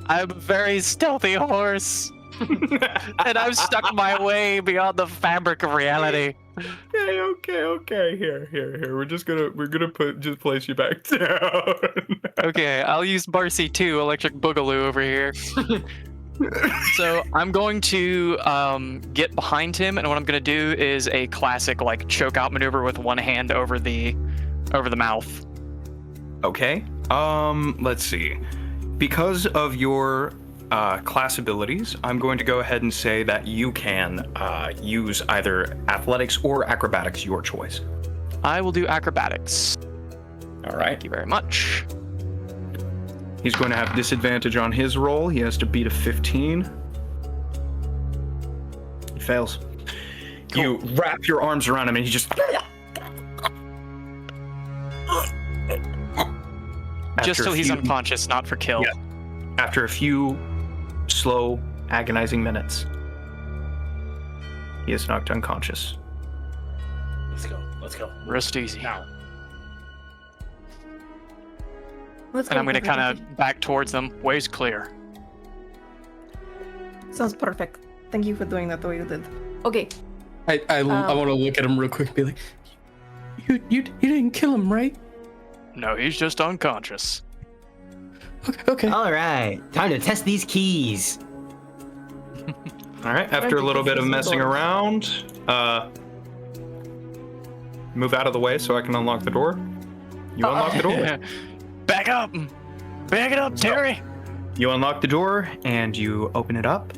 I'm a very stealthy horse. And I've stuck my way beyond the fabric of reality. Okay. Here. We're gonna just place you back down. Okay, I'll use Barcy 2, Electric Boogaloo over here. So I'm going to get behind him, and what I'm going to do is a classic like choke out maneuver with one hand over the mouth. Okay. Let's see. Because of your class abilities, I'm going to go ahead and say that you can use either athletics or acrobatics, your choice. I will do acrobatics. All right. Thank you very much. He's going to have disadvantage on his roll. He has to beat a 15. He fails. You wrap your arms around him and he just... Just After so a he's few- unconscious, not for kill. Yeah. After a few slow, agonizing minutes, he is knocked unconscious. Let's go. Rest easy. Now. Let's And go, I'm going to perfect. kind of back towards them. Way's clear. Sounds perfect. Thank you for doing that the way you did. Okay. I want to look at him real quick and be like, you didn't kill him, right? No, he's just unconscious. Okay. All right, time to test these keys. All right, after a little bit of messing around, move out of the way so I can unlock the door. You unlock the door. Back up! Back it up, Terry! You unlock the door and you open it up,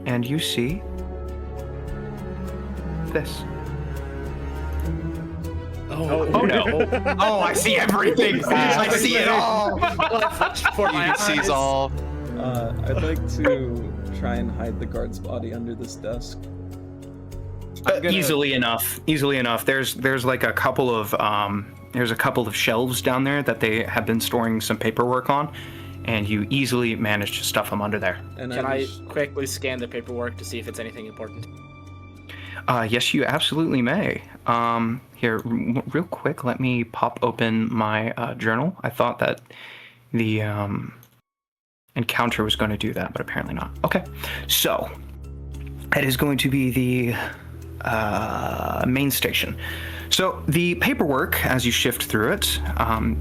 and you see this. Oh no! Oh, I see everything. I see it all. For my He sees eyes. all. I'd like to try and hide the guard's body under this desk. Easily enough. There's like a couple of shelves down there that they have been storing some paperwork on, and you easily manage to stuff them under there. And Can I quickly scan the paperwork to see if it's anything important? Yes, you absolutely may. Here, real quick, let me pop open my journal. I thought that the encounter was going to do that, but apparently not. Okay, so it is going to be the main station. So the paperwork, as you shift through it,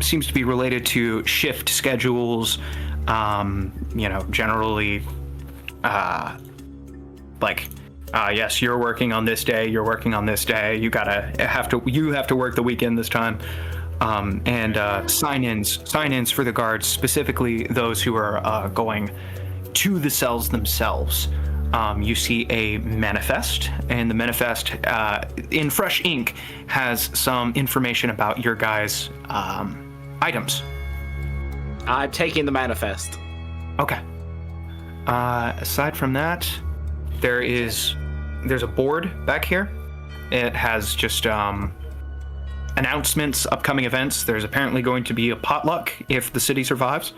seems to be related to shift schedules. Generally, yes, you're working on this day. You're working on this day. You have to work the weekend this time. And sign-ins for the guards, specifically those who are going to the cells themselves. You see a manifest, and the manifest in fresh ink has some information about your guys' items. I'm taking the manifest. Okay. Aside from that, there's a board back here. It has just announcements, upcoming events. There's apparently going to be a potluck if the city survives.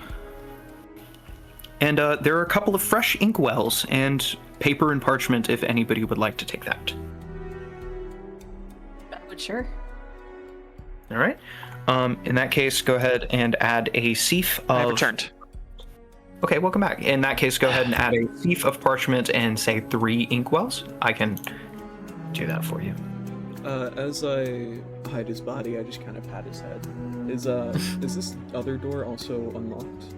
And there are a couple of fresh inkwells and paper and parchment if anybody would like to take that. Sure. All right. In that case, go ahead and add a sieve of... I returned. Okay, welcome back. In that case, go ahead and add a sieve of parchment and say 3 inkwells. I can do that for you. As I hide his body, I just kind of pat his head. Is this other door also unlocked?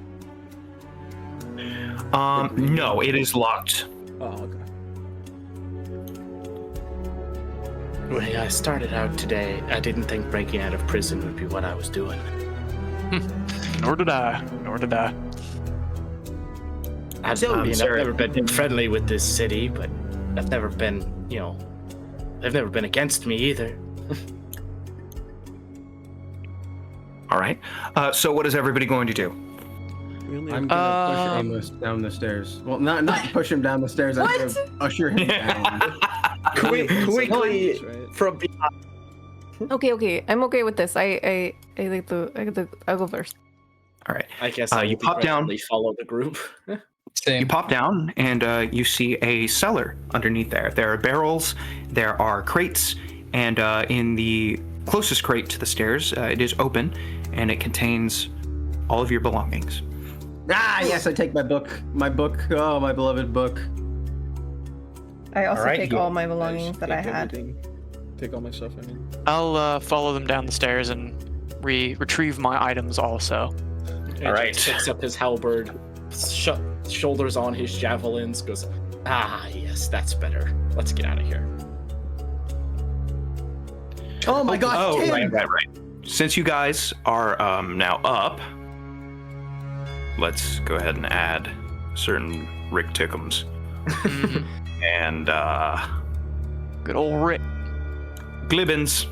No, it is locked. Oh, okay. When I started out today, I didn't think breaking out of prison would be what I was doing. Nor did I. I've never been friendly with this city, but I've never been, they've never been against me either. All right. So what is everybody going to do? We only I'm have gonna push Amos down the stairs. Well, not push him down the stairs. I'm What? gonna usher him down. Quickly right? from behind. Okay. I'm okay with this. I'll go first. All right. I guess You pop down. Follow the group. You pop down and you see a cellar underneath there. There are barrels, there are crates, and in the closest crate to the stairs, it is open and it contains all of your belongings. Ah, yes, I take my book. My beloved book. I also Alright, take you- all my belongings that I Take had. everything. Take all my stuff. I mean. I'll follow them down the stairs and retrieve my items also. All right. Picks up his halberd, shoulders on his javelins, goes, "Ah, yes, that's better. Let's get out of here." Oh my gosh, Oh, Tim! right. Since you guys are now up, let's go ahead and add certain Rick Tickums. And Good old Rick. Glibbins.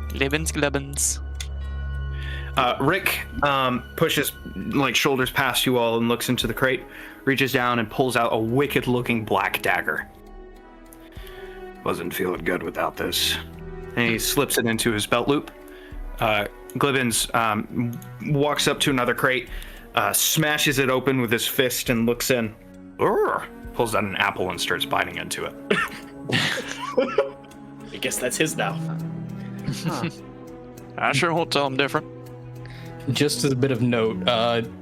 Glibbins. Rick pushes shoulders past you all and looks into the crate, reaches down and pulls out a wicked-looking black dagger. Wasn't feeling good without this. And he slips it into his belt loop. Glibbins walks up to another crate, smashes it open with his fist and looks in. Urgh, pulls out an apple and starts biting into it. I guess that's his now. I sure won't tell him different. Just as a bit of note,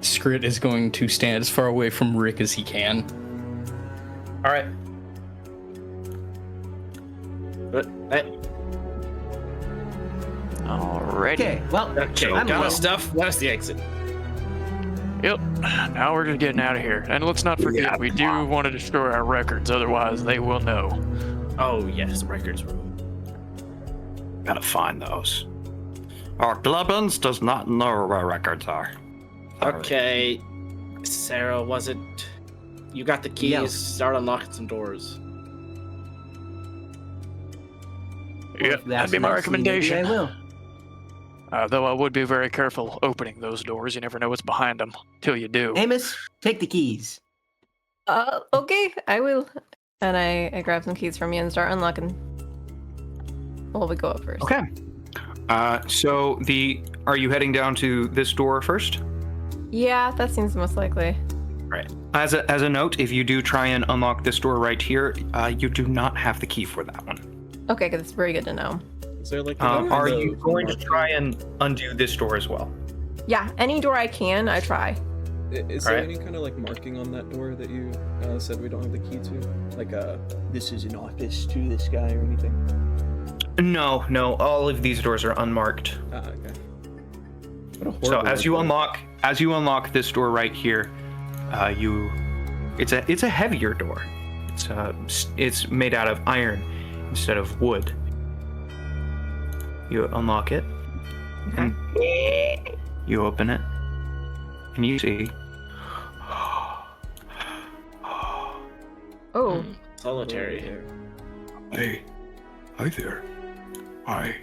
Skrit is going to stand as far away from Rick as he can. All right. But Alrighty. Okay, well, okay, I'm got low. our stuff. That's the exit. Yep. Now we're just getting out of here. And let's not forget, we do want to destroy our records, otherwise they will know. Oh yes, records room. Gotta find those. Our Glubbins does not know where records are. Sorry. Okay, Sarah, was it? You got the keys. Yeah. Start unlocking some doors. Yeah, that'd be my recommendation. Maybe I will. Though I would be very careful opening those doors. You never know what's behind them till you do. Amos, take the keys. Okay, I will. And I grab some keys from you and start unlocking. Well, we go up first. Okay. So are you heading down to this door first? Yeah, that seems most likely. Right. As a note, if you do try and unlock this door right here, you do not have the key for that one. Okay, because it's very good to know. Is there like? Are you going to try and undo this door as well? Yeah, any door I can, I try. Is there Alright. any kind of like marking on that door that you said we don't have the key to? Like this is an office to this guy or anything? No. All of these doors are unmarked. Ah, okay. What a So horrible as you report. unlock this door right here, it's a heavier door. It's made out of iron instead of wood. You unlock it, and you open it, and you see. Oh, Solitary. Hey. Hi there. Hi.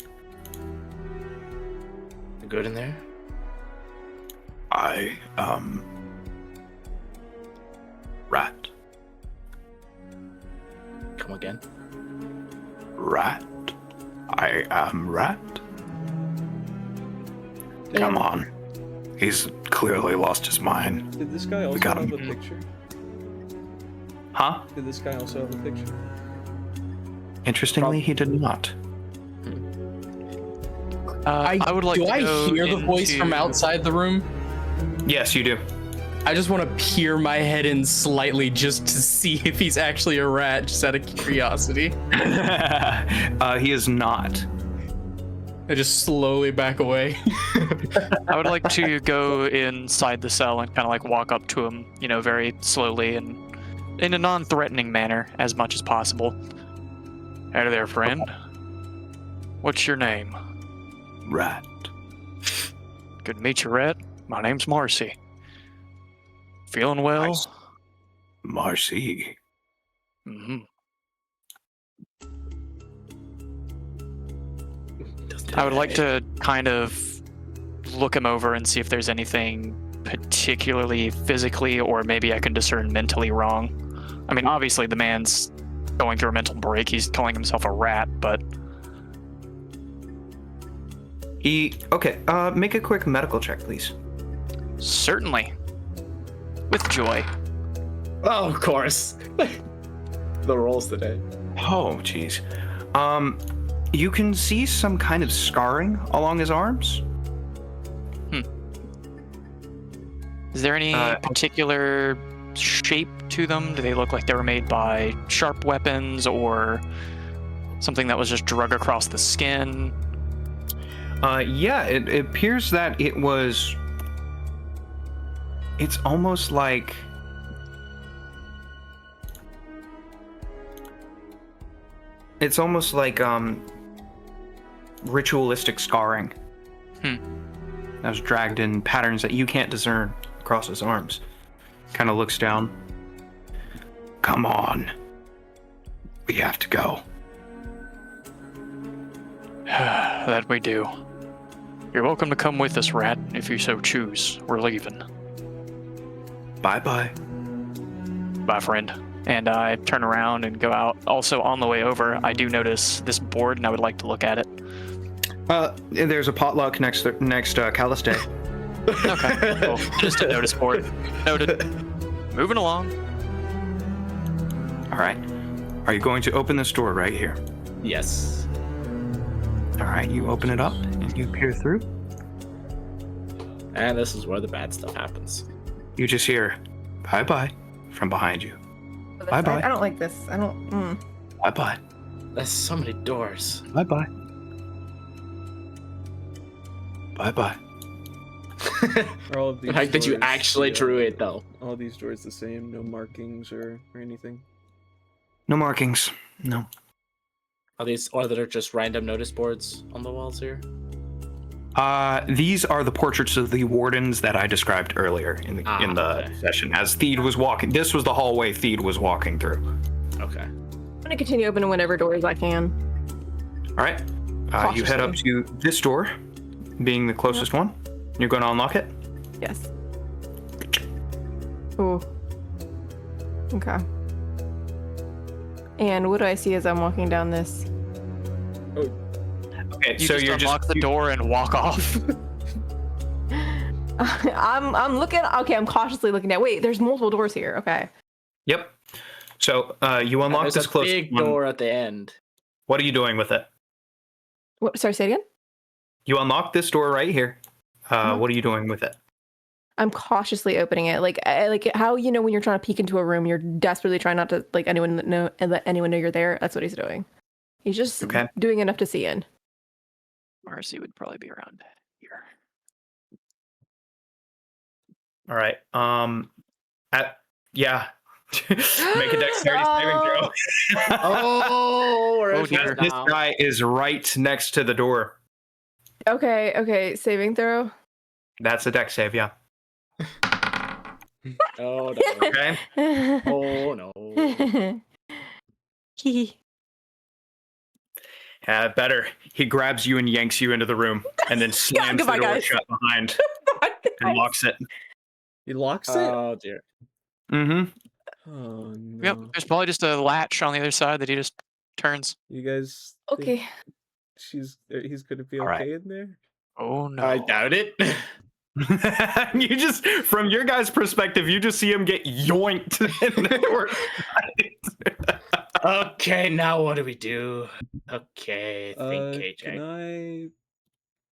Good in there. I, Rat. Come again. Rat. I am Rat. Come on. He's clearly lost his mind. Did this guy also got have him. a picture? Huh? Did this guy also have a picture? Interestingly, he did not. I would like Do to I go hear the voice from into- outside the room? Yes, you do. I just want to peer my head in slightly just to see if he's actually a rat, just out of curiosity. He is not. I just slowly back away. I would like to go inside the cell and kind of like walk up to him, very slowly and in a non-threatening manner as much as possible. Hey there, friend. What's your name? Rat. Good to meet you, Red. My name's Marcy. Feeling well? Nice. Marcy. hmm Doesn't I would like it? to kind of look him over and see if there's anything particularly physically, or maybe I can discern mentally wrong. I mean, obviously the man's going through a mental break. He's calling himself a rat, but Okay, make a quick medical check, please. certainly, with joy. Oh, of course. The rolls today. Oh, jeez. You can see some kind of scarring along his arms. Is there any particular shape to them? Do they look like they were made by sharp weapons or something that was just drug across the skin? Yeah, it appears that it was... It's almost like... It's almost like, ritualistic scarring. That was dragged in patterns that you can't discern across his arms. Kind of looks down. Come on. We have to go. That we do. You're welcome to come with us, Rat, if you so choose. We're leaving. Bye-bye. Bye, friend. And I turn around and go out. Also, on the way over, I do notice this board, and I would like to look at it. There's a potluck next Callus Day. Okay, cool. Just a notice board. Noted. Moving along. All right. Are you going to open this door right here? Yes. All right, you open it up and you peer through. And this is where the bad stuff happens. You just hear, bye-bye, from behind you. I Bye-bye. don't like this. I don't. Bye-bye. There's so many doors. Bye-bye. Bye-bye. Are all of these The fact that you doors actually the, drew it, though. All these doors the same? No markings or anything? No markings. No. Are these, or that are just random notice boards on the walls here? These are the portraits of the wardens that I described earlier in the session. As Theed was walking, this was the hallway Theed was walking through. Okay. I'm gonna continue opening whatever doors I can. All right. You head up to this door, being the closest one. You're going to unlock it? Yes. Ooh. Okay. And what do I see as I'm walking down this? Okay, You so just you're unlock the door and walk off. I'm looking. Okay, I'm cautiously looking at. Wait, there's multiple doors here. Okay. Yep. So you unlock There's this a close big one. door at the end. What are you doing with it? What? Sorry, say it again. You unlock this door right here. What are you doing with it? I'm cautiously opening it, like how when you're trying to peek into a room, you're desperately trying not to let anyone know you're there. That's what he's doing. He's just doing enough to see in. Marcy would probably be around here. All right. Yeah. Make a dexterity saving throw. Oh dear. This guy is right next to the door. Okay. Saving throw. That's a dex save, yeah. Oh no. Okay. Oh no. Better. He grabs you and yanks you into the room, and then slams the door shut behind and locks it. He locks it? Oh dear. Mm-hmm. Oh no. Yep, there's probably just a latch on the other side that he just turns. You guys Okay. he's gonna be All okay right. in there? Oh no. I doubt it. You just, from your guys' perspective, you just see him get yoinked in the door. Okay, now what do we do? Okay, think KJ.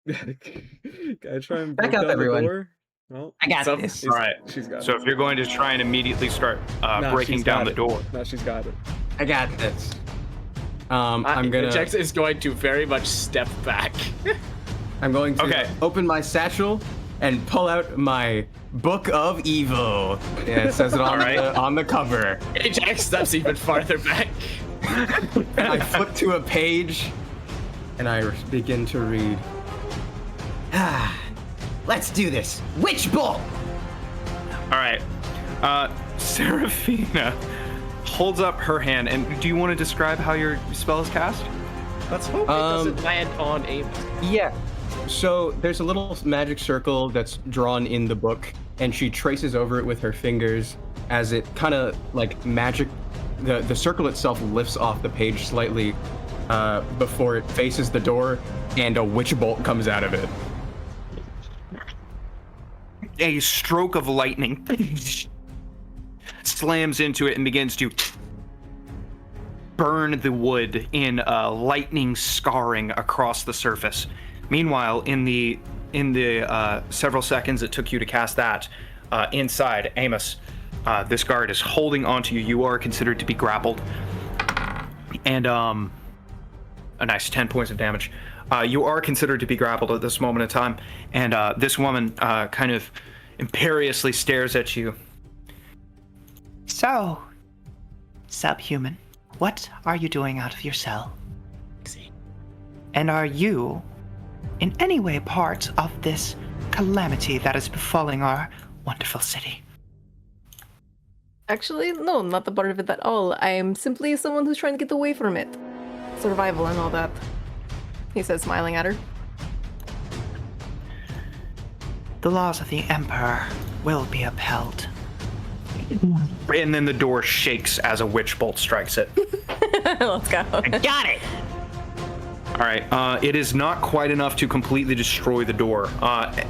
Can I try and Back break up, down everyone. the door? Well, I got So- this. All right. she's got So it. if you're going to try and immediately start No, breaking she's down got the it. door. No, she's got it. I got this. I'm gonna. Jax is going to very much step back. I'm going to open my satchel and pull out my Book of Evil. Yeah, it says it on, on the cover. Jax steps even farther back. And I flip to a page and I begin to read. Let's do this. Witch Bolt! All right. Seraphina holds up her hand, and do you want to describe how your spell is cast? Let's hope it doesn't land on Amos. Yeah. So there's a little magic circle that's drawn in the book, and she traces over it with her fingers as it kind of like magic. The circle itself lifts off the page slightly before it faces the door, and a witch bolt comes out of it. A stroke of lightning slams into it and begins to burn the wood in lightning scarring across the surface. Meanwhile, in the several seconds it took you to cast that, inside, Amos, this guard is holding onto you. You are considered to be grappled. And a nice 10 points of damage. You are considered to be grappled at this moment in time. And this woman kind of imperiously stares at you. So, subhuman, what are you doing out of your cell? And are you in any way part of this calamity that is befalling our wonderful city? Actually, no, not the part of it at all. I'm simply someone who's trying to get away from it. Survival and all that. He says, smiling at her. The laws of the Emperor will be upheld. And then the door shakes as a witch bolt strikes it. Let's go. Got it! All right, it is not quite enough to completely destroy the door.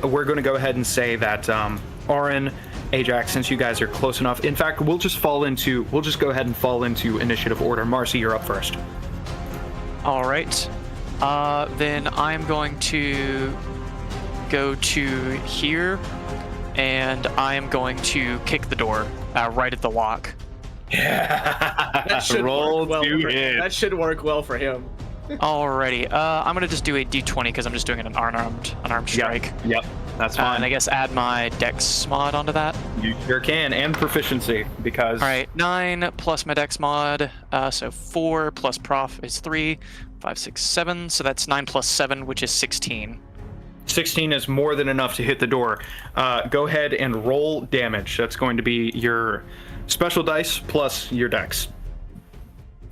We're going to go ahead and say that Auron, Ajax, since you guys are close enough. In fact, we'll just go ahead and fall into initiative order. Marcy, you're up first. All right. Then I'm going to go to here, and I am going to kick the door right at the lock. That should Roll work well to for hit. That should work well for him. Alrighty. I'm gonna just do a d20 because I'm just doing an unarmed strike. Yep, that's fine. And I guess add my dex mod onto that. You sure can, and proficiency, because... All right, 9 plus my dex mod, so 4 plus prof is 3, 5, 6, 7, so that's 9 plus 7, which is 16. 16 is more than enough to hit the door. Go ahead and roll damage. That's going to be your special dice plus your dex.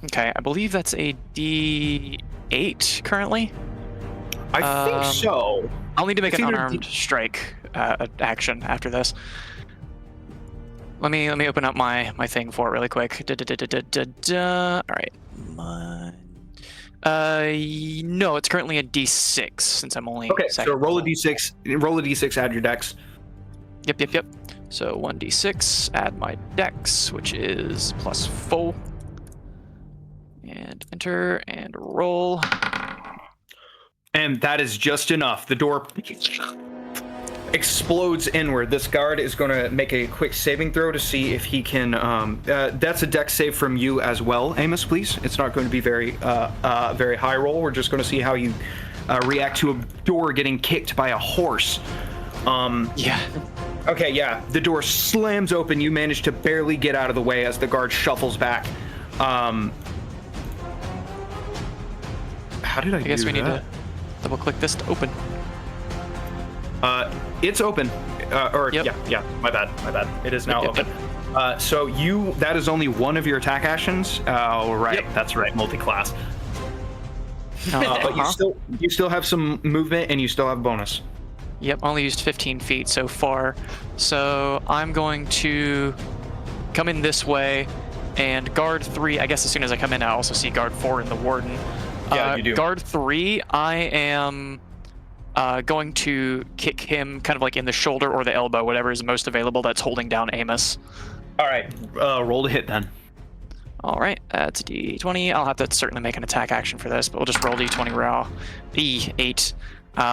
Okay, I believe that's a d8 currently. I think so. I'll need to make It's an either unarmed strike action after this. Let me open up my thing for it really quick. All right. No, it's currently a d6 since I'm only Okay, second so roll a level. d6. Roll a d6. Add your dex. Yep. So 1d6, add my dex, which is plus 4. And enter and roll. And that is just enough. The door explodes inward. This guard is going to make a quick saving throw to see if he can. That's a dex save from you as well, Amos. Please. It's not going to be very high roll. We're just going to see how you react to a door getting kicked by a horse. Yeah. Okay. Yeah. The door slams open. You manage to barely get out of the way as the guard shuffles back. How did I guess do we need that? to double click this to open. It's open. Yep. Yeah. My bad. It is now Yep. open. So that is only one of your attack actions. Oh, right. Yep. That's right. Multi-class. But you still have some movement and you still have bonus. Yep, only used 15 feet so far. So I'm going to come in this way, and guard 3, I guess as soon as I come in, I also see guard 4 in the warden. Yeah, you do. Guard 3, I am going to kick him kind of like in the shoulder or the elbow, whatever is most available that's holding down Amos. All right. Roll to hit then. All right, that's a d20. I'll have to certainly make an attack action for this, but we'll just roll d20 raw. E8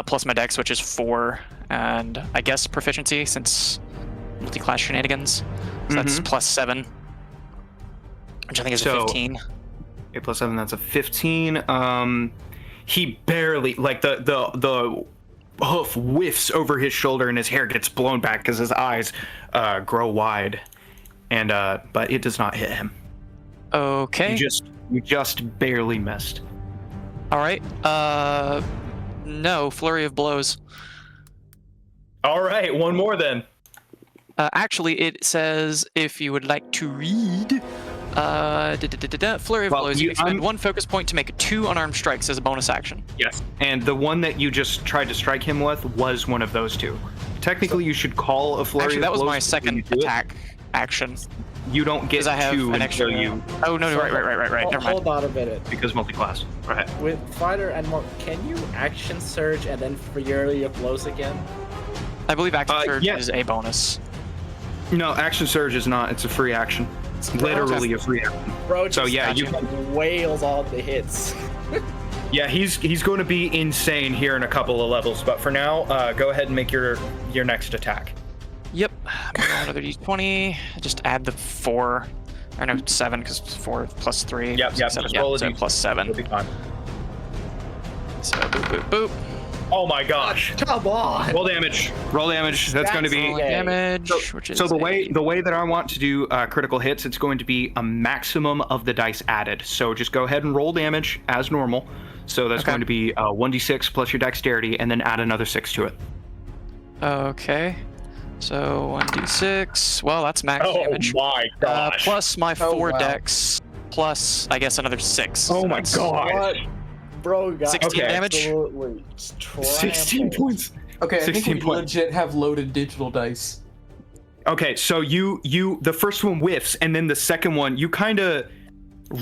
plus my dex, which is 4, and I guess proficiency since multi-class shenanigans. So that's plus 7, which I think is a 15. 8 plus 7, that's a 15. He barely, like the hoof whiffs over his shoulder and his hair gets blown back because his eyes grow wide, and but it does not hit him. Okay. You just barely missed. All right. No, flurry of blows. All right, one more then. Actually, it says if you would like to read, flurry of blows. You can spend 1 focus point to make 2 unarmed strikes as a bonus action. Yes. And the one that you just tried to strike him with was one of those 2. Technically, you should call a flurry. Actually, that of was blows my before second you do it. attack action. You don't get Because I have 2 an extra. until you Oh no, right. Never mind. Hold on a minute. because multi-class. Right. With fighter and more, can you action surge and then flurry of blows again? I believe action surge yeah. is a bonus. No, action surge is not. It's a free action. It's literally a free action. Bro, So just yeah, you wails all the hits. yeah, he's going to be insane here in a couple of levels. But for now, go ahead and make your next attack. Yep. I'm gonna roll another d20. Just add the 4. Or no, 7, because 4 plus 3. Yep. 7, Just yeah, roll a so d- plus 7. It'll be fine. So boop. Oh my gosh. Come on. Roll damage. That's going to be Rolling damage, which is so the way that I want to do critical hits, it's going to be a maximum of the dice added. So just go ahead and roll damage as normal. So that's going to be 1d6 plus your dexterity, and then add another 6 to it. Okay. So 1d6. Well, that's max damage. my Plus my 4 wow. dex, plus I guess another 6. Oh so my that's god. What? Bro, got 16 damage. absolutely 16 trampled. points. Okay, I think 16 we points. legit have loaded digital dice. Okay, so you the first one whiffs, and then the second one you kind of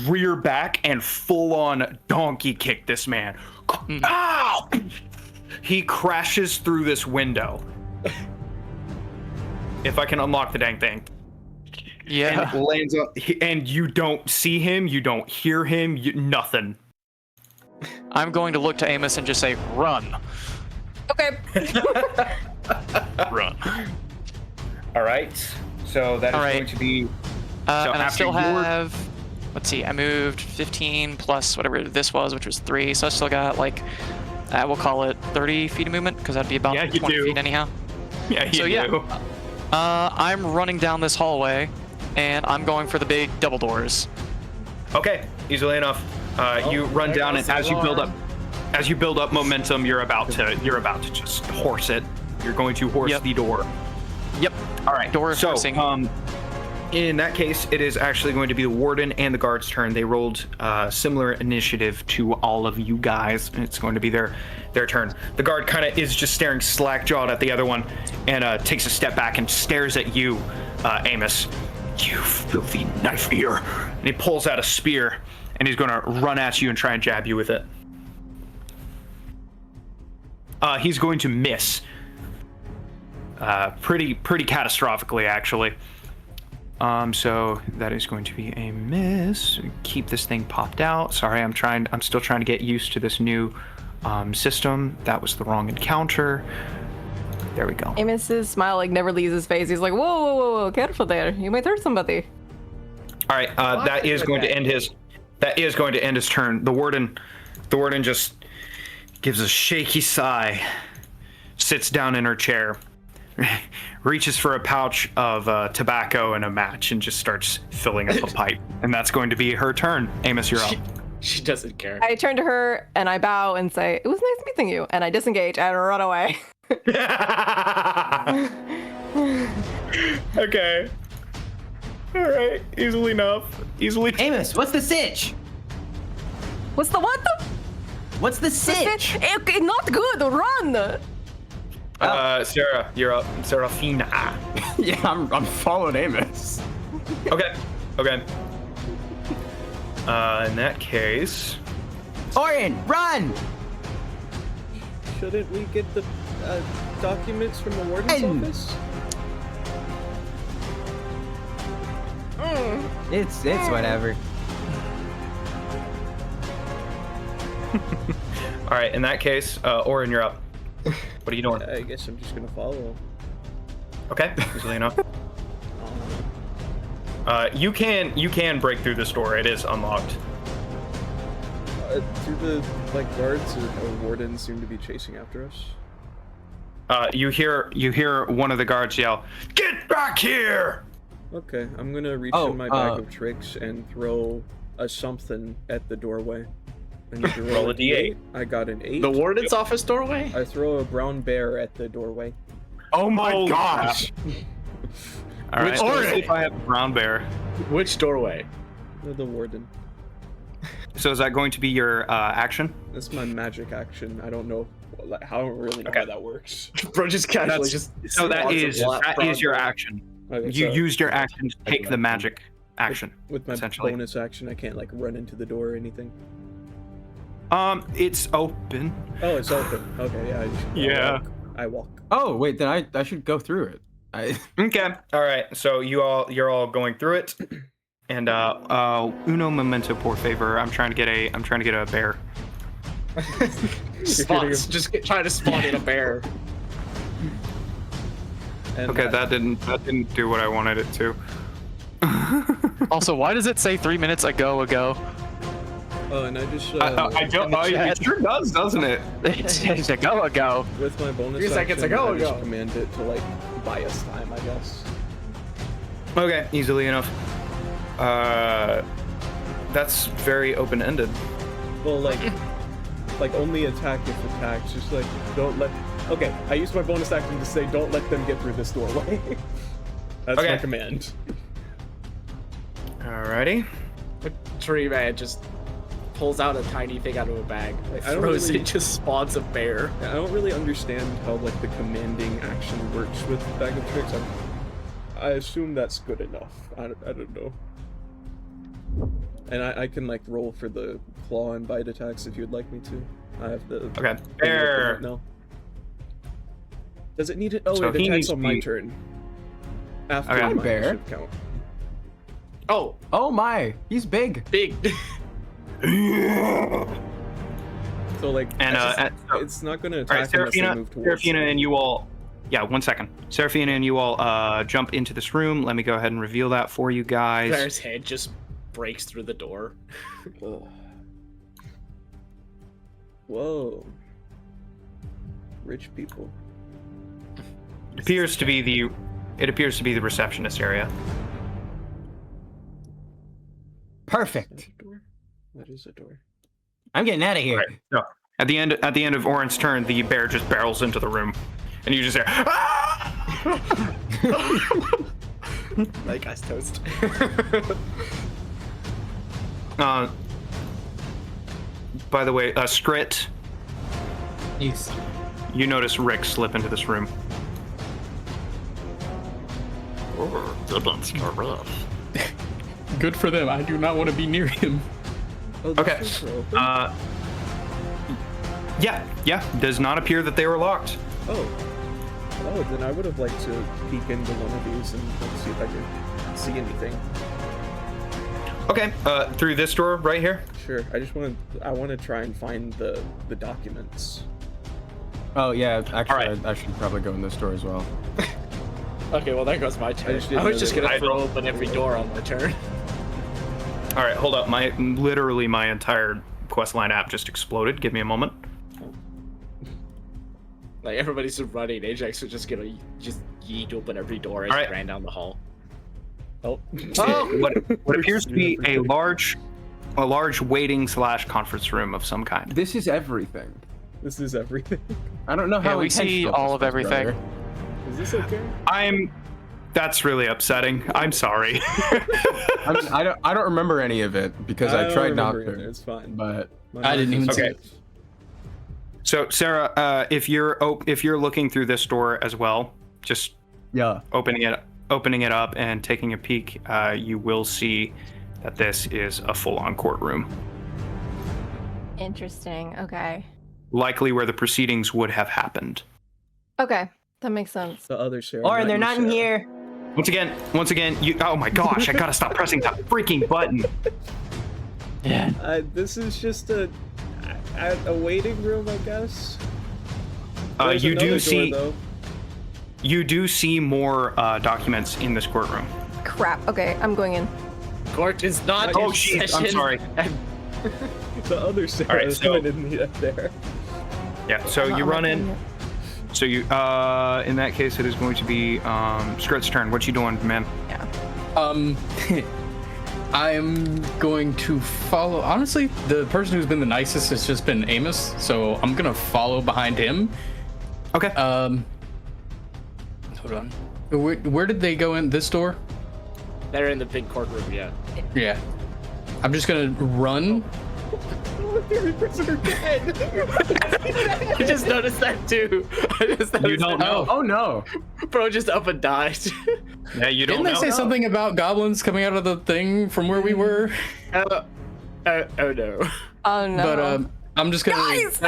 rear back and full on donkey kick this man. Ow! He crashes through this window. If I can unlock the dang thing. Yeah. And lands up, and you don't see him, you don't hear him, nothing. I'm going to look to Amos and just say, run. Okay. Run. All right. So that is All right. going to be. So And I after still your- have, let's see, I moved 15 plus whatever this was, which was 3. So I still got like, we'll call it 30 feet of movement, because that'd be about Yeah, you 20 do. feet anyhow. Yeah, you So do. yeah. I'm running down this hallway, and I'm going for the big double doors. Okay, easily enough. You run there down, goes and the as you build up momentum, you're about to just horse it. You're going to horse Yep. the door. Yep. All right. Door so, horsing. in that case, it is actually going to be the warden and the guard's turn. They rolled similar initiative to all of you guys, and it's going to be their turn. The guard kind of is just staring slack-jawed at the other one, and takes a step back and stares at you, Amos. You filthy knife ear! And he pulls out a spear, and he's going to run at you and try and jab you with it. He's going to miss. Pretty catastrophically, actually. So that is going to be a miss. Keep this thing popped out. Sorry, I'm still trying to get used to this new system. That was the wrong encounter. There we go. Amos's smile like never leaves his face. He's like, whoa, careful there. You might hurt somebody. All right, that is going to end his turn. The warden just gives a shaky sigh, sits down in her chair, reaches for a pouch of tobacco and a match, and just starts filling up a pipe. And that's going to be her turn. Amos, you're up. She doesn't care. I turn to her and I bow and say, it was nice meeting you. And I disengage and run away. Okay. All right. Easily enough. Amos, what's the sitch? What's the what? What's the sitch? Not good. Run. Sarah, you're up. Serafina. Yeah, I'm following Amos. Okay. In that case, Orin, run! Shouldn't we get the documents from the warden's office? It's whatever. all right. In that case, Orin, you're up. What are you doing? I guess I'm just gonna follow. Okay. Easily enough. You can break through this door. It is unlocked. Do the guards or wardens seem to be chasing after us? You hear one of the guards yell, "Get back here!" Okay, I'm gonna reach in my bag of tricks and throw a something at the doorway. I need to Roll a d8. I got an 8. The warden's office doorway? I throw a brown bear at the doorway. Oh my gosh! All right. Let's see if I have a brown bear. Which doorway? The warden. So is that going to be your action? That's my magic action. I don't know. I don't really know how that works. Bro, just casually So that is your action. Okay, You so used your action to take the magic action. with my essentially. bonus action, I can't like run into the door or anything. It's open. Oh, it's open. Okay, yeah. Yeah. I walk. Oh wait, then I should go through it. Okay. All right. So you're all going through it, and uno momento por favor. I'm trying to get a bear. Trying to spawn in a bear. And Okay, that didn't do what I wanted it to. Also, why does it say 3 minutes ago? Oh, and I just I don't. It sure does, doesn't it? It says ago. with my bonus 3 seconds action, ago, I just ago. command it to like buy us time, I guess. Okay, easily enough. That's very open-ended. Well, like only attack if attacked. Just like don't let. Okay, I used my bonus action to say don't let them get through this doorway. That's Okay. my command. Alrighty. Tree man just pulls out a tiny thing out of a bag, I don't throws really- it, just spawns a bear. I don't really understand how like the commanding action works with Bag of Tricks. I assume that's good enough. I don't know. And I can like roll for the claw and bite attacks if you'd like me to. I have the Okay. Bear. No. Does it need it? Oh, So it he attacks needs on my to- turn. After Okay. my Bear. initiative count. Oh, Oh my, he's big. big. So like, And it's not gonna all right, attack unless they Seraphina, move towards. Seraphina, and you all. Yeah, 1 second. Seraphina and you all jump into this room. Let me go ahead and reveal that for you guys. Bear's head just breaks through the door. Ugh. Whoa. Rich people. It appears to be the receptionist area. Perfect. A door? That is a door. I'm getting out of here. Right. So at the end of Orin's turn, the bear just barrels into the room, and you just hear. "Ah!" That guy's toast. By the way, Skrit, Yes. you notice Rick slip into this room. Good for them. I do not want to be near him. Oh, Okay. these doors are open? Yeah. Does not appear that they were locked. Oh, then I would have liked to peek into one of these and like, see if I could see anything. Okay. Through this door right here. Sure. I want to try and find the documents. Oh yeah, actually, Alright. I should probably go in this door as well. Okay, well there goes my turn. just didn't I was know just that- gonna I throw don't- open every door on my turn. All right. Hold up. Literally my entire questline app just exploded. Give me a moment. Like everybody's just running. Ajax was just gonna just yeet open every door as Alright. he ran down the hall. Oh. What appears to be a large waiting / conference room of some kind. This is everything. This is everything. I don't know how. Yeah, we see intentional all this of was, everything. brother. Is this okay? That's really upsetting. I'm sorry. I don't remember any of it because I don't tried not remember either, to. It's fine. But My I didn't mind even is see Okay. set. So Sarah, if you're looking through this door as well, just yeah, opening it up and taking a peek, you will see that this is a full-on courtroom, Interesting. Okay. likely where the proceedings would have happened. Okay. That makes sense. The other Sarah. Orin, they're you, not in Sarah. here. Once again, you. Oh my gosh! I gotta stop pressing that freaking button. Yeah. This is just a waiting room, I guess. There's You another do door, see. though. You do see more documents in this courtroom. Crap. Okay, I'm going in. Court is not Oh, in jeez, I'm session. sorry. And The other Sarah Alright, is so- going in there. Yeah. So I'm you not run in. yet. So you. In that case, it is going to be Skrit's turn. What you doing, man? I'm going to follow. Honestly, the person who's been the nicest has just been Amos, so I'm gonna follow behind him. Okay. Hold on. Where did they go in? This door? they're in the big courtroom, yeah. Yeah. I'm just gonna run Military prisoner dead. I just noticed that too. You don't know. Oh no. Bro just up and died. Yeah, you don't Didn't know. they say something about goblins coming out of the thing from where we were? Oh no. Oh no. But I'm just gonna. Guys!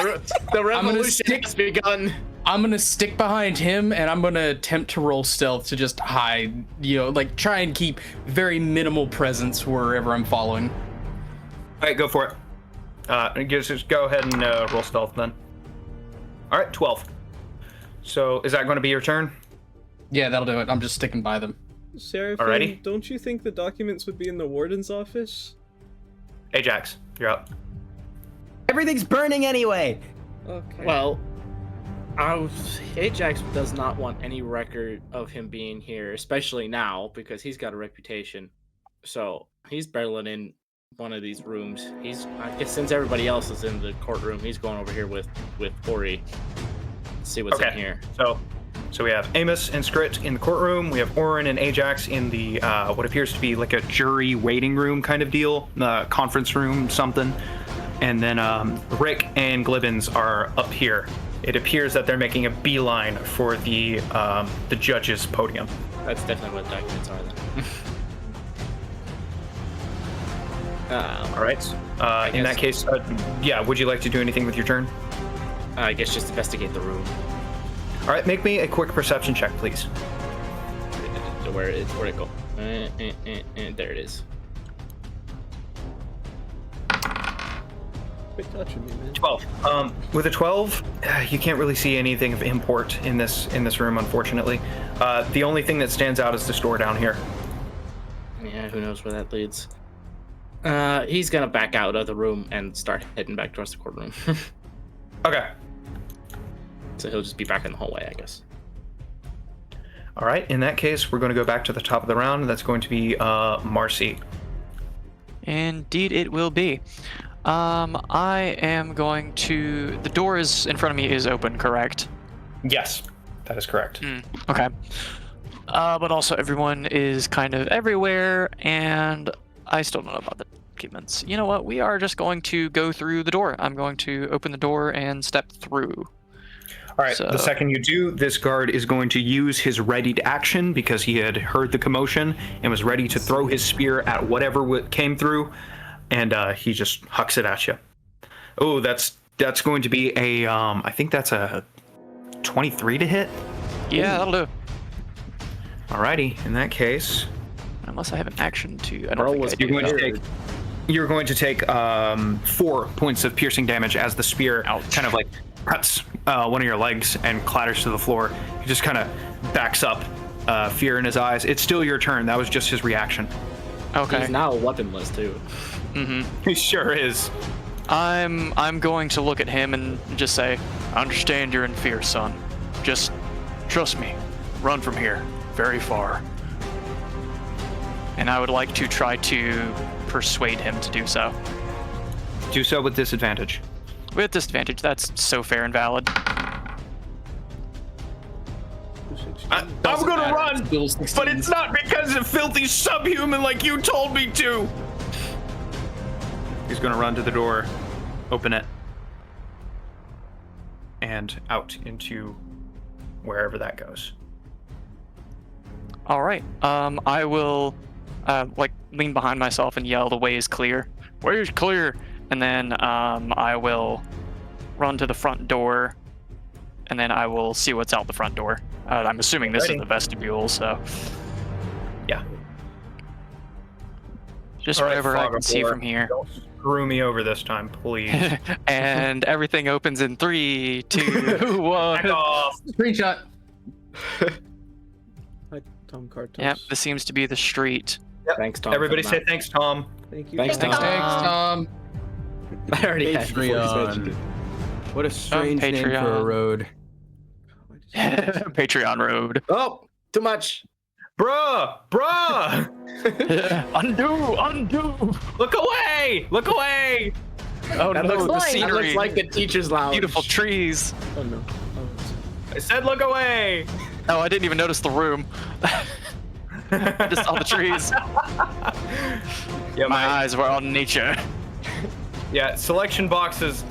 The revolution has begun. I'm gonna stick behind him, and I'm gonna attempt to roll stealth to just hide. You know, like try and keep very minimal presence wherever I'm following. All right, go for it. Just go ahead and roll stealth then. All right, 12. So is that going to be your turn? Yeah, that'll do it. I'm just sticking by them. Seraphim, Alrighty. don't you think the documents would be in the warden's office? Ajax, you're up. Everything's burning anyway. Okay. Well, Ajax does not want any record of him being here, especially now because he's got a reputation. So he's barreling in one of these rooms. I guess since everybody else is in the courtroom, he's going over here with Ori. Let's see what's in here. So we have Amos and Skrit in the courtroom. We have Orin and Ajax in the what appears to be like a jury waiting room kind of deal, conference room, something. And then Rick and Glibbins are up here. It appears that they're making a beeline for the judge's podium. That's definitely what documents are then. All right. In that case, yeah, would you like to do anything with your turn? I guess just investigate the room. All right, make me a quick perception check, please. Where'd it go? There it is. Quit touching me, man. 12. With a 12, you can't really see anything of import in this room, unfortunately. The only thing that stands out is this door down here. Yeah, who knows where that leads. He's gonna back out of the room and start heading back towards the courtroom. Okay. So he'll just be back in the hallway, I guess. All right. In that case, we're going to go back to the top of the round. That's going to be Marcy. Indeed, it will be. I am going to. The door is in front of me is open, correct? Yes, that is correct. Okay. But also everyone is kind of everywhere, and I still don't know about the documents. You know what? We are just going to go through the door. I'm going to open the door and step through. All right. The second you do, this guard is going to use his readied action because he had heard the commotion and was ready to throw his spear at whatever came through, and he just hucks it at you. Oh, that's going to be a I think that's a 23 to hit. Yeah, that'll do. Alrighty. In that case, unless I have an action to, I don't think I do. You're going to take 4 points of piercing damage as the spear kind of like cuts one of your legs and clatters to the floor. He just kind of backs up, fear in his eyes. It's still your turn. That was just his reaction. Okay. He's now weaponless too. He sure is. I'm going to look at him and just say, I understand you're in fear, son. Just trust me. Run from here. Very far. And I would like to try to persuade him to do so. Do so with disadvantage. With disadvantage, that's so fair and valid. I'm gonna run, but it's not because of filthy subhuman like you told me to. He's going to run to the door, open it, and out into wherever that goes. All right. I will lean behind myself and yell, "The way is clear." Way is clear. And then I will run to the front door, and then I will see what's out the front door. I'm assuming this is the vestibule, so yeah. Just All right, whatever I can see from here. Don't screw me over this time, please. And everything opens in 3, 2, 1. Back off. Screenshot. Hi, Tom Kartos. Yep, this seems to be the street. Yep. Thanks, Tom. Everybody say thanks, Tom. Thank you. Thanks, Tom. Tom. I already had Patreon. What a strange name for a Patreon. road. Patreon Road. Oh, too much. Bruh! Undo! Look away! Look away! Oh That no, looks the like, scenery. that looks like the teacher's lounge. Beautiful trees. Oh no. I said look away! Oh, I didn't even notice the room. I just saw the trees. Yeah, My eyes were on nature. Yeah, selection boxes,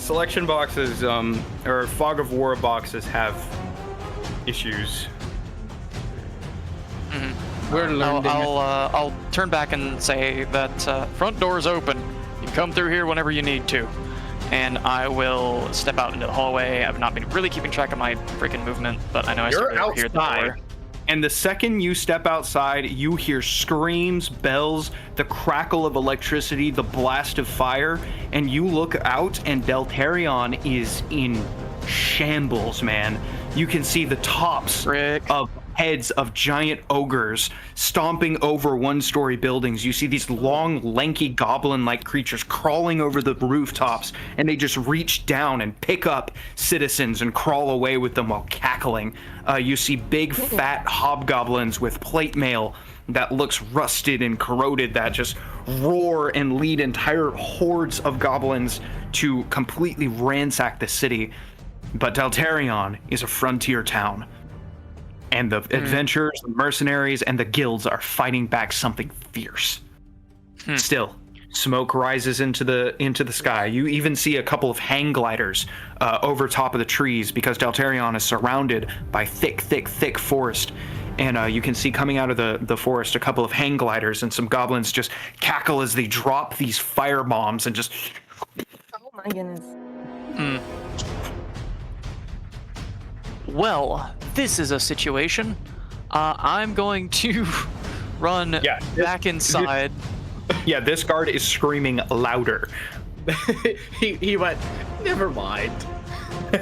or fog of war boxes have issues. We're learning. I'll turn back and say that front door's open. You can come through here whenever you need to. And I will step out into the hallway. I've not been really keeping track of my freaking movement, but I know I started over here at the door. And the second you step outside, you hear screams, bells, the crackle of electricity, the blast of fire, and you look out and Deltarion is in shambles, man. You can see the tops of heads of giant ogres stomping over one-story buildings. You see these long, lanky goblin-like creatures crawling over the rooftops, and they just reach down and pick up citizens and crawl away with them while cackling. You see big, fat hobgoblins with plate mail that looks rusted and corroded that just roar and lead entire hordes of goblins to completely ransack the city. But Deltarion is a frontier town. And the adventurers, the mercenaries, and the guilds are fighting back something fierce. Still, smoke rises into the sky. You even see a couple of hang gliders over top of the trees because Deltarion is surrounded by thick forest. And you can see coming out of the forest a couple of hang gliders, and some goblins just cackle as they drop these fire bombs and just... Oh my goodness. Well, this is a situation. I'm going to run back inside. Yeah, this guard is screaming louder. he went, never mind. All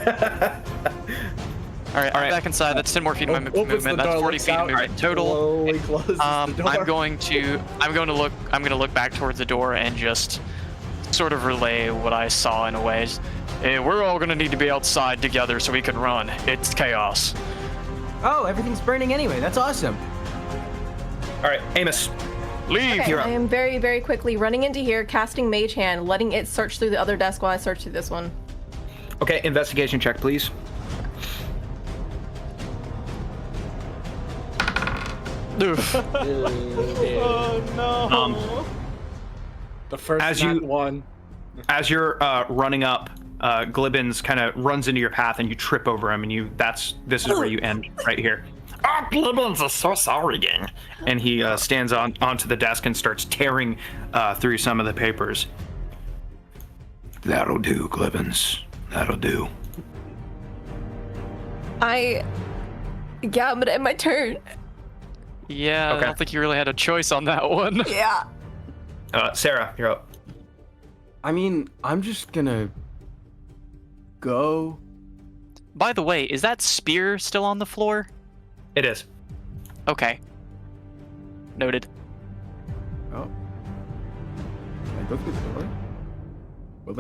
right, I'm back inside. That's 10 more feet of my movement. That's 40 feet of movement total. I'm going to look back towards the door and just sort of relay what I saw in a way. Hey, we're all gonna need to be outside together so we can run. It's chaos. Oh, everything's burning anyway. That's awesome. All right, Amos, leave. Okay, I am very, very quickly running into here, casting Mage Hand, letting it search through the other desk while I search through this one. Okay, investigation check, please. Oh no. The first one. As you're running up, Glibbins kind of runs into your path and you trip over him, and this is where you end, right here. Oh, Glibbins is so sorry, gang. And he stands onto the desk and starts tearing through some of the papers. That'll do, Glibbins. That'll do. I'm gonna end my turn. Yeah, okay. I don't think you really had a choice on that one. Yeah. Sarah, you're up. I mean, I'm just gonna go. By the way, is that spear still on the floor? It is. Okay. Noted. Oh. Can I go through the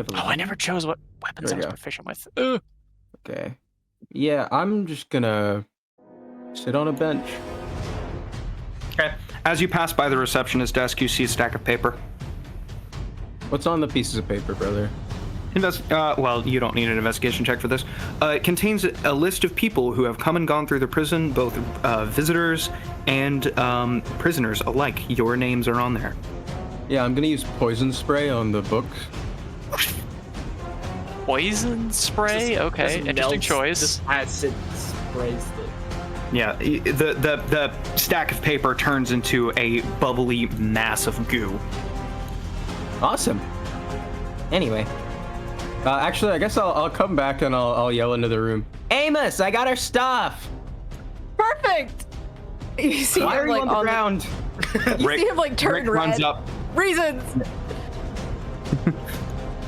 door? I never chose what weapons I was proficient with. Ugh. Okay. Yeah, I'm just gonna sit on a bench. Okay. As you pass by the receptionist desk, you see a stack of paper. What's on the pieces of paper, brother? Well, you don't need an investigation check for this. It contains a list of people who have come and gone through the prison, both visitors and prisoners alike. Your names are on there. Yeah, I'm gonna use poison spray on the book. Poison spray? Okay, interesting choice. Just acid sprays it. Yeah, the stack of paper turns into a bubbly mass of goo. Awesome. Anyway. Actually, I guess I'll come back and I'll yell into the room. Amos, I got our stuff. Perfect. You see Why him are you like on the ground? You see him like turn Rick red. runs up. Reasons.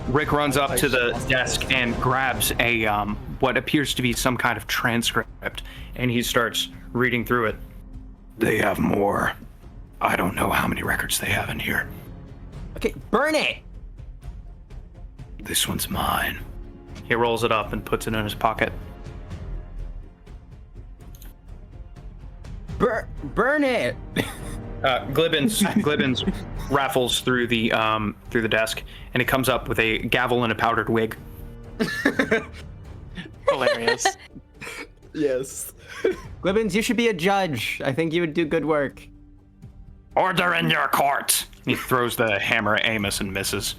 Rick runs up to the desk and grabs a what appears to be some kind of transcript, and he starts reading through it. They have more. I don't know how many records they have in here. Okay, burn it. This one's mine. He rolls it up and puts it in his pocket. Burn it. Glibbins raffles through the desk, and he comes up with a gavel and a powdered wig. Hilarious. Yes. Glibbins, you should be a judge. I think you would do good work. Order in your court. He throws the hammer at Amos and misses.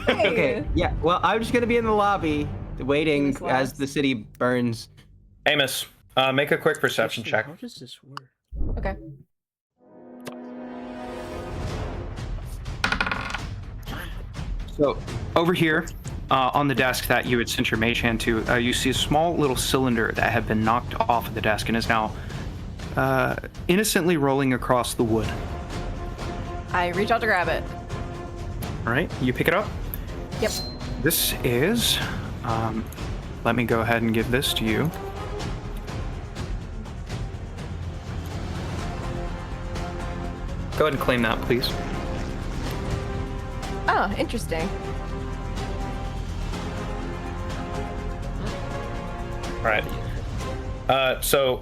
Okay, yeah. Well, I'm just gonna be in the lobby, waiting as the city burns. Amos, make a quick perception check. How does this work? Okay. So over here, on the desk that you had sent your mage hand to, you see a small little cylinder that had been knocked off of the desk and is now innocently rolling across the wood. I reach out to grab it. All right, you pick it up. Yep. This is, let me go ahead and give this to you. Go ahead and claim that, please. Oh, interesting. All right. So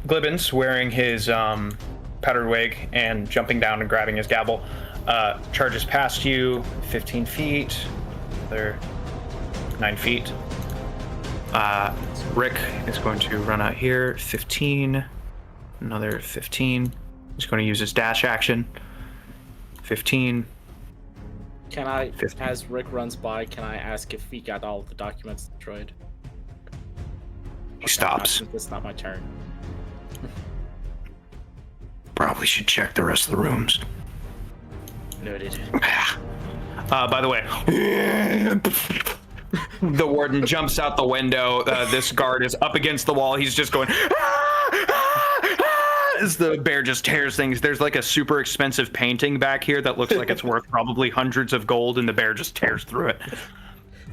Glibbins, wearing his powdered wig and jumping down and grabbing his gavel, charges past you 15 feet, another 9 feet. Rick is going to run out here, 15, another 15. He's going to use his dash action, 15. Can I, 15. as Rick runs by, can I ask if he got all of the documents destroyed? He stops. It's not my turn. Probably should check the rest of the rooms. Noted. By the way, the warden jumps out the window. This guard is up against the wall. He's just going, as the bear just tears things. There's like a super expensive painting back here that looks like it's worth probably hundreds of gold, and the bear just tears through it.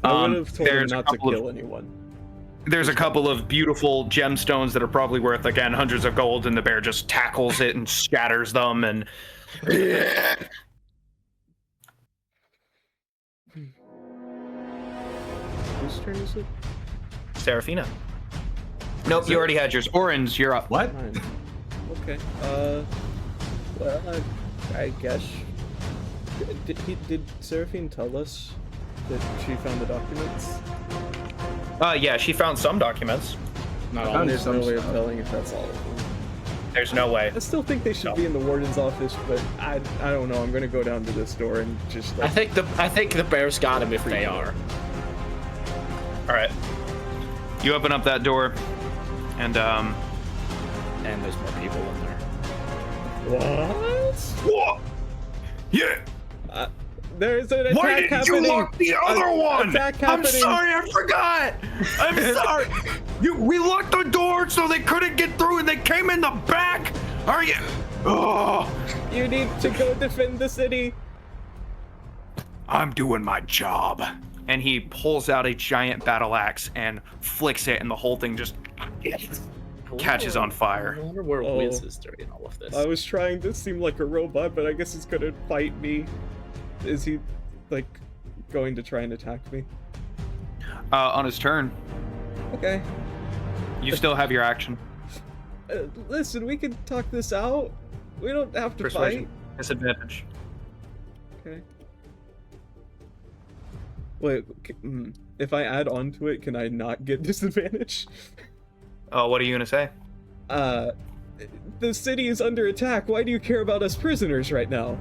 I would have told him not to kill anyone. There's a couple of beautiful gemstones that are probably worth, again, hundreds of gold, and the bear just tackles it and shatters them, and... Whose turn is it? Seraphina. Nope, you already had yours. Orange, you're up. What? Fine. Okay. Well, I guess. Did Seraphine tell us that she found the documents? Yeah, she found some documents. Not all. There's no way of telling if that's all of them. There's no way. I still think they should be in the warden's office, but I don't know. I'm gonna go down to this door and just. Like, I think the bears got him if they are. All right. You open up that door, and there's more people in there. What? Yeah. There's an attack Why didn't happening. you lock the other one? Attack I'm happening. sorry, I forgot. I'm sorry. We locked the door so they couldn't get through, and they came in the back. Are you? Oh. You need to go defend the city. I'm doing my job. and he pulls out a giant battle axe and flicks it, and the whole thing just catches on fire. I wonder where Wiz is during all of this. I was trying to seem like a robot, but I guess he's gonna fight me. Is he, like, going to try and attack me? On his turn. Okay. You still have your action. Listen, we can talk this out. We don't have to Persuasion. fight. Disadvantage. Okay. Wait, if I add on to it, can I not get disadvantage? Oh, what are you gonna say? The city is under attack. Why do you care about us prisoners right now?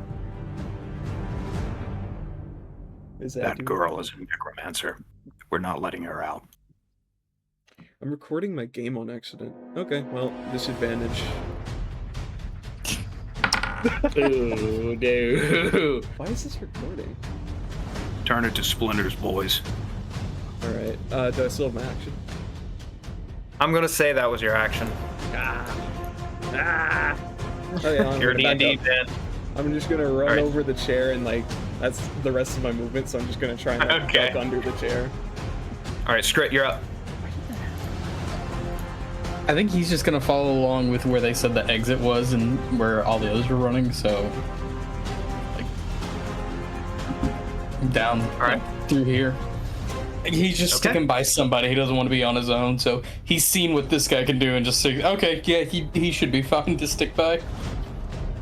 That girl is a necromancer. We're not letting her out. I'm recording my game on accident. Okay, well, disadvantage. Ooh, no. Why is this recording? Turn it to splinters, boys. Alright, do I still have my action? I'm gonna say that was your action. Oh, yeah, I'm You're gonna back D&D, up. man. I'm just gonna run Alright. over the chair and, like, that's the rest of my movement, so I'm just gonna try and like, Okay. duck under the chair. Alright, Scrit, you're up. I think he's just gonna follow along with where they said the exit was and where all the others were running, so like down through here. He's just sticking by somebody. He doesn't want to be on his own, so he's seen what this guy can do and just say, okay, yeah, he should be fine to stick by.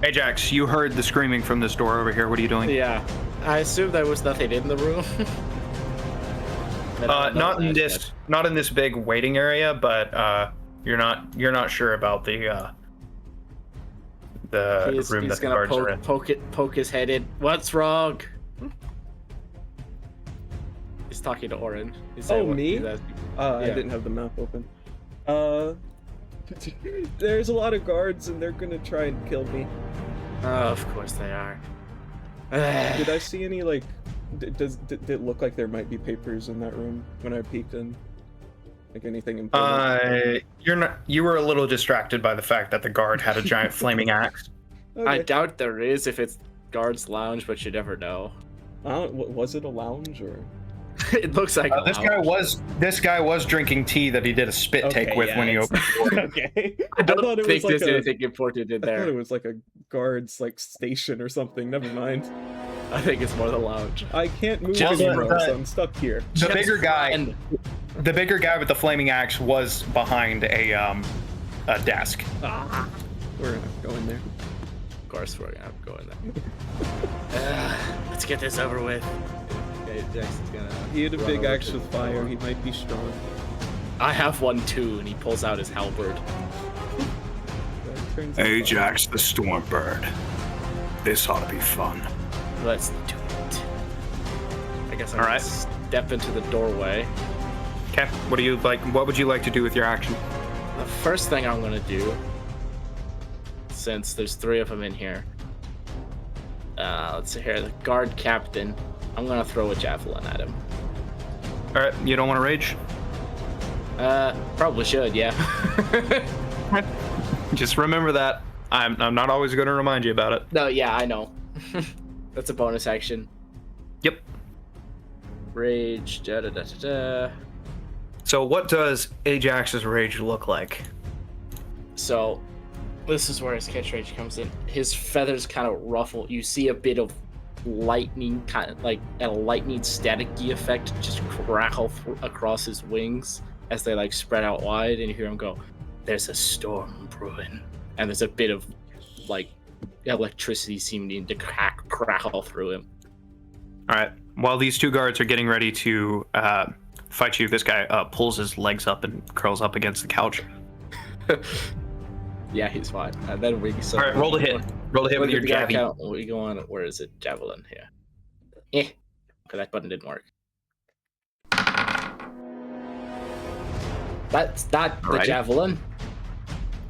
Ajax, you heard the screaming from this door over here. What are you doing? Yeah, I assume there was nothing in the room. Not in this big waiting area, but you're not sure about the He's room that the gonna guards are in. poke his head in. What's wrong? He's talking to Orin. Oh, me? Yeah. I didn't have the map open. There's a lot of guards and they're gonna try and kill me. Oh, of course they are. Did I see any, like, did it look like there might be papers in that room when I peeked in? Like anything important? You were a little distracted by the fact that the guard had a giant flaming axe. Okay. I doubt there is if it's guard's lounge, but you never know. Was it a lounge or? It looks like a lounge. This guy was drinking tea that he did a spit take with when he opened the door. Okay. I don't thought it think was like there's anything important in I thought there. it was like a guard's like station or something. Never mind. I think it's more the lounge. I can't move Just anymore, the- so I'm stuck here. The bigger guy with the flaming axe was behind a desk. We're gonna go in there. Of course, we're gonna have to go in there. Let's get this over with. Okay, Jackson's gonna. He had a run big over axe to with the fire. door. He might be strong. I have one too, and he pulls out his halberd. Ajax the Stormbird. This ought to be fun. Let's do it. I guess I'm All gonna right. step into the doorway. Okay. What would you like to do with your action? The first thing I'm gonna do, since there's 3 of them in here, let's see here, the guard captain, I'm gonna throw a javelin at him. All right. You don't want to rage? Probably should, yeah. Just remember that. I'm not always going to remind you about it. No, yeah, I know. That's a bonus action. Yep. Rage, da-da-da-da-da. So what does Ajax's rage look like? So, this is where his catchphrase comes in. His feathers kind of ruffle. You see a bit of lightning, kind of like a lightning staticky effect, just crackle across his wings as they like spread out wide, and you hear him go, "There's a storm brewing," and there's a bit of like electricity seeming to crackle through him. All right. While these 2 guards are getting ready to fight you, this guy pulls his legs up and curls up against the couch. Yeah, he's fine. And then we. All right, roll to hit. Roll to hit with your javelin. We go on. Where is it? Javelin here. Okay, that button didn't work. That's not the Alrighty. javelin.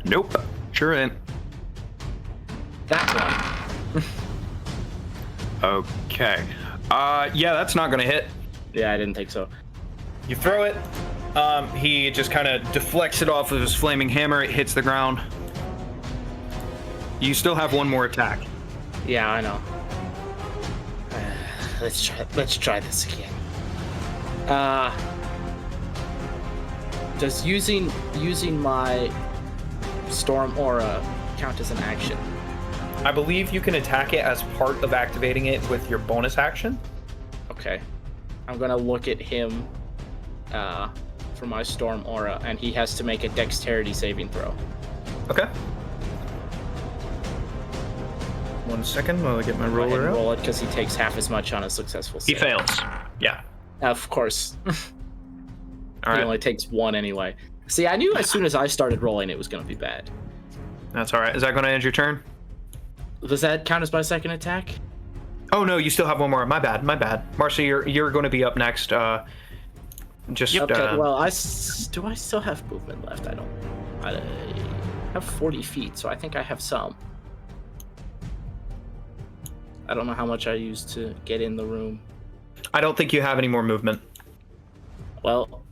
Nope. Sure ain't. That one. Okay. Yeah, that's not gonna hit. Yeah, I didn't think so. You throw it. He just kind of deflects it off of his flaming hammer. It hits the ground. You still have 1 more attack. Yeah, I know. Let's try this again. Does using my storm aura count as an action? I believe you can attack it as part of activating it with your bonus action. Okay. I'm gonna look at him for my storm aura, and he has to make a dexterity saving throw. Okay. 1 second while I get my Go ahead roller and out. roll it because he takes half as much on a successful He save. fails. Yeah. Of course. All He right. only takes 1 anyway. See, I knew as soon as I started rolling it was gonna be bad. That's all right. Is that going to end your turn? Does that count as my second attack? Oh no, you still have 1 more. My bad. Marcy, you're going to be up next. Just Okay, well, do I still have movement left? I don't. I have 40 feet, so I think I have some. I don't know how much I used to get in the room. I don't think you have any more movement. Well,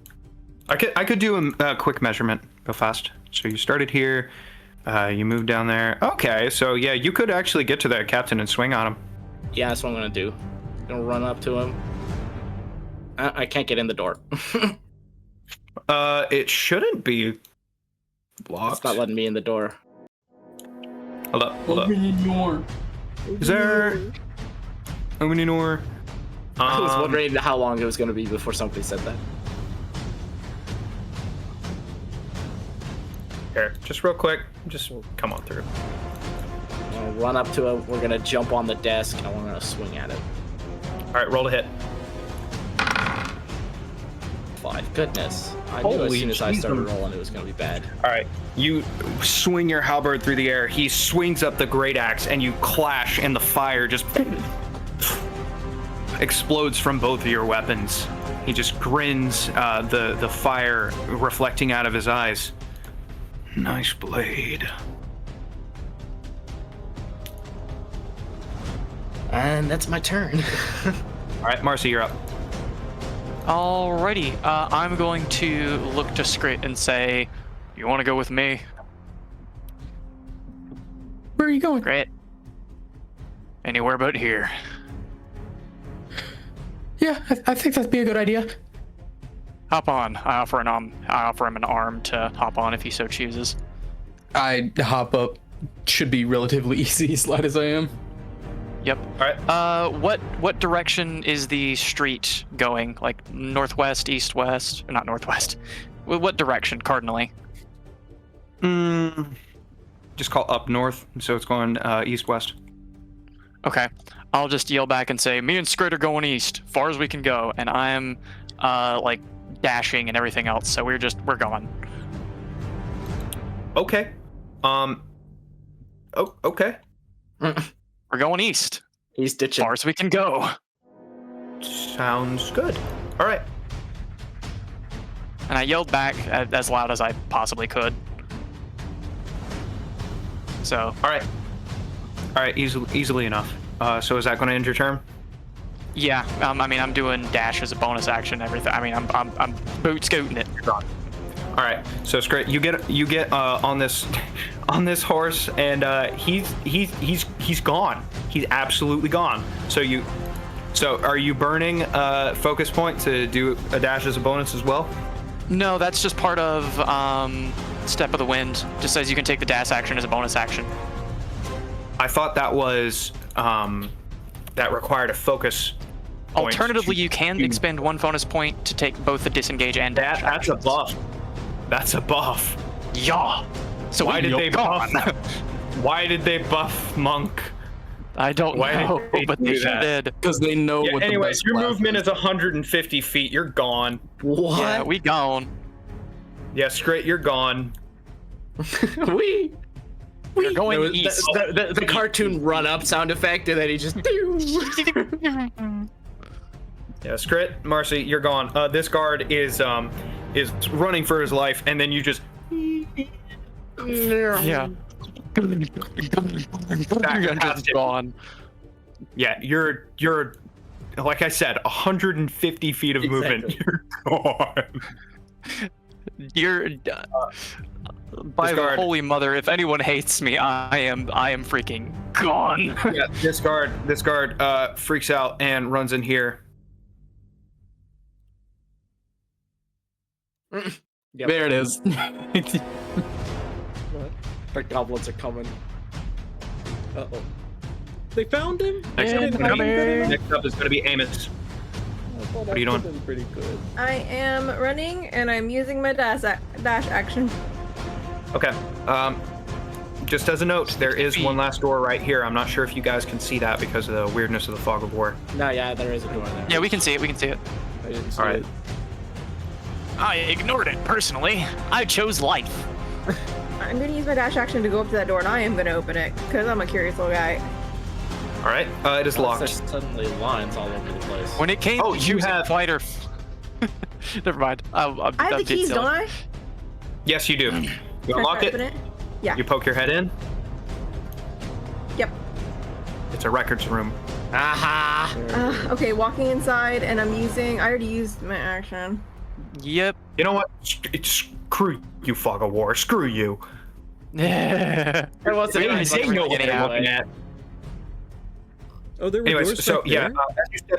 I could do a quick measurement. Go fast. So you started here. You moved down there. Okay, so yeah, you could actually get to that captain and swing on him. yeah, that's what I'm gonna do. Gonna run up to him. I can't get in the door. It shouldn't be blocked. It's not letting me in the door. Hold up. Open the door. Is there open the door? I was wondering how long it was gonna be before somebody said that. Here, just real quick. Just come on through. I'm gonna run up to it. We're gonna jump on the desk, and we're gonna swing at it. All right, roll to hit. 5. Goodness. I knew as Holy soon as I started Jesus. rolling it was gonna be bad. All right, you swing your halberd through the air. He swings up the great axe, and you clash, and the fire just explodes from both of your weapons. He just grins, the fire reflecting out of his eyes. Nice blade. And that's my turn. All right, Marcy, you're up. Alrighty, I'm going to look to Skrit and say, "You want to go with me?" Where are you going? Great. Anywhere but here. Yeah, I think that'd be a good idea. Hop on. I offer him an arm to hop on if he so chooses. I hop up. Should be relatively easy, as light as I am. Yep. All right. What direction is the street going? Like northwest, east, west? Or not northwest. What direction cardinally? Just call up north, so it's going east-west. Okay. I'll just yell back and say, "Me and Skrit are going east, far as we can go," and I'm like dashing and everything else. So we're going. Okay. Okay. We're going east. He's ditching. Far as we can go. Sounds good. All right. And I yelled back as loud as I possibly could. So. All right. Easily enough. So is that going to end your turn? Yeah. I mean, I'm doing dash as a bonus action. Everything. I mean, I'm boot scooting it. All right. So it's great. You get on this horse, and he's gone. He's absolutely gone. So are you burning focus point to do a dash as a bonus as well? No, that's just part of Step of the Wind. Just says you can take the dash action as a bonus action. I thought that was that required a focus point. Alternatively, you can expend one bonus point to take both the disengage and dash. That's a buff. That's a buff. Yeah. So why did they buff? Why did they buff Monk? I don't know, but they sure did. Because they know what the anyways, best your class movement is. is 150 feet. You're gone. What? Yeah, we gone. Yeah, Skrit, you're gone. We're going east. The cartoon run-up sound effect, and then he just... Yeah, Skrit, Marcy, you're gone. This guard is running for his life, and then you just... Yeah. I'm just gone. Yeah, you're like I said, 150 feet of movement. You're gone. You're by the holy mother, if anyone hates me, I am freaking gone. Yeah, this guard freaks out and runs in here. Yep. There it is. The goblins are coming. Uh-oh. They found him? Next up is going to be Amos. What are you doing? Pretty good. I am running and I'm using my dash action. Okay. Just as a note, there is one last door right here. I'm not sure if you guys can see that because of the weirdness of the fog of war. No, yeah, there is a door there. Yeah, we can see it. I didn't see All right. it. I ignored it personally. I chose life. I'm gonna use my dash action to go up to that door, and I am gonna open it because I'm a curious little guy. All right. It is locked. There's suddenly lines all over the place. When it came to you have fighter. Never mind. I have the keys, don't I? Yes, you do. You Can I unlock try to it. open Yeah. You poke your head in. Yep. It's a records room. Aha! Okay, walking inside, and I already used my action. Yep. You know what? Screw you, fog of war. Screw you. There wasn't They anything know what getting they're out. looking at. Oh, there were Anyways, doors so back yeah,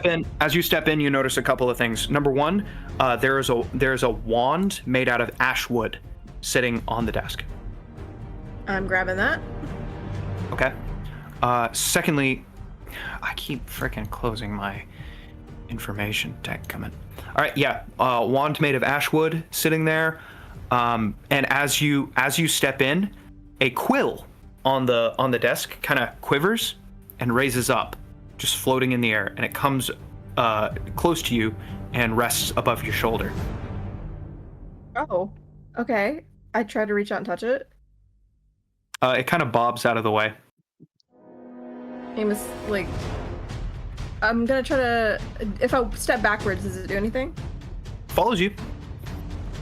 there? as you step in, you notice a couple of things. Number one, there's a wand made out of ash wood sitting on the desk. I'm grabbing that. Okay. Secondly, I keep freaking closing my information tag coming. All right, yeah, wand made of ash wood sitting there, and as you step in, a quill on the desk kind of quivers and raises up, just floating in the air, and it comes close to you and rests above your shoulder. Oh, okay. I try to reach out and touch it. It kind of bobs out of the way. Amos, like, I'm gonna try to. If I step backwards, does it do anything? Follows you.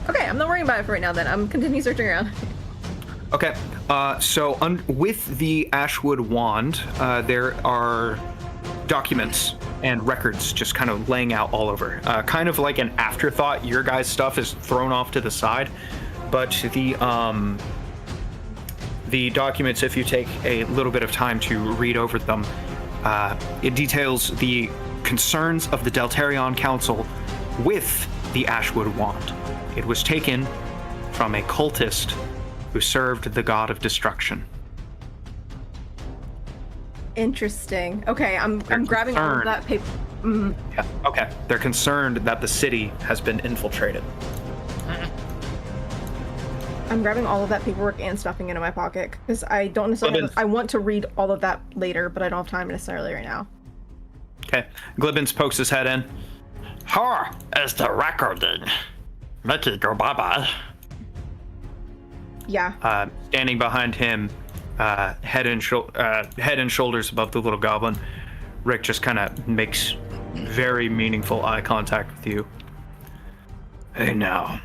Okay, I'm not worrying about it for right now. Then I'm continue searching around. Okay, so with the Ashwood wand, there are documents and records just kind of laying out all over. Kind of like an afterthought, your guys' stuff is thrown off to the side, but the documents, if you take a little bit of time to read over them, it details the concerns of the Deltarion Council with the Ashwood wand. It was taken from a cultist who served the god of destruction. Interesting. Okay, I'm grabbing all of that paper. Yeah. Okay. They're concerned that the city has been infiltrated. I'm grabbing all of that paperwork and stuffing it in my pocket because I don't necessarily. I want to read all of that later, but I don't have time necessarily right now. Okay. Glibbins pokes his head in. Her is the recording. Mickey, go bye-bye. Yeah. Standing behind him, head and shoulders above the little goblin, Rick just kind of makes very meaningful eye contact with you. Hey now,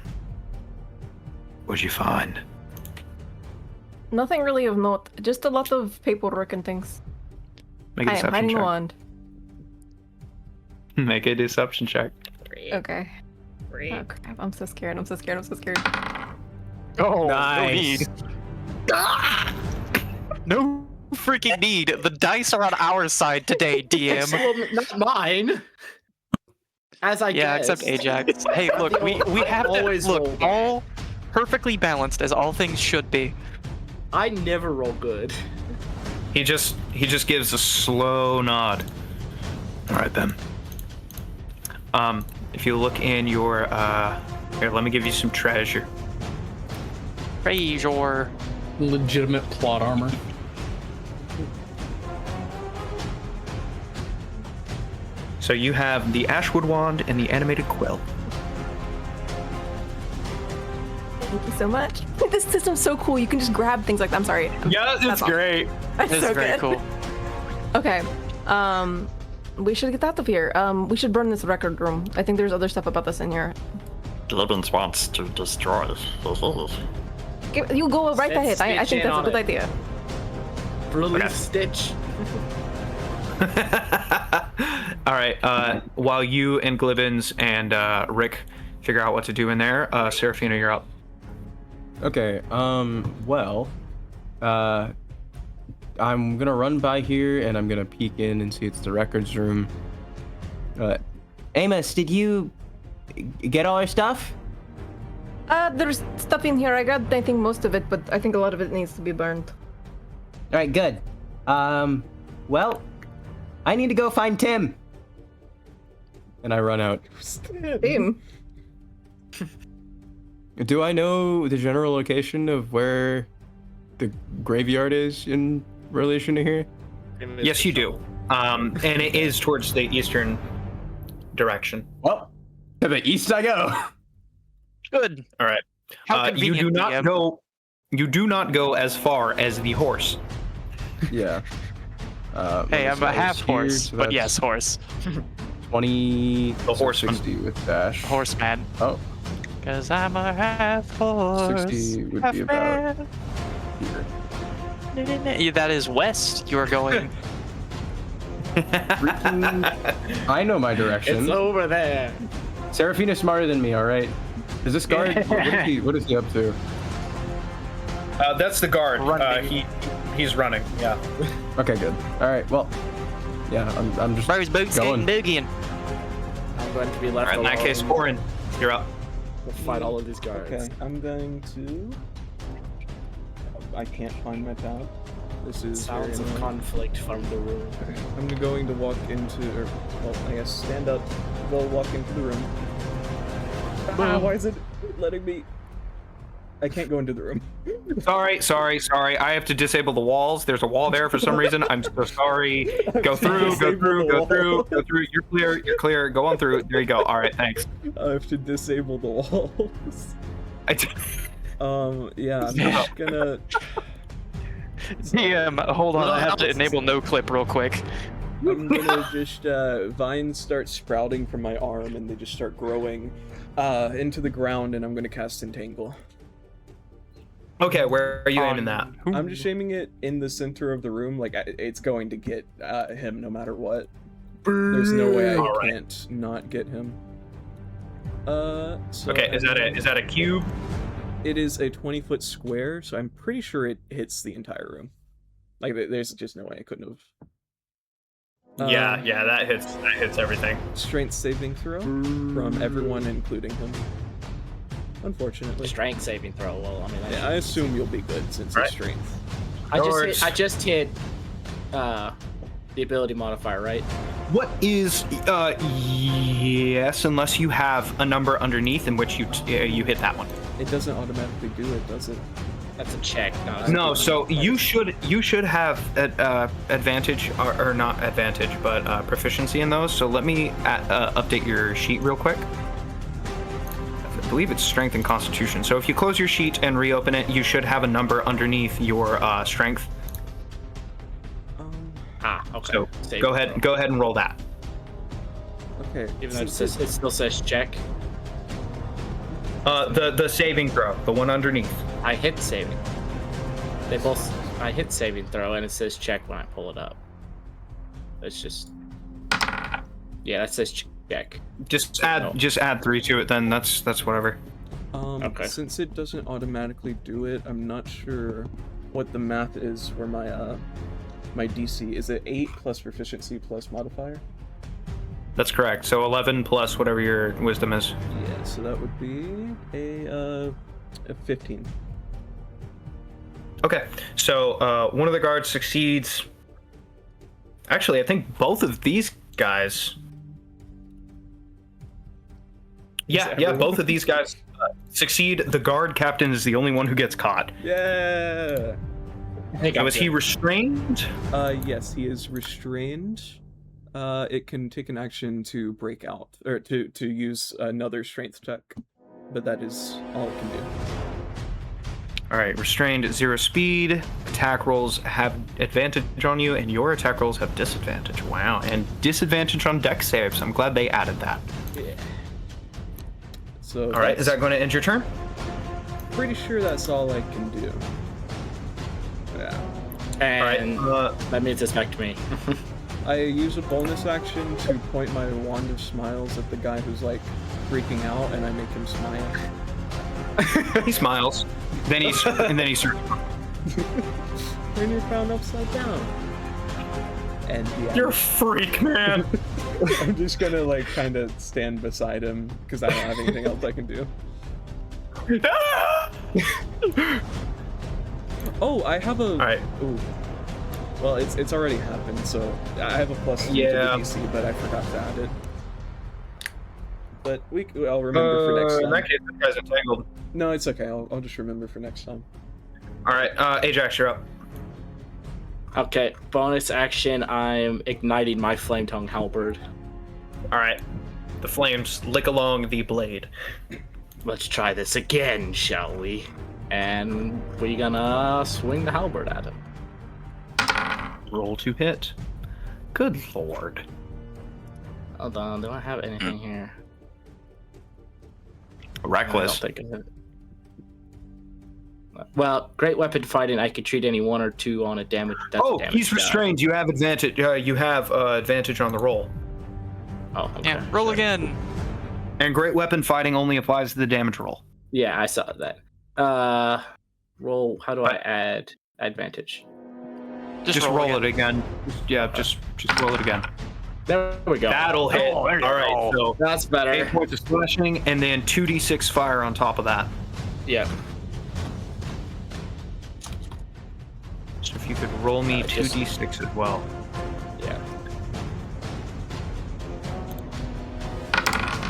what'd you find? Nothing really of note. Just a lot of paperwork and things. Make a I am deception hiding the check. wand. Make a deception check. Okay. Oh crap! I'm so scared. I'm so scared. I'm so scared. Oh, Nice. No freaking need. The dice are on our side today, DM. Well, not mine. As I Yeah, guessed. except Ajax. Hey, look, we have to Always look roll. all perfectly balanced as all things should be. I never roll good. He just gives a slow nod. All right then. If you look in your here, let me give you some treasure. Treasure. Legitimate plot armor. So you have the Ashwood wand and the animated quill. Thank you so much. This system's so cool. You can just grab things like that. I'm sorry. Yeah, it's That's awesome. great. That's It's so very good. cool. Okay. We should get out of here. We should burn this record room. I think there's other stuff about this in here. Glibbins wants to destroy. You go right Let's ahead. I stitch think in that's a on good it. idea. Brilliant Stitch. All right. While you and Glibbins and Rick figure out what to do in there, Serafina, you're up. Okay, well, I'm gonna run by here and I'm gonna peek in and see it's the records room. Amos, did you get all our stuff? There's stuff in here. I got, I think, most of it, but I think a lot of it needs to be burned. All right, good. Well, I need to go find Tim. And I run out. Tim. Do I know the general location of where the graveyard is in relation to here? Yes, you do. And it is towards the eastern direction. Well, to the east I go. Good. All right. How You do convenient, not DM. go. You do not go as far as the horse. Yeah. Hey, I'm a half horse, so but that's yes, horse. 20. The horseman. 60 with dash. Horseman. Oh, Cause I'm a half horse. 60 would half be about man. here. Yeah, that is west. You are going. I know my direction. It's over there. Serafina's smarter than me, all right? Is this guard? What is he up to? That's the guard. Running. He's running. Yeah. Okay, good. All right, well, yeah, I'm just Bro's boots going. getting boogian. I'm going to be All left right. In alone. that case, Orin, you're up. We'll fight all of these guards. Okay, I'm going to. I can't find my tab. This is Sounds very of annoying. conflict from the room. Okay, I'm going to walk into, or well, I guess stand up while walk into the room. Ah, why is it letting me? I can't go into the room. Sorry. I have to disable the walls. There's a wall there for some reason. I'm so sorry. Go through. You're clear. Go on through. There you go. All right, thanks. I have to disable the walls. Yeah, I'm just gonna. DM, hold on. I have to enable no clip real quick. I'm gonna just vines start sprouting from my arm, and they just start growing into the ground, and I'm gonna cast Entangle. Okay, where are you aiming that? I'm just aiming it in the center of the room. Like it's going to get him no matter what. There's no way I can't not get him. So okay, is that a cube? It is a 20-foot square, so I'm pretty sure it hits the entire room. Like there's just no way I couldn't have. Yeah, that hits everything. Strength saving throw from everyone, including him. Unfortunately. Strength saving throw. Well, I mean, I assume you'll be good since it's strength. I just hit the ability modifier, right? What is yes, unless you have a number underneath in which you hit that one. It doesn't automatically do it, does it? That's a check. No, so you should have advantage or not advantage, but proficiency in those. So let me update your sheet real quick. I believe it's strength and constitution. So if you close your sheet and reopen it, you should have a number underneath your strength. Okay. So go ahead and roll that. Okay. Even though it still says check. The saving throw, the one underneath. I hit saving. I hit saving throw, and it says check when I pull it up. It's just. Yeah, that says check. Just add 3 to it, then that's whatever. Okay. Since it doesn't automatically do it, I'm not sure what the math is for my DC. Is it 8 plus proficiency plus modifier? That's correct. So 11 plus whatever your wisdom is. Yeah, so that would be a 15. Okay, so one of the guards succeeds. Actually, I think both of these guys. Yeah, both of these guys succeed. The guard captain is the only one who gets caught. Yeah. So is he restrained? Yes, he is restrained. It can take an action to break out, or to use another strength check, but that is all it can do. All right, restrained at 0 speed. Attack rolls have advantage on you, and your attack rolls have disadvantage. Wow, and disadvantage on dex saves. I'm glad they added that. Yeah. So. All right, is that going to end your turn? Pretty sure that's all I can do. Yeah. And that means it's back to me. I use a bonus action to point my wand of smiles at the guy who's like freaking out, and I make him smile. He smiles. Then he's When you're found upside down. And yeah. You're a freak, man. I'm just gonna like kind of stand beside him because I don't have anything else I can do. Oh, I have a. All right. Ooh. Well, it's already happened, so I have a plus to the DC, but I forgot to add it. But I'll remember for next time. In that case, the guy's entangled. No, it's okay. I'll just remember for next time. All right, Ajax, you're up. Okay, bonus action. I'm igniting my flame tongue halberd. All right, the flames lick along the blade. Let's try this again, shall we? And we're gonna swing the halberd at him. Roll to hit. Good lord. Hold on, do I have anything here? Reckless. I don't think of it. Well, great weapon fighting. I could treat any 1 or 2 on a damage. He's restrained. You have advantage. You have advantage on the roll. Oh, okay. Yeah, roll again. And great weapon fighting only applies to the damage roll. Yeah, I saw that. Roll. How do I add advantage? Just roll it again. Just roll it again. There we go. That'll hit. All right, so that's better. 8 points of slashing, and then 2d6 fire on top of that. Yeah. So if you could roll me 2d6 as well. Yeah.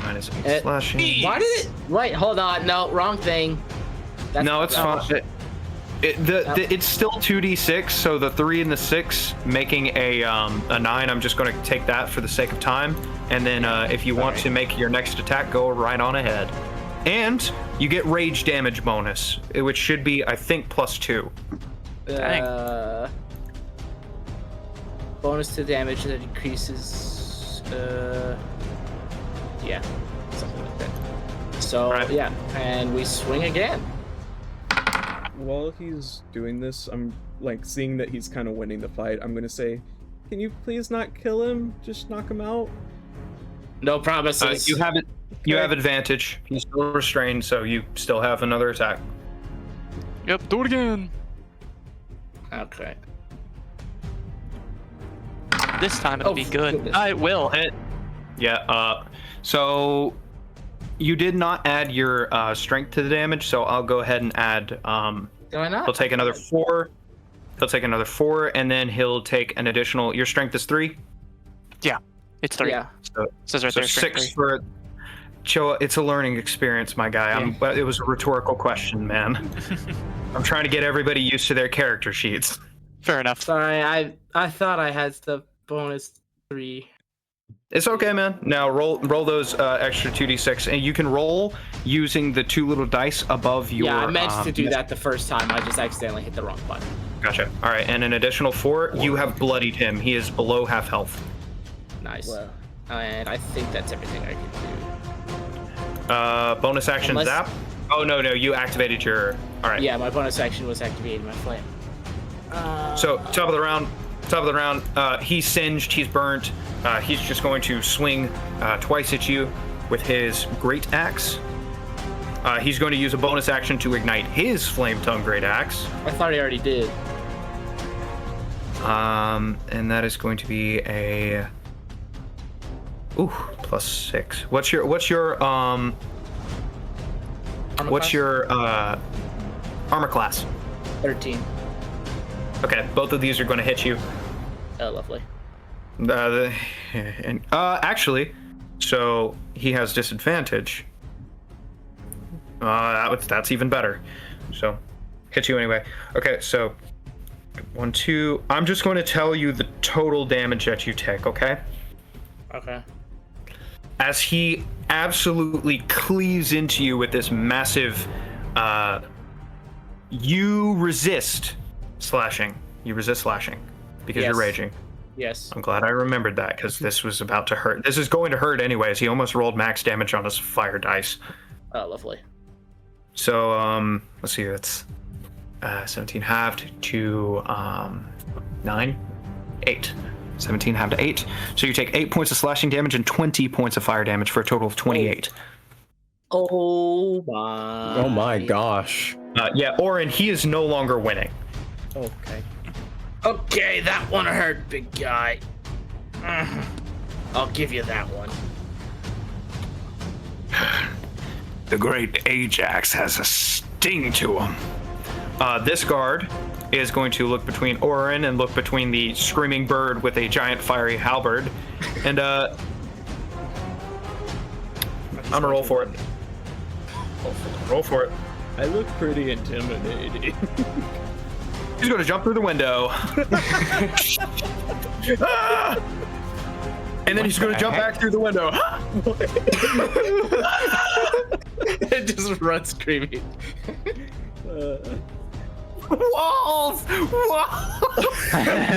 Minus 8 slashing. Why did it? Wait, hold on. No, wrong thing. No, it's fine. It's still 2d6, so the 3 and the 6 making a 9. I'm just going to take that for the sake of time, and then if you want to make your next attack, go right on ahead. And you get rage damage bonus, which should be, I think, +2. bonus to damage that increases. Yeah, something like that. So yeah, and we swing again. While he's doing this, I'm like seeing that he's kind of winning the fight. I'm gonna say, can you please not kill him? Just knock him out. No promises. You have it. You have advantage. He's still restrained, so you still have another attack. Yep, do it again. Okay. This time it'll be good. Goodness. I will. Hit. Yeah. So you did not add your strength to the damage, so I'll go ahead and add. Why not? He'll take another 4. He'll take another 4, and then he'll take an additional. Your strength is 3. Yeah, it's 3. Yeah. So, It says right so there. 6 for. Choa, it's a learning experience, my guy. It was a rhetorical question, man. I'm trying to get everybody used to their character sheets. Fair enough. Sorry, I thought I had the bonus 3. It's okay, man. Now roll those extra 2d6, and you can roll using the 2 little dice above your. Yeah, I meant to do that the first time. I just accidentally hit the wrong button. Gotcha. All right, and an additional 4. You have bloodied him. He is below half health. Nice. Wow. And I think that's everything I can do. Bonus action zap. Oh no, you activated your. All right. Yeah, my bonus action was activating my flame. So top of the round. He's singed. He's burnt. He's just going to swing twice at you with his great axe. He's going to use a bonus action to ignite his flame tongue great axe. I thought he already did. And that is going to be a. Ooh, +6. What's your armor class? 13. Okay, both of these are going to hit you. Oh, lovely. Actually, so he has disadvantage. That's even better. So, hit you anyway. Okay, so 1, 2. I'm just going to tell you the total damage that you take. Okay. Okay. As he absolutely cleaves into you with this massive, you resist slashing. You resist slashing because you're raging. Yes. I'm glad I remembered that because this was about to hurt. This is going to hurt anyways. He almost rolled max damage on his fire dice. Oh, lovely. So, let's see. That's 17 halved to 9, 8. 17 halved to 8. So you take 8 points of slashing damage and 20 points of fire damage for a total of 28. Oh my. Oh my gosh. Yeah, Orin, he is no longer winning. Okay. Okay, that one hurt, big guy. I'll give you that one. The great Ajax has a sting to him. This guard is going to look between Orin and look between the screaming bird with a giant fiery halberd. And I'm gonna roll for it. Roll for it. I look pretty intimidating. He's gonna jump through the window. Ah! And then he's gonna jump back through the window. It just runs screaming. Walls! You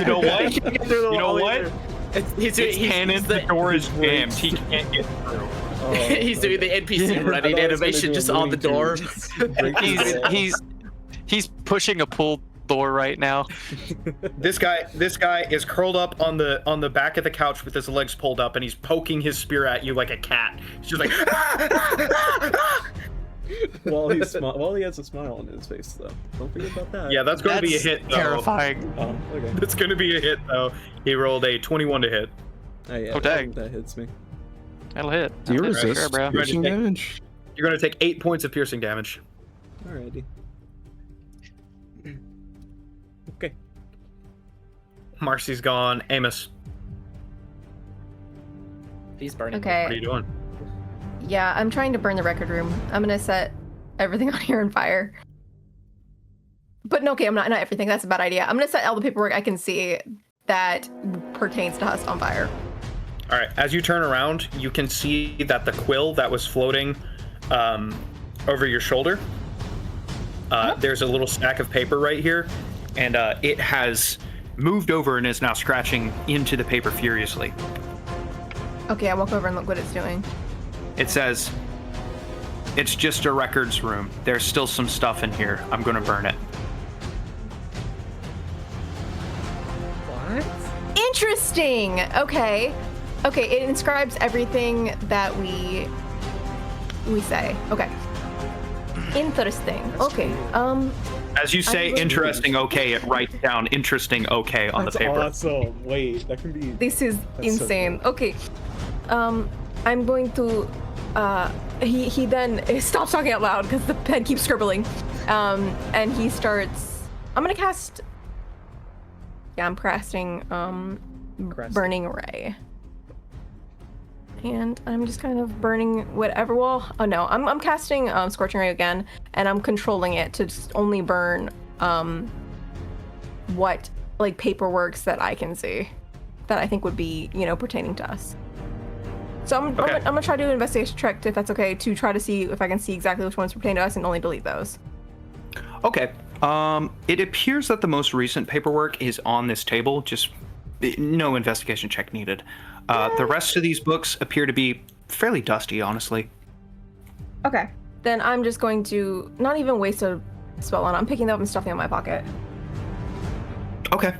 know what? You know what? He's canon. The door is jammed. He can't get through. He's doing the NPC running animation just on the door. He's pushing a pull door right now. This guy is curled up on the back of the couch with his legs pulled up, and he's poking his spear at you like a cat. He's just like. While he has a smile on his face, though. Don't forget about that. Yeah, that's going to be a hit, though. Terrifying. Oh, okay. That's going to be a hit, though. He rolled a 21 to hit. Oh, yeah. Oh, dang. That hits me. That'll hit. Do you That's it, resist sure, bro. piercing damage? You're going to take 8 points of piercing damage. Alrighty. Okay. Marcy's gone. Amos, He's burning. Okay. what are you doing? Yeah, I'm trying to burn the record room. I'm gonna set everything on here on fire. But no, okay, I'm not everything. That's a bad idea. I'm gonna set all the paperwork I can see that pertains to Hust on fire. All right. As you turn around, you can see that the quill that was floating over your shoulder. There's a little stack of paper right here, and it has moved over and is now scratching into the paper furiously. Okay, I walk over and look what it's doing. It says, "It's just a records room. There's still some stuff in here. I'm gonna burn it." What? Interesting. Okay. Okay, it inscribes everything that we say. Okay. Interesting. Okay. As you say interesting okay, it writes down interesting okay on the paper. Awesome. Wait, that can be. This is insane. Okay. I'm going to. He then stops talking out loud because the pen keeps scribbling. And he starts. I'm gonna cast. Yeah, I'm casting. Burning Ray. And I'm just kind of burning whatever. Well, oh no, I'm casting Scorching Ray again, and I'm controlling it to just only burn what like paperworks that I can see, that I think would be pertaining to us. So I'm gonna try to do an investigation check, if that's okay, to try to see if I can see exactly which ones pertain to us and only delete those. Okay. It appears that the most recent paperwork is on this table. Just no investigation check needed. The rest of these books appear to be fairly dusty, honestly. Okay. Then I'm just going to not even waste a spell on it. I'm picking them up and stuffing them in my pocket. Okay.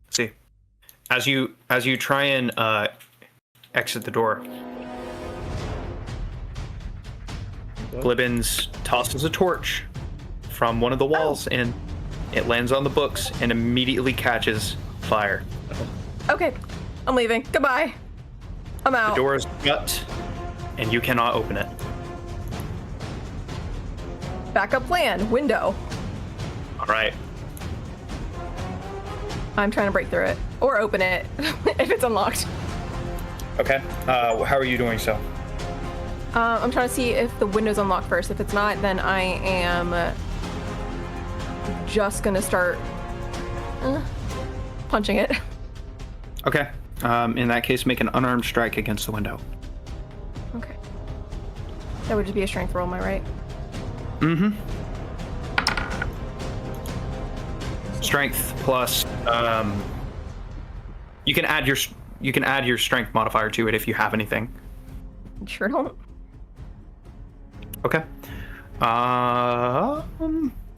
See. As you try and exit the door, Glibbins tosses a torch from one of the walls and it lands on the books and immediately catches fire. Okay, I'm leaving. Goodbye. I'm out. The door is shut and you cannot open it. Backup plan. Window. All right. I'm trying to break through it or open it if it's unlocked. Okay. How are you doing so? I'm trying to see if the window's unlocked first. If it's not, then I am just gonna start punching it. Okay. In that case, make an unarmed strike against the window. Okay. That would just be a strength roll, am I right? Mm-hmm. Strength plus. You can add your strength modifier to it if you have anything. Sure don't. Okay.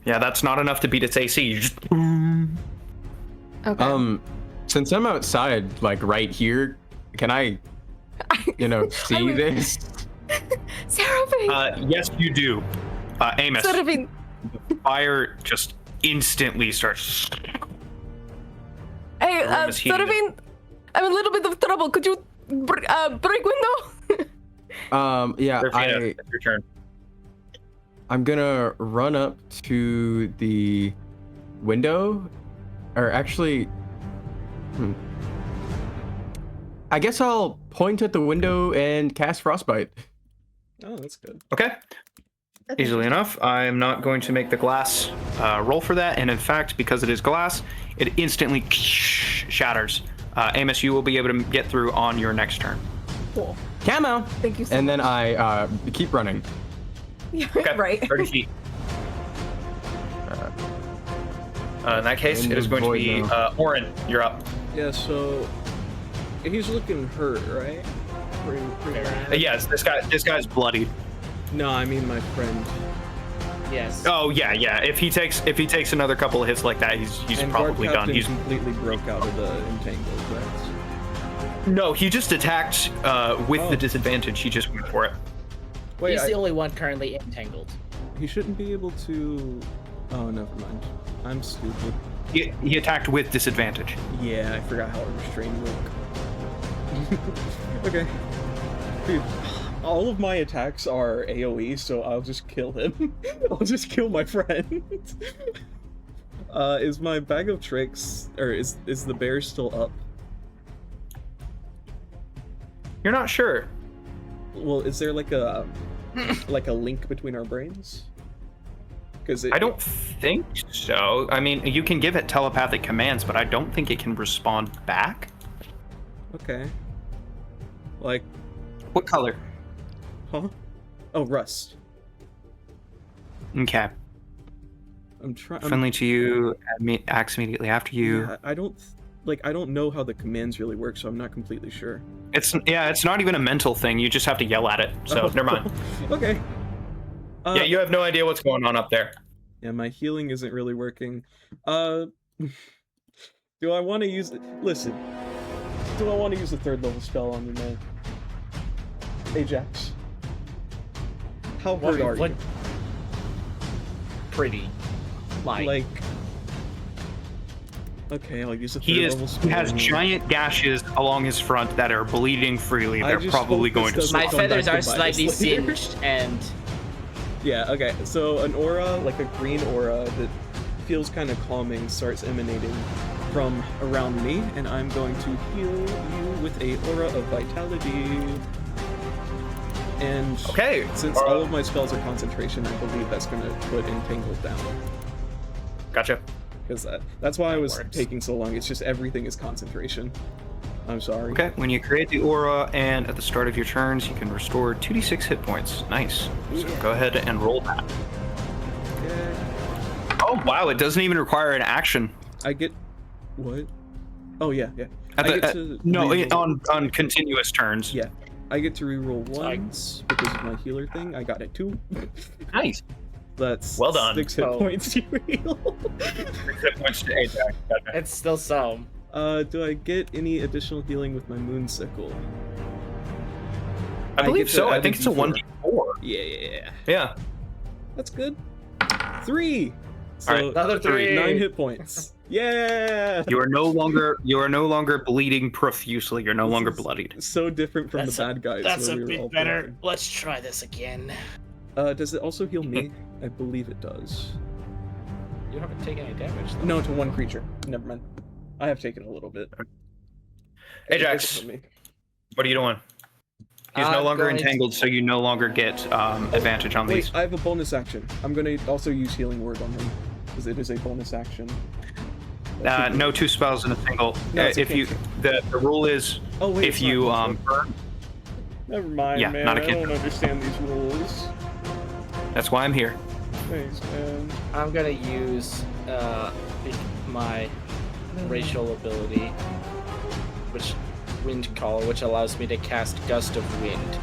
Yeah, that's not enough to beat its AC. You just. Okay. Since I'm outside, like right here, can I, see this? Seraphine! Yes, you do. Amos. Seraphine! The fire just instantly starts. Hey, Seraphine! I'm in a little bit of trouble. Could you break window? Yeah, Serafina, it's your turn. I'm gonna run up to the window, or actually, I guess I'll point at the window and cast Frostbite. Oh, that's good. Okay. Easily enough. I'm not going to make the glass roll for that, and in fact, because it is glass, it instantly shatters. Amos, you will be able to get through on your next turn. Cool. Camo! Thank you so And then I keep running. Yeah, Okay. right. 30 feet. In that case, it is going to be Orin. You're up. Yeah, so he's looking hurt, right? Pretty bad. Yes, this guy's bloodied. No, I mean my friend. Yes. Oh yeah. If he takes another couple of hits like that, he's And probably Guard done. Captain He's completely broke out of the entangled, right? no, he just attacked with the disadvantage. He just went for it. Wait, He's the only one currently entangled. he shouldn't be able to. Oh, never mind. I'm stupid. He attacked with disadvantage. Yeah, I forgot how a restrain work. Okay. Dude, all of my attacks are AoE, so I'll just kill him. I'll just kill my friend. Is my bag of tricks, or is the bear still up? You're not sure. Well, is there like a link between our brains? Because I don't think so. I mean, you can give it telepathic commands, but I don't think it can respond back. Okay. Like, what color? Huh? Oh, rust. Okay. I'm trying. Friendly to you, acts immediately after you. Yeah, I don't know how the commands really work, so I'm not completely sure. It's not even a mental thing. You just have to yell at it. So never mind. Okay. Yeah, you have no idea what's going on up there. Yeah, my healing isn't really working. Do I want to use it? Listen. Do I want to use a 3rd level spell on you, man? Ajax. How hurt are you? Pretty. Like. Okay, I'll use a 3rd level spell. He has giant gashes along his front that are bleeding freely. They're probably going to. My feathers are slightly singed, and. Yeah. Okay. So an aura, like a green aura that feels kind of calming, starts emanating from around me, and I'm going to heal you with a aura of vitality. And since all of my spells are concentration, I believe that's going to put Entangled down. Gotcha. Because that's why I was taking so long. It's just everything is concentration. I'm sorry. Okay, when you create the aura and at the start of your turns, you can restore 2d6 hit points. Nice. So go ahead and roll that. Okay. Oh, wow, it doesn't even require an action. I get... What? Oh, yeah. On continuous turns. Yeah. I get to reroll once because of my healer thing. I got it 2. Nice. That's well done. 6 hit points to heal. 6 hit points to Ajax. It's still some. Do I get any additional healing with my moon sickle? I believe so. I think it's a 1d4. Yeah. That's good. 3. So all right, another 3. 9 hit points. Yeah. You are no longer bleeding profusely. You're no longer bloodied. So different from the bad guys. That's a bit better. Let's try this again. Does it also heal me? I believe it does. You haven't taken any damage, though. No, to one creature. Never mind. I have taken a little bit. Ajax, what are you doing? He's no longer entangled, so you no longer get advantage on these. Wait, I have a bonus action. I'm going to also use Healing Word on him, because it is a bonus action. No 2 spells in a single. No, if you, the rule is, if you burn. Never mind, yeah, man. not a I don't understand these rules. That's why I'm here. Thanks, man. I'm gonna use my racial ability, which Wind Call, which allows me to cast Gust of Wind.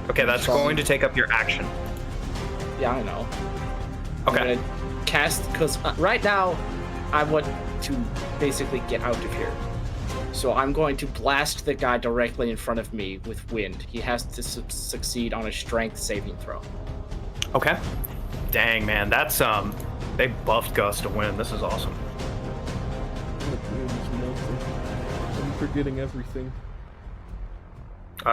Okay, that's going to take up your action. Yeah, I know. Okay. I'm gonna cast, because right now I want to basically get out of here. So I'm going to blast the guy directly in front of me with wind. He has to succeed on a strength saving throw. Okay. Dang, man, that's they buffed Gust of Wind. This is awesome. I'm forgetting everything.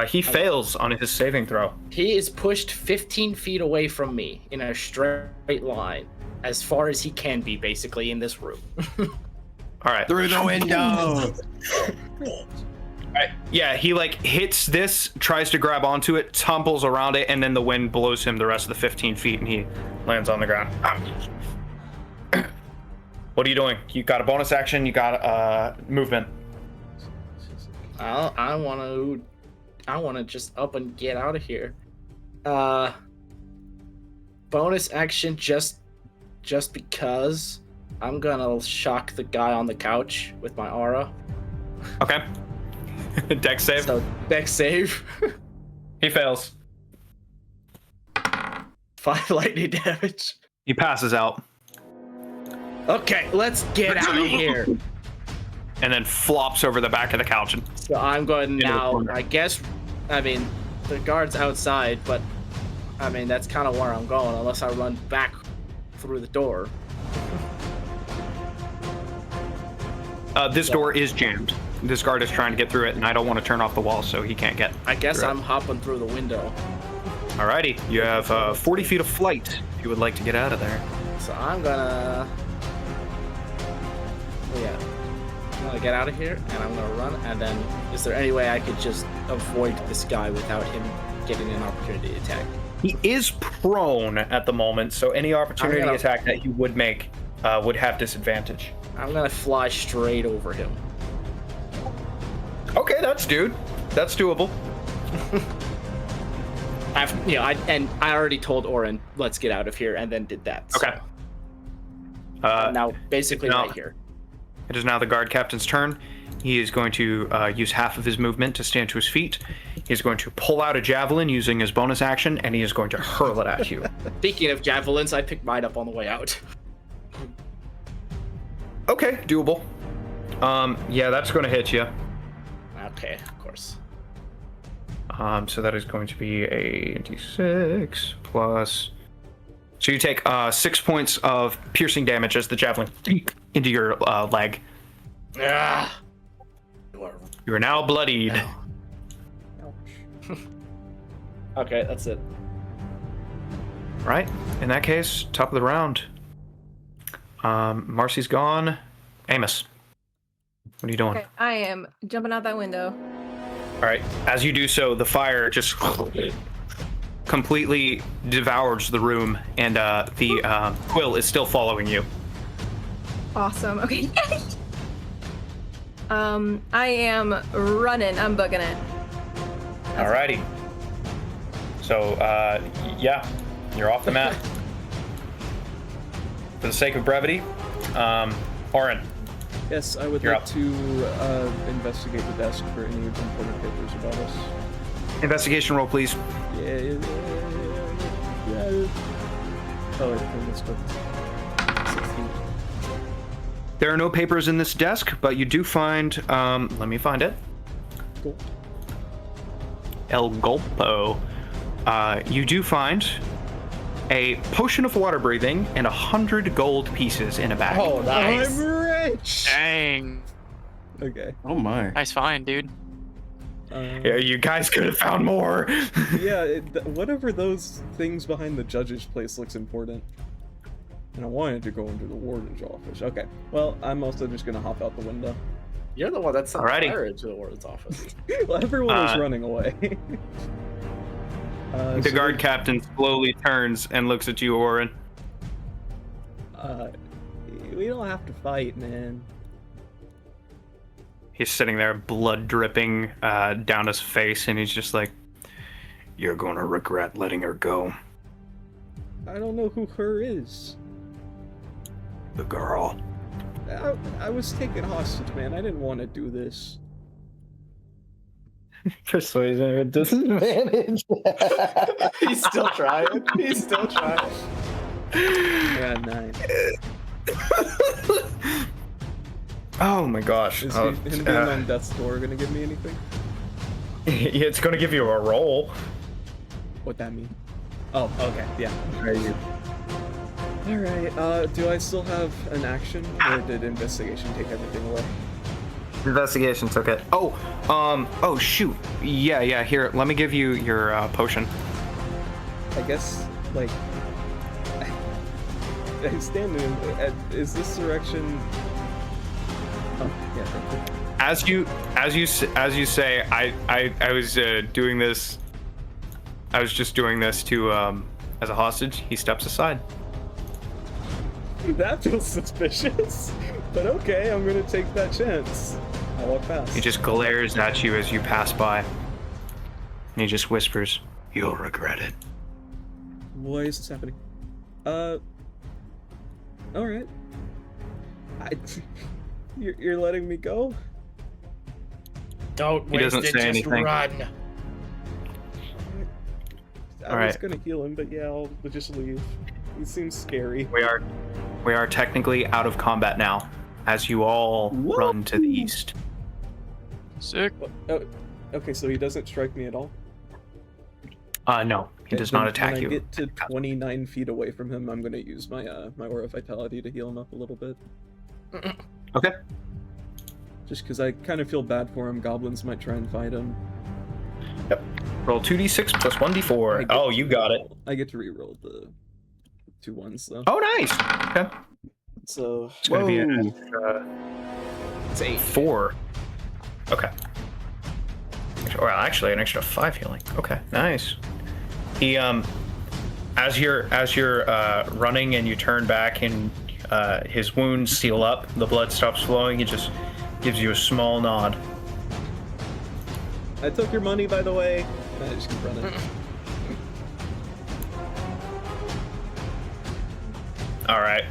He fails on his saving throw. He is pushed 15 feet away from me in a straight line, as far as he can be, basically, in this room. All right. Through the window. Yeah, he like hits this, tries to grab onto it, tumbles around it, and then the wind blows him the rest of the 15 feet, and he lands on the ground. What are you doing? You got a bonus action. You got movement. I want to just up and get out of here. Bonus action just because I'm gonna shock the guy on the couch with my aura. Okay. Dex save. So Dex save. He fails. 5 lightning damage. He passes out. Okay, let's get out of here. And then flops over the back of the couch. And so I'm going now. I guess. I mean, the guard's outside, but I mean that's kind of where I'm going, unless I run back through the door. This door is jammed. This guard is trying to get through it, and I don't want to turn off the wall, so he can't get. I guess I'm hopping through the window. Alrighty, you have 40 feet of flight if you would like to get out of there. So I'm gonna. I'm gonna get out of here, and I'm gonna run. And then, is there any way I could just avoid this guy without him getting an opportunity to attack? He is prone at the moment, so any opportunity attack that he would make would have disadvantage. I'm gonna fly straight over him. Okay, that's doable. I already told Orin, let's get out of here, and then did that. So. Okay. Now, basically now- right here. It is now the guard captain's turn. He is going to use half of his movement to stand to his feet. He's going to pull out a javelin using his bonus action, and he is going to hurl it at you. Speaking of javelins, I picked mine up on the way out. Okay, doable. Yeah, that's going to hit you. Okay, of course. So that is going to be a d6 plus. So you take 6 points of piercing damage as the javelin into your leg. Ah, You are now bloodied. okay, that's it. Right. In that case, top of the round. Marcy's gone. Amos, what are you doing? Okay, I am jumping out that window. All right. As you do so, the fire just completely devours the room, and the quill is still following you. Awesome. Okay. I am running. I'm bugging it. Alrighty. So, yeah, you're off the map. For the sake of brevity, Oren. Yes, I would You're like up. to investigate the desk for any important papers about us. Investigation roll, please. Yeah. Oh, wait, let's go. 16. There are no papers in this desk, but you do find, let me find it. Cool. El Golpo. You do find a potion of water breathing and 100 gold pieces in a bag. Oh, nice. I'm rich! Dang. Okay. Oh my. Nice find, dude. Yeah, you guys could have found more. Yeah, whatever those things behind the judge's place looks important. And I wanted to go into the warden's office. Okay. Well, I'm also just gonna hop out the window. You're the one that set Alrighty. fire into the warden's office. Well, everyone was running away. The so guard captain slowly turns and looks at you, Oren. we don't have to fight, man. He's sitting there, blood dripping down his face, and he's just like, "You're gonna regret letting her go." I don't know who her is. The girl. I was taken hostage, man. I didn't want to do this. Persuasion with disadvantage. He's still trying. He's still trying. Yeah, 9. Oh my gosh. Is him being on death's door gonna give me anything? Yeah, it's gonna give you a roll. What that mean? Oh, okay, yeah. Alright, do I still have an action, or did investigation take everything away? Investigation took it. Oh shoot. Yeah, here, let me give you your potion. I guess, like, I stand in, is this direction? Oh, yeah, thank you. As you say, I was doing this. I was just doing this to as a hostage. He steps aside. That feels suspicious, but okay, I'm gonna take that chance. I walk past. He just glares at you as you pass by. And he just whispers, "You'll regret it." Why is this happening? Alright. You're letting me go? Don't He waste doesn't it, say just anything. run. I was Alright. gonna heal him, but yeah, I'll just leave. He seems scary. We are technically out of combat now, as you all run to the east. Sick. Oh, okay, so he doesn't strike me at all? No, he does not attack when you. I get to 29 feet away from him, I'm gonna use my my Aura of Vitality to heal him up a little bit. Okay. Just because I kind of feel bad for him. Goblins might try and fight him. Yep. Roll 2d6 plus 1d4. Oh, you got it. I get to reroll the 2 1s though. Oh, nice. Okay. So It's gonna be an extra. It's 8. 4. Okay. Or actually, an extra 5 healing. Okay, nice. He as you're running and you turn back and his wounds seal up, the blood stops flowing. He just gives you a small nod. I took your money, by the way. And I just keep running. All right.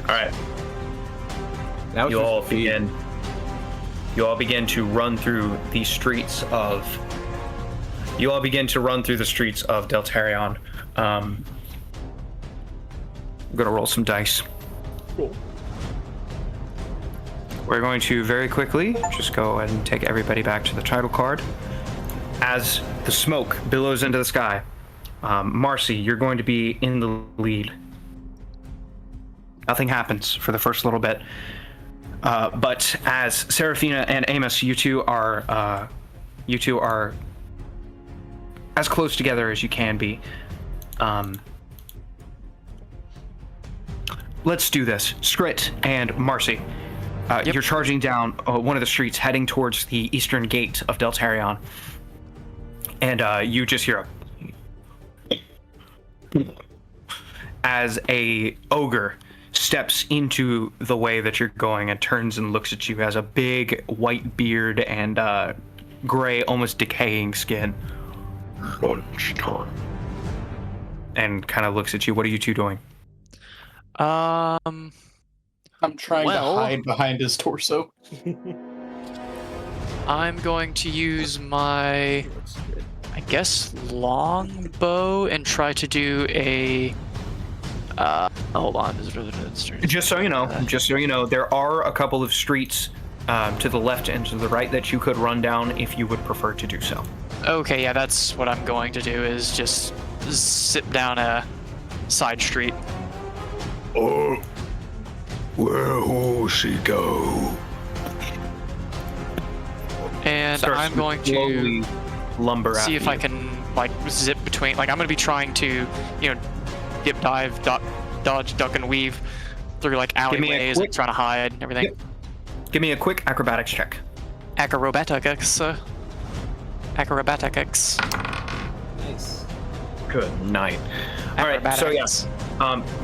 All right. You all begin to run through the streets of. You all begin to run through the streets of Deltarion. I'm gonna roll some dice. Cool. We're going to very quickly just go ahead and take everybody back to the title card. As the smoke billows into the sky, Marcy, you're going to be in the lead. Nothing happens for the first little bit. But as Seraphina and Amos, you two are as close together as you can be. Let's do this. Skrit and Marcy, you're charging down one of the streets, heading towards the eastern gate of Deltarion. And you just hear as a ogre steps into the way that you're going and turns and looks at you, as a big white beard and gray, almost decaying skin. And kind of looks at you. What are you two doing? I'm trying to hide behind his torso. I'm going to use my, I guess, longbow and try to do a. Hold on. Just so you know, there are a couple of streets to the left and to the right that you could run down if you would prefer to do so. Okay, yeah, that's what I'm going to do. Is just zip down a side street. Oh, where will she go? And I'm going to lumber see if I can like zip between. Like I'm going to be trying to, dip, dive, dodge, duck, and weave through like alleyways, and trying to hide and everything. Give me a quick acrobatics check. Acrobatics. Nice. Good night. All right, so yes,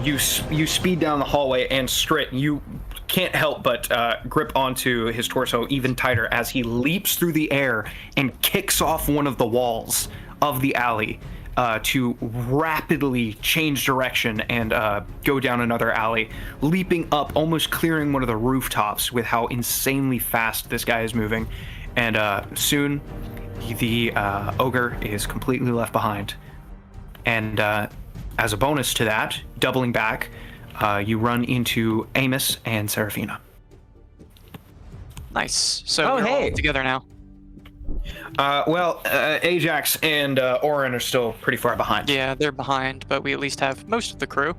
you speed down the hallway, and Skrit, you can't help but grip onto his torso even tighter as he leaps through the air and kicks off one of the walls of the alley to rapidly change direction and go down another alley, leaping up, almost clearing one of the rooftops with how insanely fast this guy is moving. And soon, the ogre is completely left behind. And as a bonus to that, doubling back, you run into Amos and Seraphina. Nice. So we're all together now. Ajax and Orin are still pretty far behind. Yeah, they're behind, but we at least have most of the crew.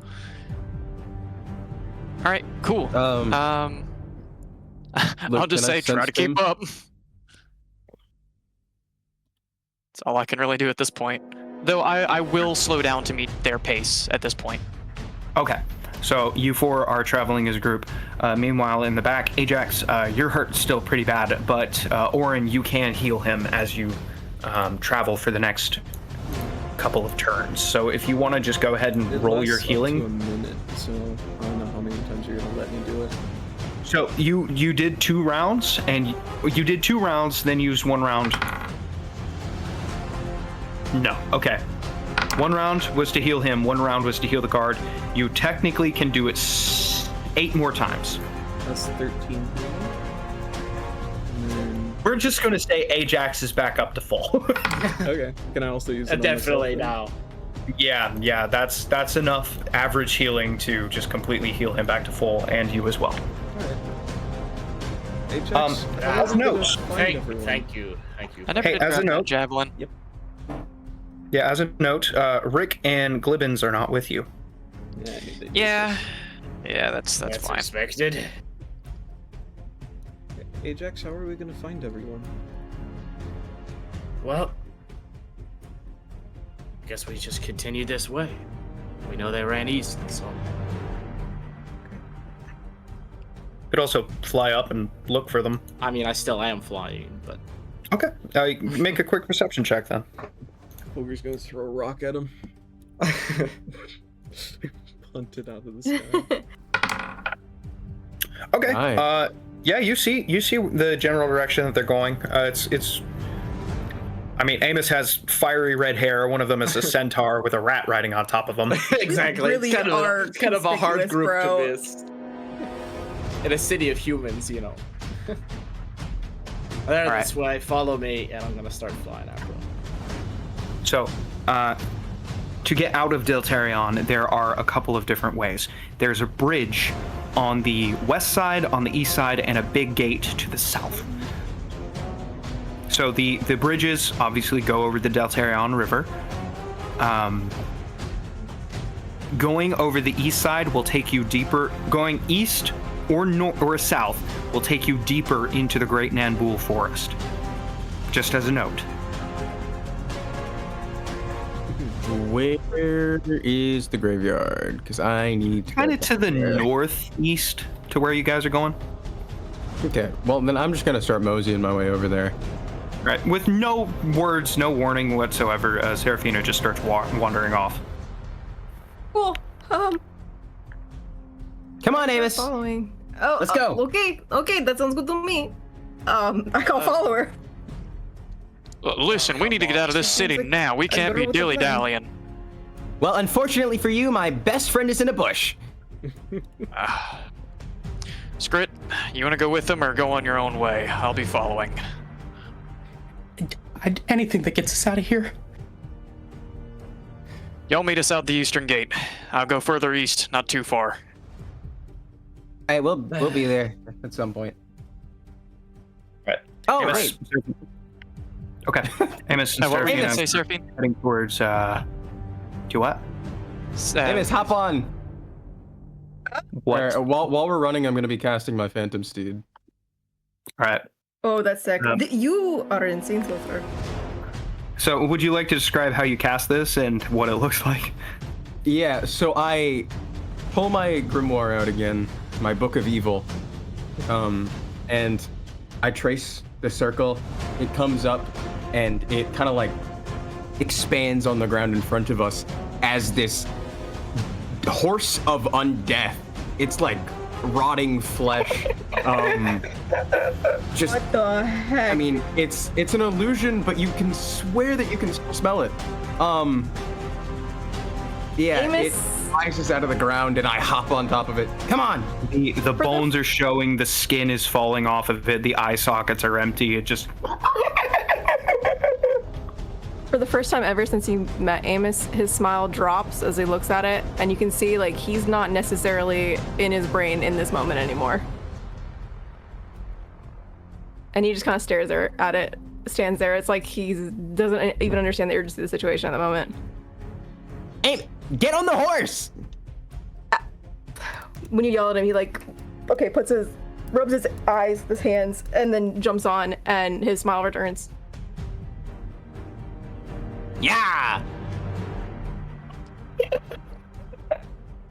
All right, cool. I'll just say try to keep up. That's all I can really do at this point. Though I will slow down to meet their pace at this point. Okay. So you four are traveling as a group. Meanwhile, in the back, Ajax, you're hurt still pretty bad, but Orin, you can heal him as you travel for the next couple of turns. So if you want to just go ahead and roll your healing. Up to a minute, so I don't know how many times you're gonna let me do it. So you did 2 rounds, and you did 2 rounds, then used 1 round. No. Okay. 1 round was to heal him, 1 round was to heal the guard. You technically can do it 8 more times. That's 13. We're just going to say Ajax is back up to full. Okay. Can I also use it Definitely now. Yeah, that's enough average healing to just completely heal him back to full, and you as well. Ajax, as a note, Thank you. I never did as a grab that note, javelin. Yep. Yeah, as a note, Rick and Glibbins are not with you. Yeah, that's fine. Expected. Ajax, how are we gonna find everyone? Well, I guess we just continue this way. We know they ran east, so. Could also fly up and look for them. I mean, I still am flying, but. Okay, make a quick perception check then. Ogre's gonna throw a rock at him. Punt it out of the sky. Okay. Nice. Yeah, you see the general direction that they're going. It's I mean, Amos has fiery red hair. One of them is a centaur with a rat riding on top of him. Exactly. Really It's kind of a hard conspicuous, group bro. to miss. In a city of humans, you know. There, All right. this way. Follow me, and I'm gonna start flying after him. So, to get out of Deltarion, there are a couple of different ways. There's a bridge on the west side, on the east side, and a big gate to the south. So the bridges obviously go over the Deltarion River. Going over the east side will take you deeper. Going east or north or south will take you deeper into the Great Nanbul Forest. Just as a note. Where is the graveyard? Because I need to Kind of to the northeast to where you guys are going. Okay, well then I'm just gonna start moseying my way over there. Right, with no words, no warning whatsoever, Seraphina just starts wandering off. Cool. Come on, Amos. Following. Oh, Let's go. Okay, that sounds good to me. I can't follow her. Listen, we need to get out of this city now. We can't be dilly-dallying. Well, unfortunately for you, my best friend is in a bush. Skrit, you want to go with them or go on your own way? I'll be following. Anything that gets us out of here. Y'all meet us out the eastern gate. I'll go further east, not too far. All right, we'll be there. At some point. Right. Oh, Amos, right. Okay. Amos and What were you gonna say, Seraphina Seraphine? heading towards, to what? Amos, hop on. What? All right, while we're running, I'm gonna be casting my Phantom Steed. Alright. Oh, that's sick. Um, You are insane so far. So, would you like to describe how you cast this and what it looks like? Yeah, so I pull my grimoire out again, my Book of Evil, and I trace the circle. It comes up, and it kind of like expands on the ground in front of us as this horse of undeath. It's like rotting flesh. Just What the heck? I mean, it's an illusion, but you can swear that you can smell it. Yeah, Amos. it rises out of the ground, and I hop on top of it. Come on! The bones are showing, the skin is falling off of it, the eye sockets are empty, it just... For the first time ever since he met Amos, his smile drops as he looks at it, and you can see like he's not necessarily in his brain in this moment anymore. And he just kind of stares there at it, stands there. It's like he doesn't even understand the urgency of the situation at the moment. Hey, get on the horse! When you yell at him, he like, okay, rubs his eyes, his hands, and then jumps on, and his smile returns. Yeah!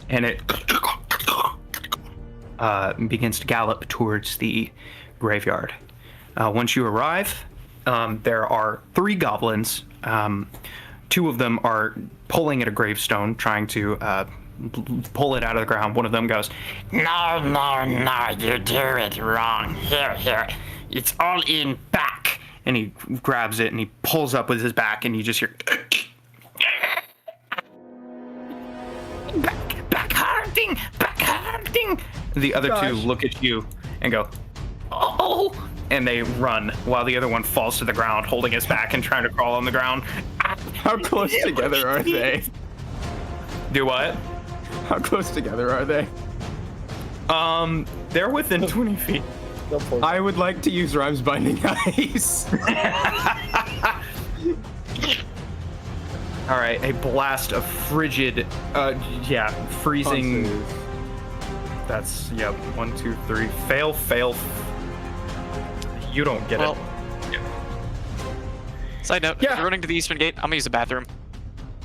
And it begins to gallop towards the graveyard. Once you arrive, there are 3 goblins. 2 of them are pulling at a gravestone, trying to pull it out of the ground. One of them goes, No, you do it wrong. Here. It's all in back. and he grabs it and he pulls up with his back, and you just hear back harding. The other 2 look at you and go, oh, and they run while the other one falls to the ground, holding his back and trying to crawl on the ground. How close together are they? Do what? How close together are they? They're within 20 feet. I would like to use Rhymes Binding Ice. All right, a blast of frigid, freezing. That's 1, 2, 3. Fail. You don't get it. Side note, if you're running to the eastern gate, I'm gonna use the bathroom.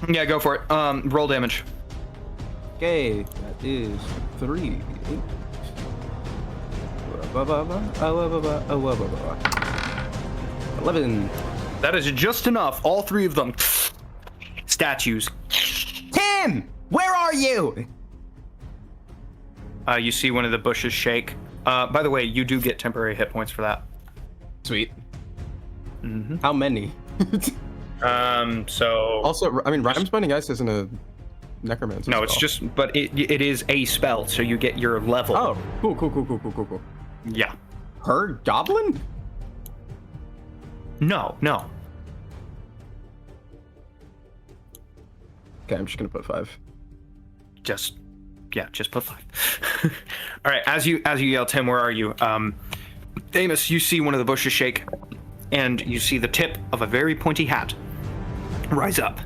Yeah, go for it. Roll damage. Okay, that is 3. 11. That is just enough. All 3 of them. Statues. Tim, where are you? You see one of the bushes shake. By the way, you do get temporary hit points for that. Sweet. Mm-hmm. How many? So Also, I mean, Rhymes Binding Ice isn't a necromancer. no, it's spell. just, but it is a spell, so you get your level. Oh, cool. Yeah. Her goblin? No. Okay, I'm just gonna put 5. Just put 5. All right, as you yell, Tim, where are you? Amos, you see one of the bushes shake, and you see the tip of a very pointy hat rise up,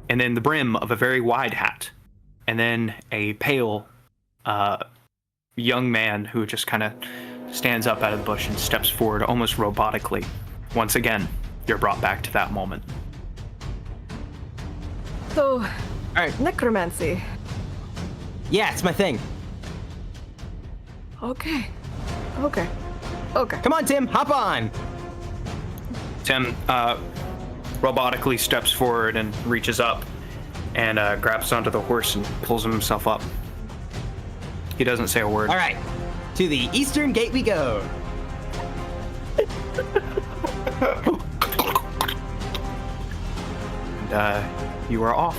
and then the brim of a very wide hat, and then a pale young man who just kind of stands up out of the bush and steps forward almost robotically. Once again, you're brought back to that moment. So, necromancy. Yeah, it's my thing. Okay. Come on, Tim, hop on. Tim robotically steps forward and reaches up and grabs onto the horse and pulls himself up. He doesn't say a word. All right, to the eastern gate we go. And you are off.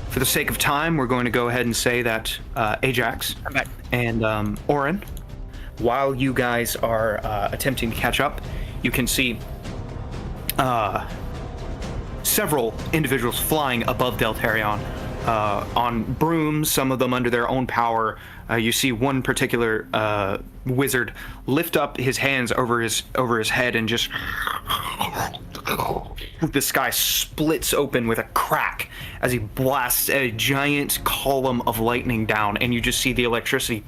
For the sake of time, we're going to go ahead and say that Ajax and Orin, while you guys are attempting to catch up, you can see several individuals flying above Deltarion on brooms, some of them under their own power. You see one particular wizard lift up his hands over his head and just the sky splits open with a crack as he blasts a giant column of lightning down, and you just see the electricity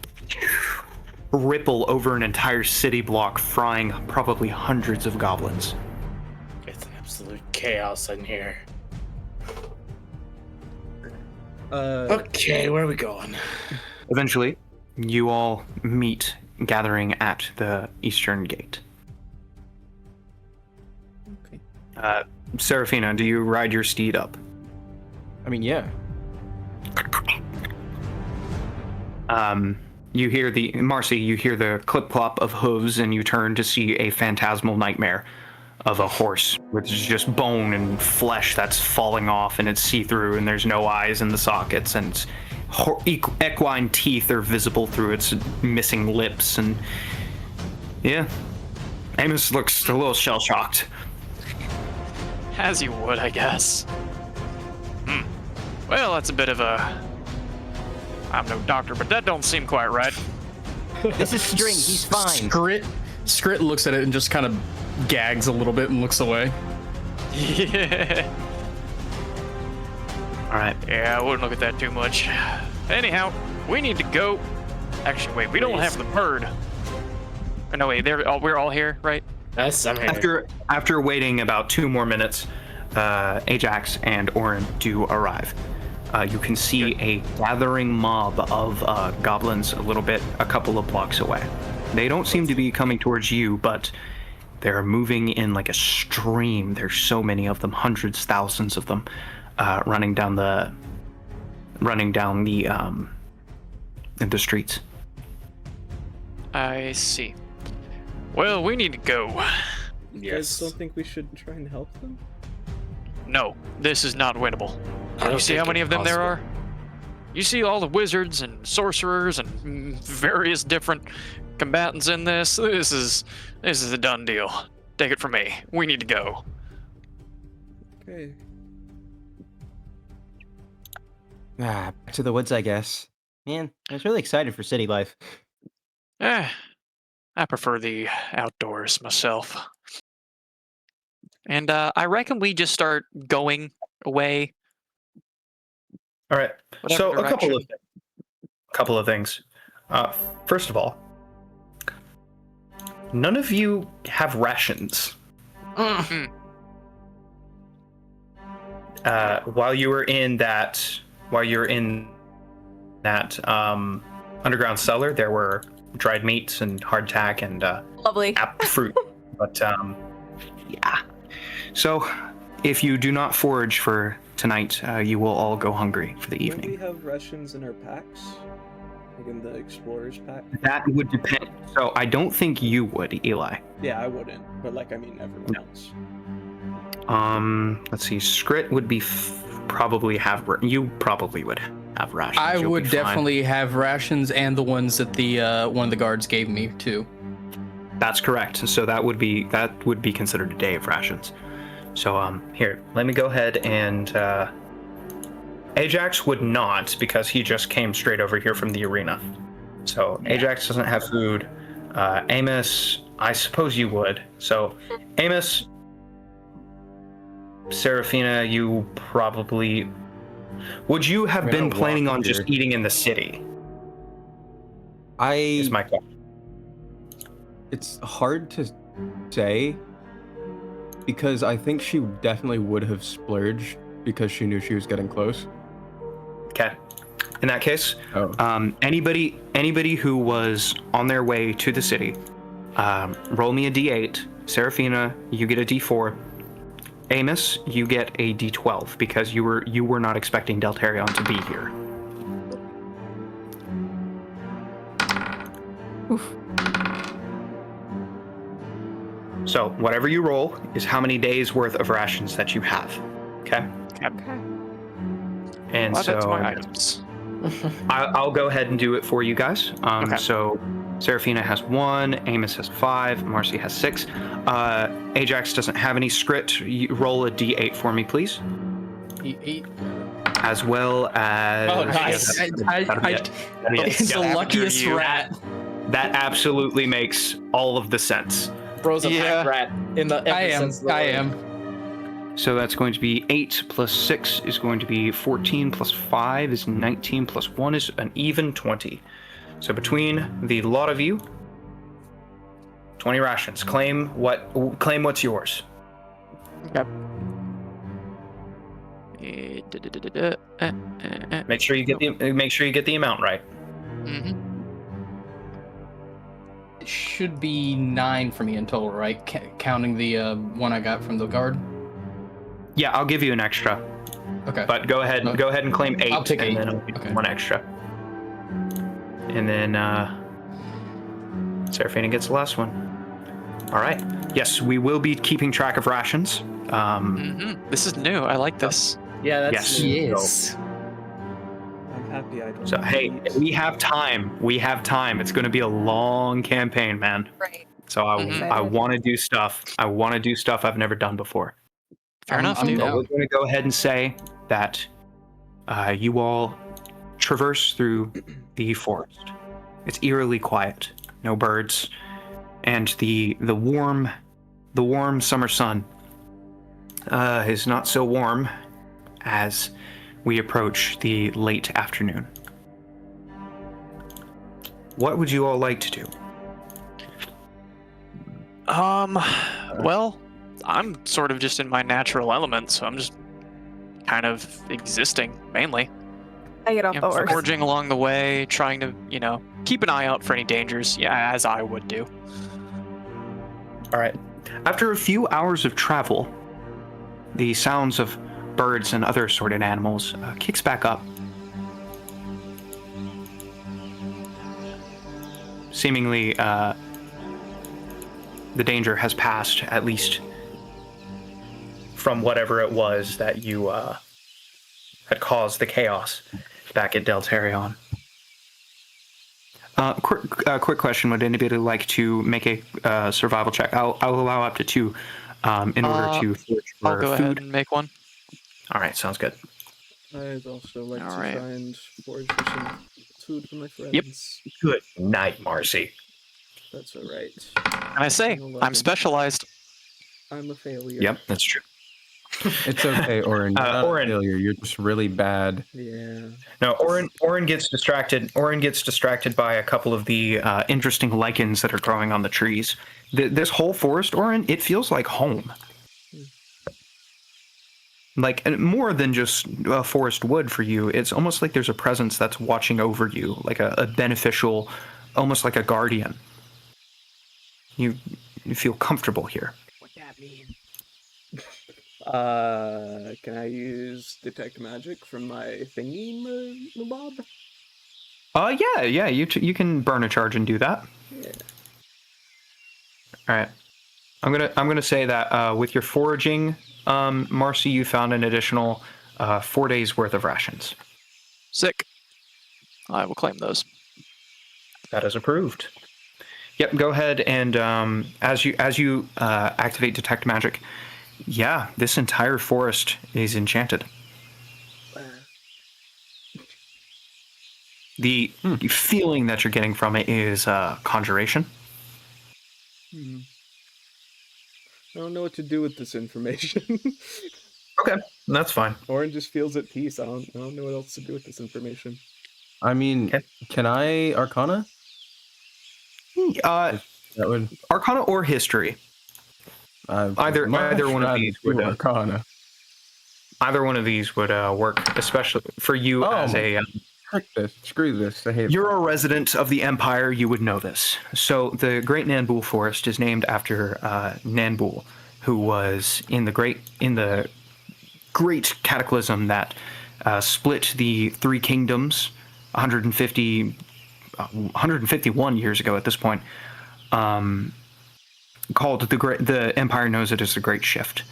ripple over an entire city block, frying probably hundreds of goblins. It's an absolute chaos in here. Okay, where are we going? Eventually, you all meet, gathering at the eastern gate. Okay. Seraphina, do you ride your steed up? I mean, yeah. You hear Marcy, you hear the clip-clop of hooves, and you turn to see a phantasmal nightmare of a horse with just bone and flesh that's falling off, and it's see-through, and there's no eyes in the sockets, and its equine teeth are visible through its missing lips, and yeah. Amos looks a little shell-shocked. As you would, I guess. Well, that's a bit of a... I'm no doctor, but that don't seem quite right. This is String, he's fine. Skrit looks at it and just kind of gags a little bit and looks away. Yeah. All right. Yeah, I wouldn't look at that too much. Anyhow, we need to go. Actually, wait, we don't have the bird. Oh, no, wait, we're all here, right? That's I'm here. After waiting about 2 more minutes, Ajax and Orin do arrive. You can see a gathering mob of goblins a couple of blocks away. They don't seem to be coming towards you, but they're moving in like a stream. There's so many of them, hundreds, thousands of them, running down the in the streets. I see. Well, we need to go. You guys don't think we should try and help them? No, this is not winnable. I don't You see think how many it's of them there possible. are? You see all the wizards and sorcerers and various different combatants in this? This is a done deal. Take it from me. We need to go. Okay. Back to the woods, I guess. Man, I was really excited for city life. I prefer the outdoors myself. And I reckon we just start going away. All right. Whatever So a direction. couple of things. First of all, none of you have rations. While you were in that underground cellar, there were dried meats and hardtack and Lovely. apple fruit. But yeah. So if you do not forage for tonight, you will all go hungry for the Don't evening. we have rations in our packs? Like in the explorer's pack? That would depend. So I don't think you would, Eli. Yeah, I wouldn't. But like, I mean, everyone else. Let's see. Skrit would be you probably would have rations. I You'll would be fine. definitely have rations and the ones that the one of the guards gave me too. That's correct. So that would be considered a day of rations. So here, let me go ahead and Ajax would not, because he just came straight over here from the arena. So Ajax doesn't have food. Amos, I suppose you would. So Amos, Seraphina, you probably would you have been planning on just eating in the city? Is my question. It's hard to say because I think she definitely would have splurged because she knew she was getting close. Okay. In that case, anybody who was on their way to the city, roll me a d8. Seraphina, you get a d4. Amos, you get a d12 because you were not expecting Deltarion to be here. Oof. So whatever you roll is how many days worth of rations that you have. Okay. Okay. And Well, so that's my items. I'll go ahead and do it for you guys. Okay. So Seraphina has 1, Amos has 5, Marcy has 6. Ajax doesn't have any. Skrit, roll a d8 for me, please. 8. As well as... Oh, nice. It's the luckiest rat. That absolutely makes all of the sense. Bro's a pack rat in the sense of the word. am. So that's going to be 8 plus 6 is going to be 14 plus 5 is 19 plus 1 is an even 20. So between the lot of you, 20 rations. Claim what's yours. Yep. Make sure you get the amount right. Mm-hmm. It should be 9 for me in total, right? Counting the one I got from the guard. Yeah, I'll give you an extra. Okay. But go ahead and claim 8. I'll take 8. And then I'll give you 1 extra. And then Seraphina gets the last one. All right. Yes, we will be keeping track of rations. This is new. I like this. Yeah, that's Yes. I'm happy I don't. So hey, we have time. It's going to be a long campaign, man. Right. So I want to do stuff. I've never done before. Fair enough, I'm dude. down. We're going to go ahead and say that you all traverse through the forest. It's eerily quiet, no birds, and the warm summer sun is not so warm as we approach the late afternoon. What would you all like to do? Well, I'm sort of just in my natural element, so I'm just kind of existing, mainly. I get off the horse. Foraging along the way, trying to, keep an eye out for any dangers, as I would do. All right. After a few hours of travel, the sounds of birds and other assorted animals kicks back up. Seemingly, the danger has passed, at least from whatever it was that you had caused the chaos back at Deltarion. Quick question: would anybody like to make a survival check? I'll allow up to 2 in order to forage for I'll go food. ahead and make one. All right, sounds good. I'd also like All to right. try and forage for some food for my friends. Yep. Good night, Marcy. That's all right. And I say, I'm specialized. I'm a failure. Yep, that's true. It's okay, Orin. You're not a Orin. failure. You're just really bad. Yeah. No, Orin gets distracted. Orin gets distracted by a couple of the interesting lichens that are growing on the trees. This whole forest, Orin, it feels like home. Like more than just forest wood for you. It's almost like there's a presence that's watching over you, like a beneficial, almost like a guardian. You feel comfortable here. What that mean? Can I use detect magic from my thingy, Mabob? Yeah. You can burn a charge and do that. Yeah. All right. I'm gonna say that with your foraging Marcy, you found an additional 4 days worth of rations. Sick. I will claim those. That is approved. Yep, go ahead and as you activate detect magic, yeah, this entire forest is enchanted. The feeling that you're getting from it is conjuration. I don't know what to do with this information. Okay, that's fine. Orin just feels at peace. I don't know what else to do with this information. I mean, can I Arcana? That would Arcana or History. Either one of these would Arcana. Either one of these would work, especially for you as a. Screw this. I hate You're a resident of the Empire. You would know this. So the Great Nanbul Forest is named after Nanbul, who was in the great cataclysm that split the three kingdoms 151 years ago at this point. Called the Empire knows it as the Great Shift.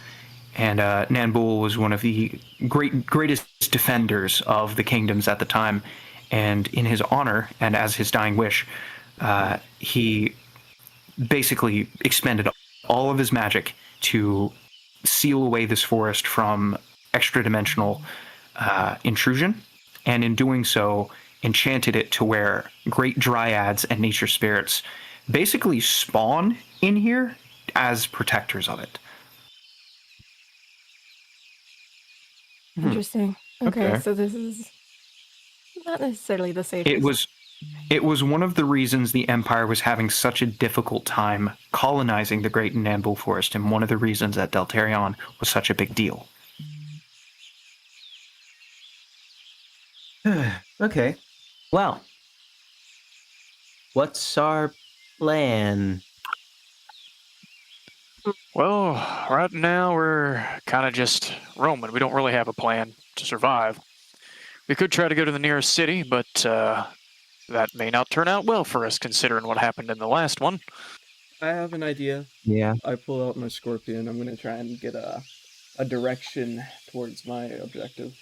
And Nanbul was one of the greatest defenders of the kingdoms at the time. And in his honor, and as his dying wish, he basically expended all of his magic to seal away this forest from extra-dimensional intrusion. And in doing so, enchanted it to where great dryads and nature spirits basically spawn in here as protectors of it. Interesting. Okay, so this is not necessarily the safest. It was one of the reasons the Empire was having such a difficult time colonizing the Great Nanbul Forest, and one of the reasons that Deltarion was such a big deal. Okay. Well, what's our plan? Well, right now we're kind of just roaming. We don't really have a plan to survive. We could try to go to the nearest city, but that may not turn out well for us considering what happened in the last one. I have an idea. Yeah. I pull out my scorpion. I'm going to try and get a direction towards my objective.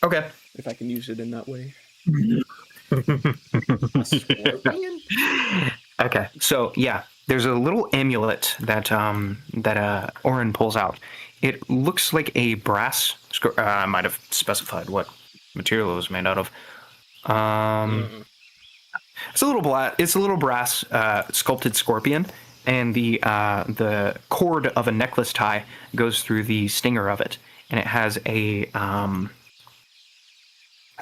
Okay. If I can use it in that way. Okay, so yeah, there's a little amulet that Orin pulls out. It looks like a brass. I might have specified what material it was made out of. It's a little brass sculpted scorpion, and the cord of a necklace tie goes through the stinger of it, and it has a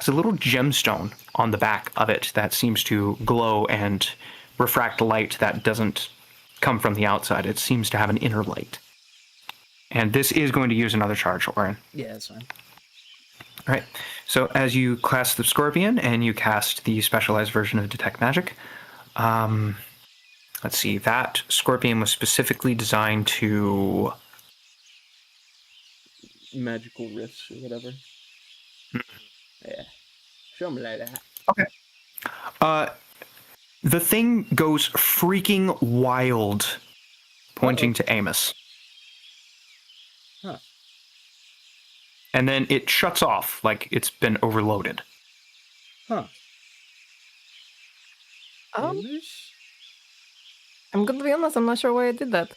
little gemstone on the back of it that seems to glow and refract light that doesn't come from the outside. It seems to have an inner light. And this is going to use another charge, Orin. Yeah, that's fine. All right. So as you cast the scorpion and you cast the specialized version of Detect Magic, let's see, that scorpion was specifically designed to... Magical rifts or whatever. Yeah. Show me like that. Okay. The thing goes freaking wild, pointing to Amos. Huh. And then it shuts off like it's been overloaded. Huh. I'm going to be honest, I'm not sure why I did that.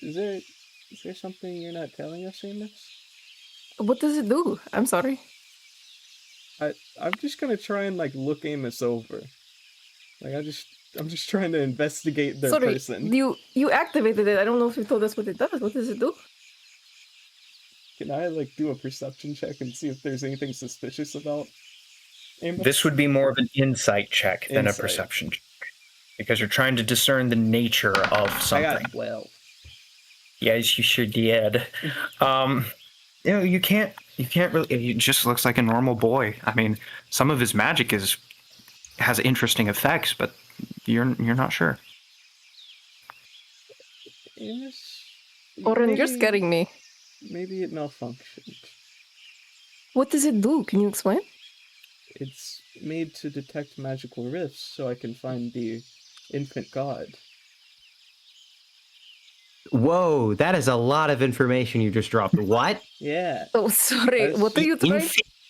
Is there something you're not telling us, Amos? What does it do? I'm sorry. I'm just gonna try and look Amos over. I'm just trying to investigate their person. You activated it. I don't know if you told us what it does. What does it do? Can I do a perception check and see if there's anything suspicious about Amos? This would be more of an insight check than a perception check, because you're trying to discern the nature of something. I got 12. Yes, you sure did. You can't really. He just looks like a normal boy. I mean, some of his magic has interesting effects, but you're not sure. Amos? Oren, you're scaring me. Maybe it malfunctioned. What does it do? Can you explain? It's made to detect magical rifts so I can find the infant god. Whoa, that is a lot of information you just dropped. What? Yeah. Oh, sorry. What are you trying?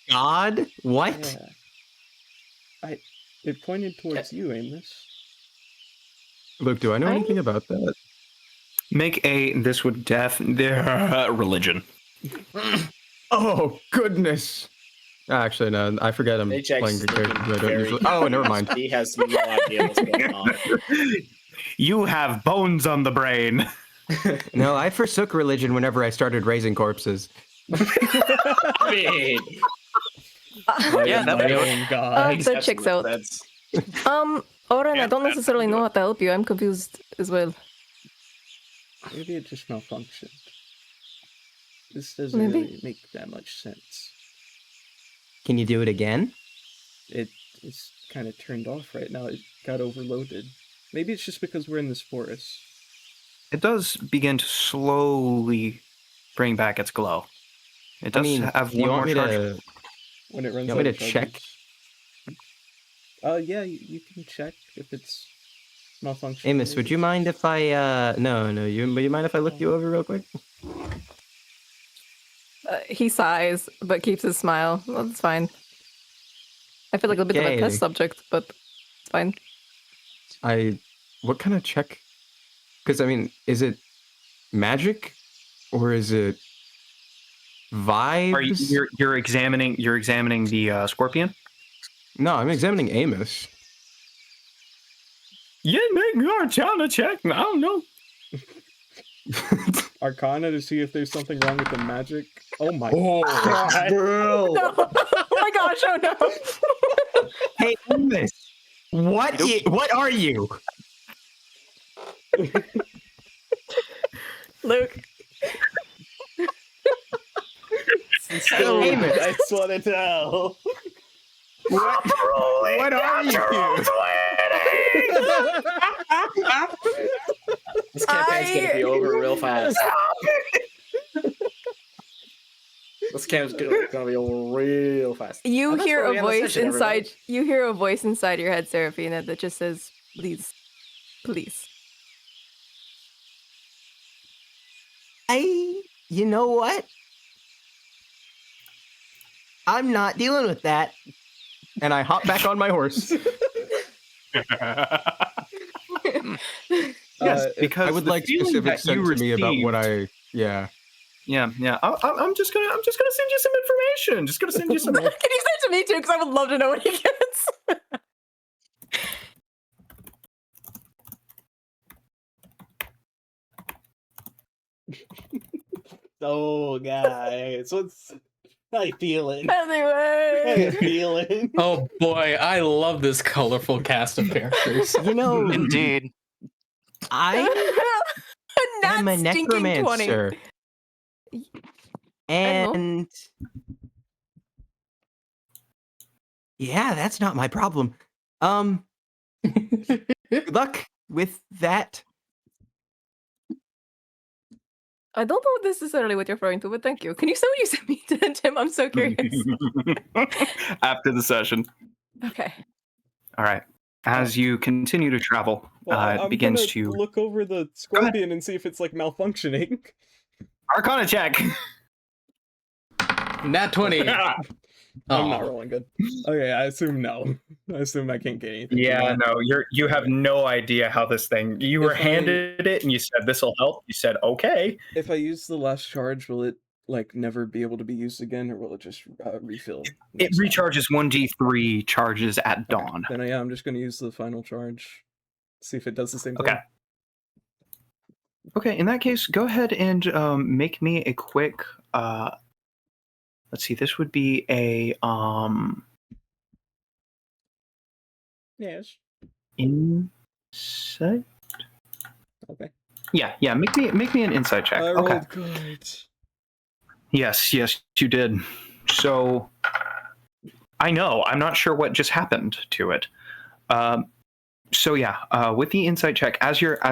God? What? Yeah. It pointed towards you, Amos. Luke, do I know anything about that? Make a. This would religion. Oh goodness! Actually, no. I forget I'm Ajax playing the character. I don't very usually... Oh, never mind. He has no idea what's going on. You have bones on the brain. No, I forsook religion whenever I started raising corpses. I mean, Yeah, that would do it. That checks out. Oren, I don't necessarily know how to help you. I'm confused as well. Maybe it just malfunctioned. This doesn't Maybe. really make that much sense. Can you do it again? It's kind of turned off right now. It got overloaded. Maybe it's just because we're in this forest. It does begin to slowly bring back its glow. It does have do you one want more me charge. to? When it runs You out want me of to check? charges. Yeah, you can check if it's malfunctioning. Amos, would you mind if I? No, would you mind if I look you over real quick? He sighs, but keeps his smile. Well, that's fine. I feel like a bit of a Okay. test subject, but it's fine. What kind of check? Because I mean, is it magic or is it vibes? Are you're examining the scorpion? No, I'm examining Amos. Yeah, make your Arcana check. I don't know. Arcana to see if there's something wrong with the magic. Oh my Oh, god. bro. No. Oh my gosh, oh no. Hey, Amos, what are you? Luke. So, Amos. I just want to tell. What are you? this campaign's gonna be over real fast. This campaign's gonna be over real fast. You And that's hear where we a end the voice session, inside. everybody. You hear a voice inside your head, Seraphina, that just says, "Please, please." You know what? I'm not dealing with that. And I hop back on my horse. Yes, because I would the like feeling specifics that sent you to me about what received- Yeah. Yeah. I'm just gonna send you some information. Just gonna send you some. Can you send it to me too? Because I would love to know what he gets. Oh, guys, how you feeling? Anyway. Feeling? Oh boy, I love this colorful cast of characters. You know, Indeed. I am a Nat stinking 20. necromancer. And yeah, that's not my problem. Good luck with that. I don't know necessarily what you're referring to, but thank you. Can you say what you sent me to Tim? I'm so curious. After the session. Okay. All right. As you continue to travel, Well, it I'm begins gonna to look over the scorpion and see if it's like malfunctioning. Arcana check. Nat 20. I'm not rolling good. Okay, I assume no. I assume I can't get anything. Yeah, no, you have no idea how this thing. You were If I- handed it and you said this will help. You said okay. If I use the last charge, will it like never be able to be used again, or will it just refill? It recharges 1d3 charges at dawn. Then yeah, I'm just gonna use the final charge. See if it does the same Okay. thing. Okay, in that case, go ahead and make me a quick. Let's see. This would be a Yes. insight. Okay. Yeah. Make me an insight check. I Okay. rolled good. Yes, you did. So I know. I'm not sure what just happened to it. So yeah, with the insight check, as you're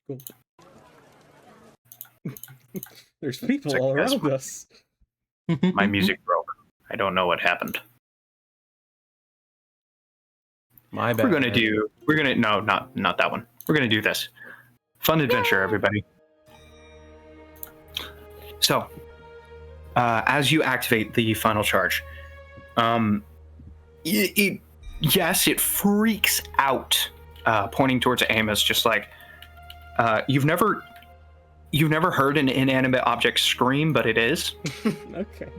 Cool. There's people Check all this around one. us. my music broke. I don't know what happened. My bad. No, not that one. We're gonna do this. Fun adventure, everybody. So, as you activate the final charge, yes, it freaks out, pointing towards Amos, just like, you've never heard an inanimate object scream, but it is. Okay.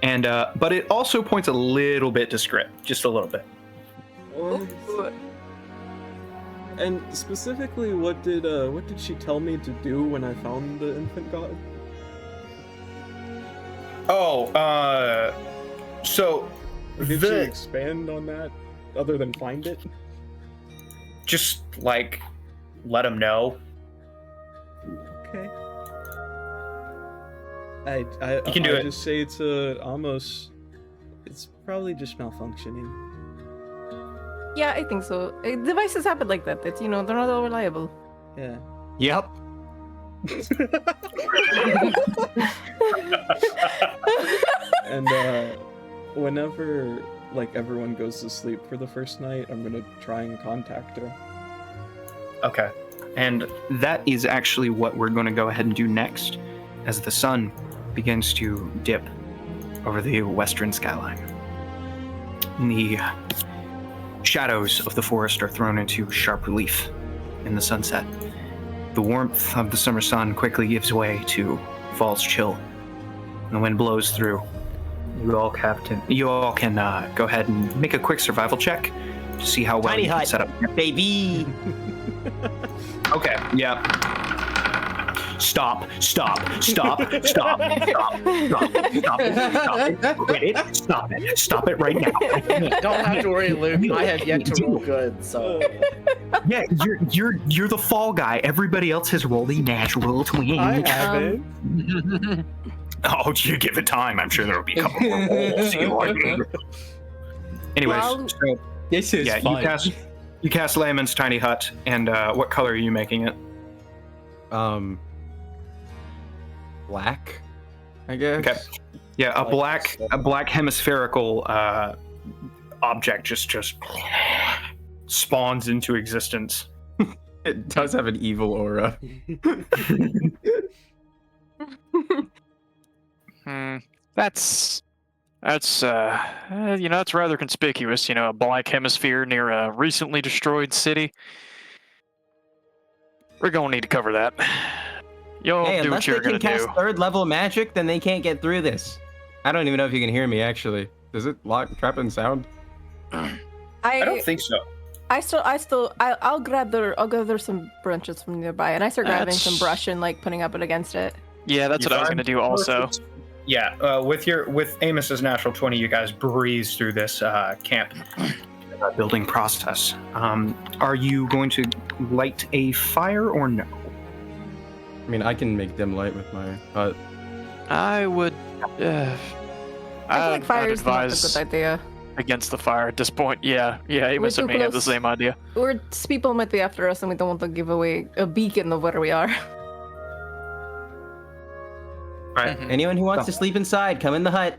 And but it also points a little bit to Script, just a little bit. And specifically, what did she tell me to do when I found the infant god? Oh, so did she expand on that other than find it? Just like let him know. Okay. I can do it. Just say to Amos, it's probably just malfunctioning. Yeah, I think so. Devices happen like that. It's, they're not all reliable. Yeah. Yep. And whenever everyone goes to sleep for the first night, I'm gonna try and contact her. Okay. And that is actually what we're going to go ahead and do next, as the sun begins to dip over the western skyline. The shadows of the forest are thrown into sharp relief in the sunset. The warmth of the summer sun quickly gives way to fall's chill. And the wind blows through. You all can go ahead and make a quick survival check to see how well Tiny you can hut, set up. baby. Okay, yeah. Stop it. Stop it. Stop it right now. Don't have to worry, Luke. I have yet to roll good, so. Yeah, you're the fall guy. Everybody else has rolled a natural 20. I haven't. Oh, you give it time. I'm sure there will be a couple more rolls. Anyways, Well- so This is yeah, fun. you cast Layman's tiny hut, and what color are you making it? Black, I guess. Okay. Yeah, a black hemispherical object just spawns into existence. It does have an evil aura. That's that's rather conspicuous. A black hemisphere near a recently destroyed city. We're gonna need to cover that. Y'all Hey, do unless what they you're can gonna cast do. third level magic, then they can't get through this. I don't even know if you can hear me. Actually, does it trap in sound? I don't think so. I'll gather some branches from nearby, and I start grabbing That's- some brush and putting up it against it. Yeah, that's what I was gonna do also. Yeah, with Amos's natural 20, you guys breeze through this camp building process. Are you going to light a fire or no? I mean, I can make dim light with my hut. I would. I feel like fire's not a good idea. Against the fire at this point. Yeah, Amos We're and too me have the close. same idea. People might be after us, and we don't want to give away a beacon of where we are. Right. Anyone who wants to sleep inside, come in the hut.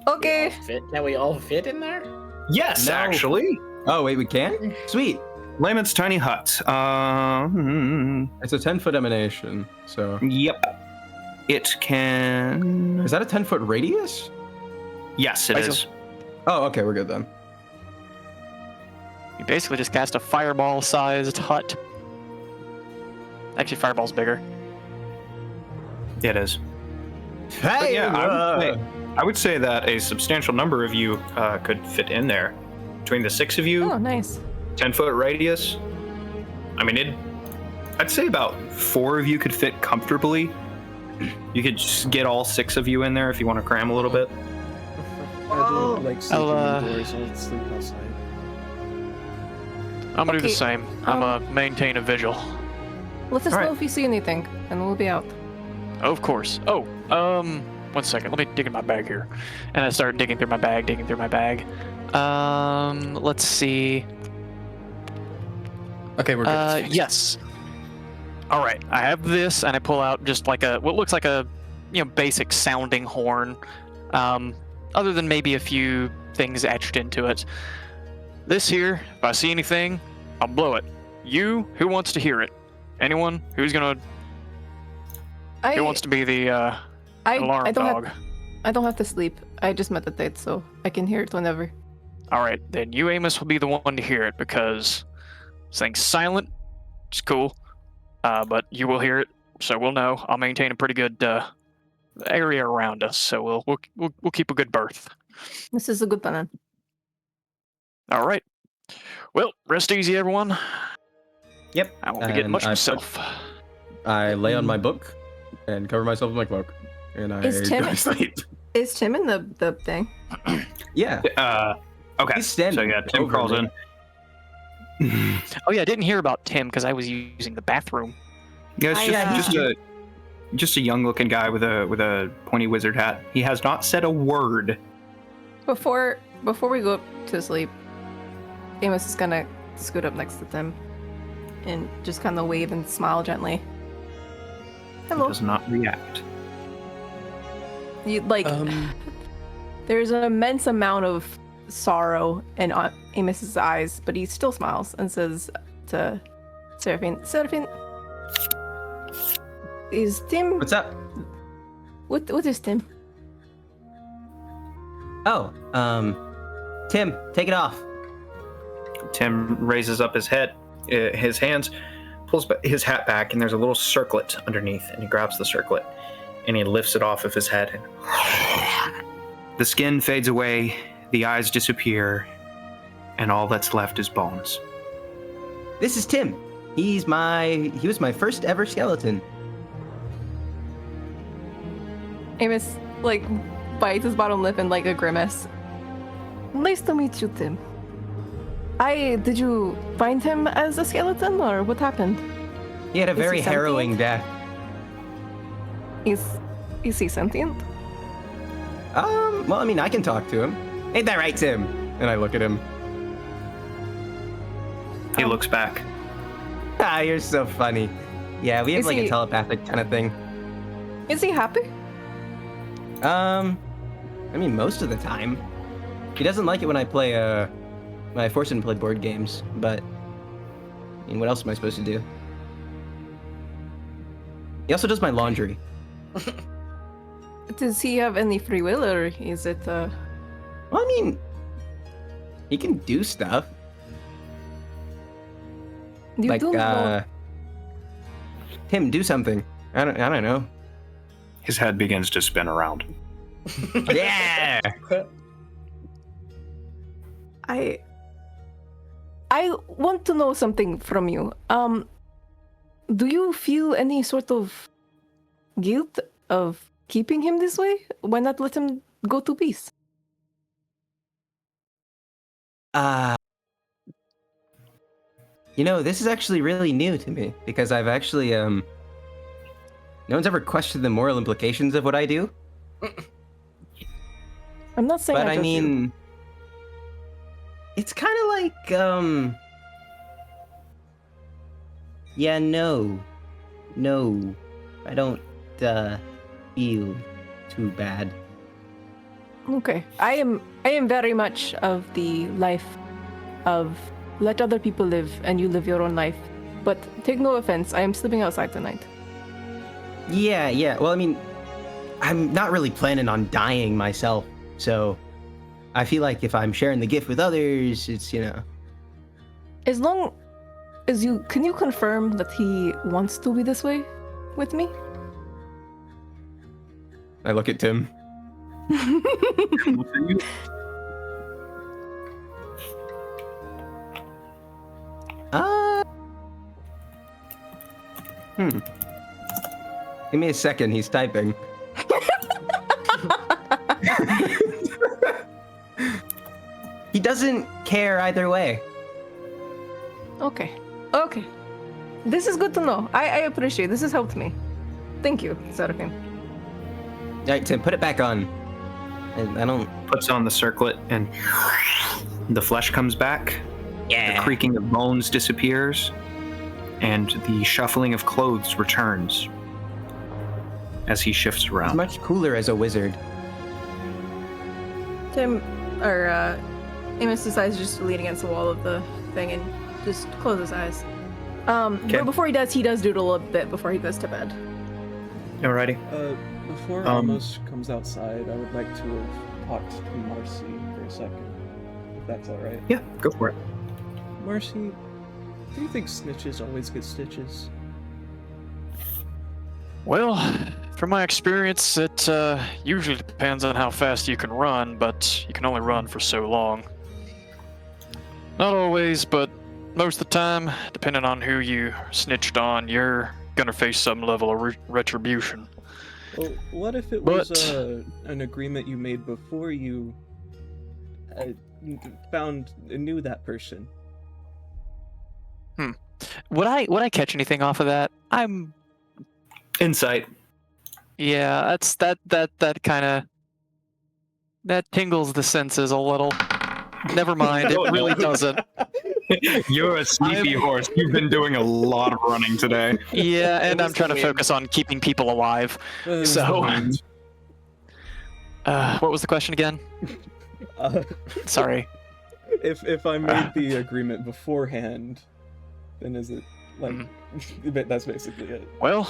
Okay. Can we all fit in there? Yes, No. actually. Oh wait, we can? Sweet. Layman's tiny hut. It's a 10-foot emanation, so. Yep. It can. Is that a 10-foot radius? Yes, it is. Oh, okay, we're good then. You basically just cast a fireball-sized hut. Actually, fireball's bigger. It is. Hey, But yeah, I would say that a substantial number of you could fit in there. Between the 6 of you, Oh, nice. 10-foot radius. I mean, I'd say about 4 of you could fit comfortably. You could just get all 6 of you in there if you want to cram a little bit. I don't like sleeping I'll, indoors. I'll sleep outside. I'm gonna do the Okay, same. I'm gonna maintain a vigil. Let us All know right. if you see anything, and we'll be out. Of course. Oh, 1 second. Let me dig in my bag here. And I start digging through my bag. Let's see. Okay, we're good. Yes. All right. I have this, and I pull out just like what looks like a, basic sounding horn. Other than maybe a few things etched into it. This here, if I see anything, I'll blow it. You, who wants to hear it? Anyone who wants to be the alarm dog? I don't have to sleep. I just meditate, so I can hear it whenever. All right, then you, Amos, will be the one to hear it because this thing's silent. It's cool, but you will hear it, so we'll know. I'll maintain a pretty good area around us, so we'll keep a good berth. This is a good plan. All right. Well, rest easy, everyone. Yep. I won't be getting much myself. I lay on my book and cover myself with my cloak, and I Is Tim go to sleep. Is Tim in the thing? Yeah. Okay. He's standing So yeah, Tim over crawls me. in. Oh yeah, I didn't hear about Tim because I was using the bathroom. Yeah, it's just a young-looking guy with a pointy wizard hat. He has not said a word. Before we go to sleep, Amos is gonna scoot up next to Tim and just kind of wave and smile gently. Hello. He does not react. You like. There's an immense amount of sorrow in Amos's eyes, but he still smiles and says to Seraphine, is Tim? What's up? What is Tim? Oh, Tim, take it off. Tim raises up his head, his hands, pulls his hat back, and there's a little circlet underneath, and he grabs the circlet, and he lifts it off of his head. The skin fades away, the eyes disappear, and all that's left is bones. This is Tim. He was my first ever skeleton. Amos like bites his bottom lip in like a grimace. Nice to meet you, Tim. Did you find him as a skeleton, or what happened? He had a Is he very harrowing sentient? death. Is he sentient? Well, I mean, I can talk to him. Ain't that right, Tim? And I look at him. He looks back. Ah, you're so funny. Yeah, we have Is like a he- telepathic kind of thing. Is he happy? I mean, most of the time. He doesn't like it when I play, when I force him to play board games, but, I mean, what else am I supposed to do? He also does my laundry. Does he have any free will, or is it Well, I mean, he can do stuff. You like, do know- Tim, do something. I don't know. His head begins to spin around. Yeah! I want to know something from you. Do you feel any sort of guilt of keeping him this way? Why not let him go to peace? You know, this is actually really new to me because I've actually, no one's ever questioned the moral implications of what I do. I'm not saying But I I judge you. mean, it's kind of like, yeah, no, I don't, feel too bad. Okay. I am very much of the life of let other people live and you live your own life. But take no offense, I am sleeping outside tonight. Yeah, well, I mean, I'm not really planning on dying myself, so I feel like if I'm sharing the gift with others, it's, you know. As long as can you confirm that he wants to be this way with me? I look at Tim. Give me a second, he's typing. He doesn't care either way. Okay. This is good to know. I appreciate it. This has helped me. Thank you, Seraphim. Alright, Tim, put it back on. I don't... Puts on the circlet and the flesh comes back. Yeah. The creaking of bones disappears. And the shuffling of clothes returns as he shifts He's around. much cooler as a wizard. Tim, Amos decides just to lean against the wall of the thing and just close his eyes. Okay. But before he does doodle a bit before he goes to bed. Alrighty. Before Amos comes outside, I would like to have talked to Marcy for a second, if that's all right. Yeah, go for it. Marcy, do you think snitches always get stitches? Well, from my experience, it usually depends on how fast you can run, but you can only run for so long. Not always, but most of the time, depending on who you snitched on, you're gonna face some level of retribution. Well, what if it was an agreement you made before you knew that person? Would I catch anything off of that? I'm Insight. Yeah, that kind of that tingles the senses a little. Never mind, it really doesn't. You're a sleepy horse. You've been doing a lot of running today. Yeah, and I'm trying to focus on keeping people alive. So, what was the question again? Sorry. If I made the agreement beforehand, then is it like that's basically it? Well,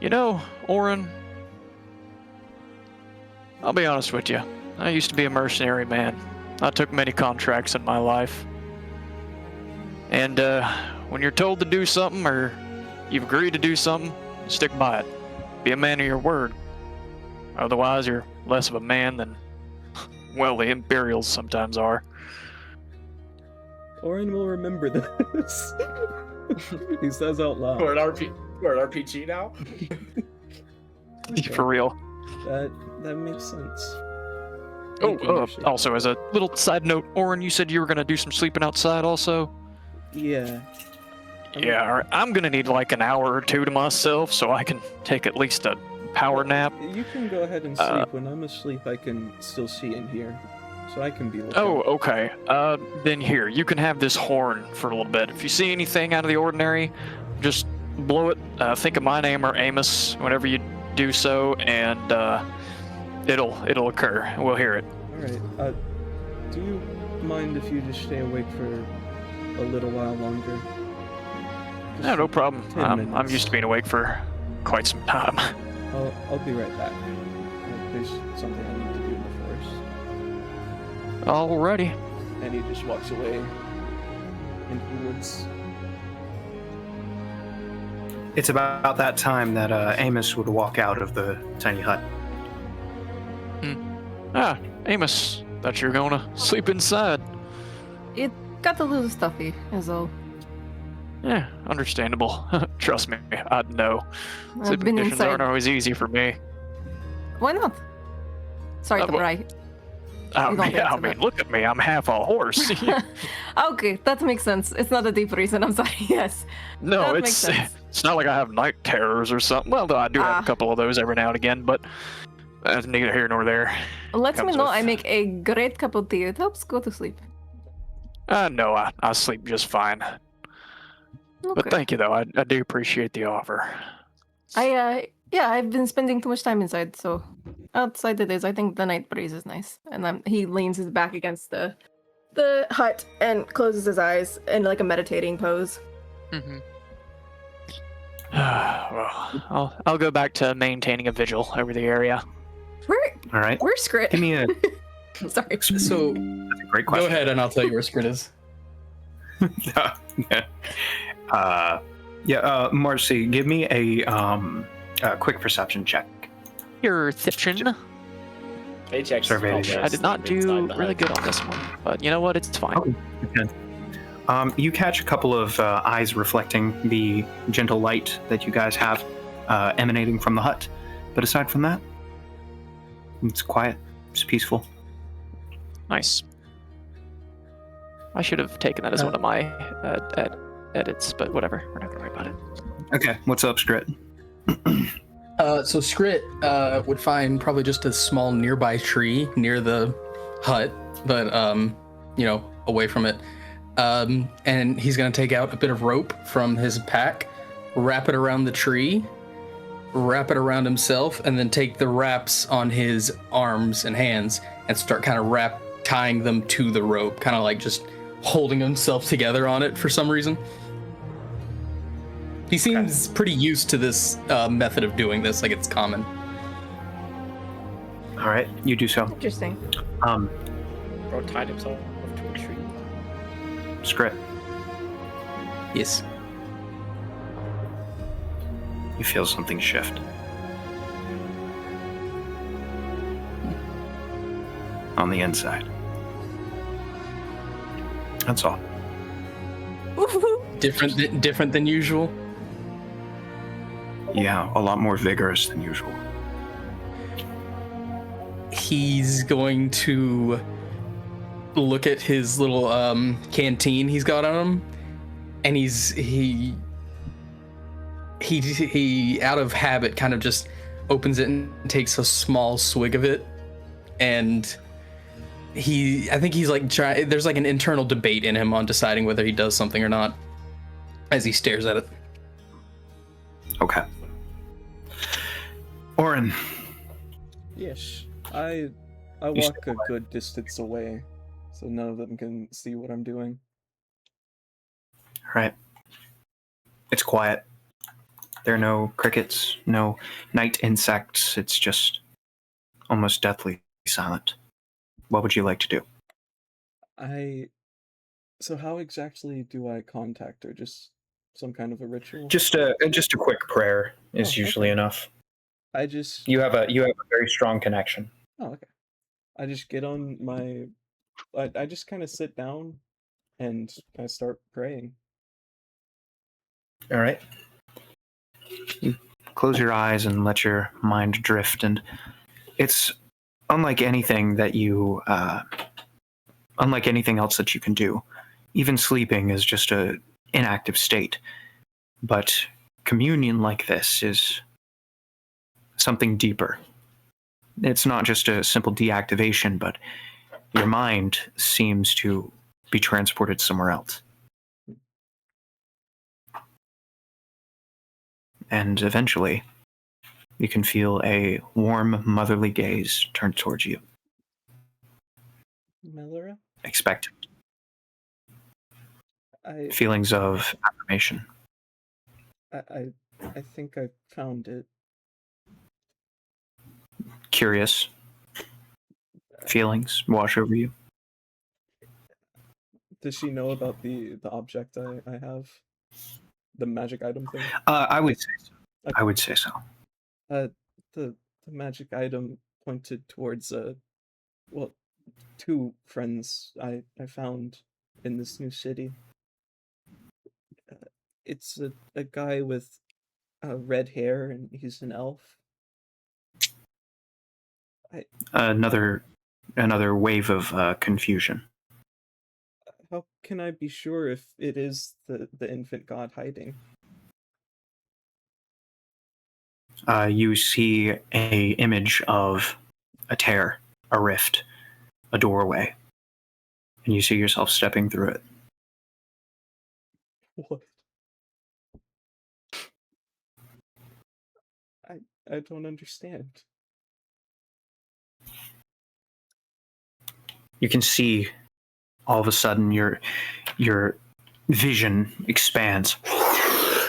you know, Oren, I'll be honest with you. I used to be a mercenary man. I took many contracts in my life. And when you're told to do something or you've agreed to do something, stick by it. Be a man of your word. Otherwise, you're less of a man than, well, the Imperials sometimes are. Oren will remember this. He says out loud. We're at RPG now? For real. That makes sense. Also, as a little side note, Oren, you said you were going to do some sleeping outside also? Yeah. Yeah, all right. I'm going to need like an hour or two to myself so I can take at least a power nap. You can go ahead and sleep. When I'm asleep, I can still see in here. So I can be looking. Oh, okay. Then here, you can have this horn for a little bit. If you see anything out of the ordinary, just blow it. Think of my name or Amos whenever you do so, and it'll occur. We'll hear it. All right. Do you mind if you just stay awake for a little while longer? No problem. I'm used to being awake for quite some time. I'll be right back. There's something I need to do in the forest. Alrighty. And he just walks away into the woods. It's about that time that Amos would walk out of the tiny hut. Amos, thought you were going to sleep inside. It got a little stuffy, is all. Yeah, understandable. Trust me, I'd know. I've Sleeping been conditions inside. aren't always easy for me. Why not? Sorry to well, pry. I You don't get to mean, look at me. I'm half a horse. Okay, that makes sense. It's not a deep reason. I'm sorry. Yes. No, That makes sense. it's not like I have night terrors or something. Well, though I do have a couple of those every now and again, but that's neither here nor there. Let me Comes know. with- I make a great cup of tea. It helps go to sleep. No, I sleep just fine. But Okay. thank you, though. I do appreciate the offer. I've been spending too much time inside, so outside it is. I think the night breeze is nice. And then he leans his back against the hut and closes his eyes in like a meditating pose. Mm-hmm. Well, I'll go back to maintaining a vigil over the area. All right. Where's Scrit? Give me a. Sorry. So, That's a great go question. ahead and I'll tell you where Scrit is. Marcy, give me a quick perception check. Perception. Paycheck's Survey probably check. I did not asleep inside do the really hut. good on this one, but you know what? It's fine. You catch a couple of eyes reflecting the gentle light that you guys have emanating from the hut. But aside from that, it's quiet. It's peaceful. Nice. I should have taken that as one of my edits, but whatever. We're not gonna worry about it. Okay, what's up, Scrit? So Scrit would find probably just a small nearby tree near the hut, but away from it. And he's gonna take out a bit of rope from his pack, wrap it around the tree, wrap it around himself, and then take the wraps on his arms and hands and start kind of tying them to the rope, kind of like just holding himself together on it for some reason. He seems pretty used to this method of doing this, like it's common. All right, you do so. Interesting. Bro tied himself to a tree. Skrit, Yes. you feel something shift. On the inside. That's all. Different than usual. Yeah, a lot more vigorous than usual. He's going to look at his little canteen he's got on him, and he out of habit kind of just opens it and takes a small swig of it, and I think he's like there's like an internal debate in him on deciding whether he does something or not as he stares at it. Okay. Orin. Yes. I walk a good distance away, so none of them can see what I'm doing. Right. It's quiet. There are no crickets, no night insects. It's just almost deathly silent. What would you like to do? So how exactly do I contact her? Just some kind of a ritual? Just a quick prayer is usually enough. You have a very strong connection. Oh, okay. I just get on my... I just kind of sit down and I start praying. All right. You close your eyes and let your mind drift, and it's unlike anything that you, unlike anything else that you can do. Even sleeping is just a inactive state, but communion like this is something deeper. It's not just a simple deactivation, but your mind seems to be transported somewhere else. And eventually, you can feel a warm, motherly gaze turned towards you. Melora? Expectant. Feelings of affirmation. I think I found it. Curious. Feelings wash over you. Does she know about the object I have? The magic item thing? I would say so. Okay. I would say so. The magic item pointed towards two friends I found in this new city. It's a guy with red hair, and he's an elf. Another wave of confusion. How can I be sure if it is the infant god hiding? You see a image of a tear, a rift, a doorway, and you see yourself stepping through it. What? I don't understand. You can see all of a sudden your vision expands.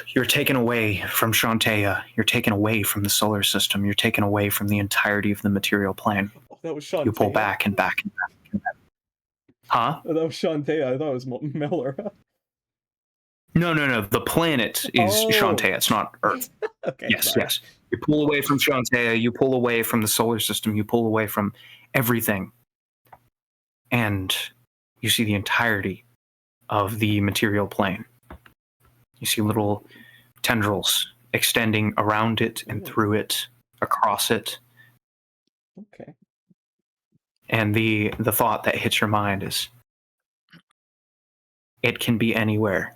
You're taken away from Shantaea. You're taken away from the solar system. You're taken away from the entirety of the material plane. Oh, that was Shantaea. You pull back and back and back and back. Huh? Oh, that was Shantaea. I thought it was Melora. No. The planet is Shantaea. It's not Earth. Okay. Yes, sorry. yes. You pull away from Shantaea. You pull away from the solar system. You pull away from everything. And you see the entirety of the material plane. You see little tendrils extending around it and through it, across it. Okay. And the thought that hits your mind is, it can be anywhere,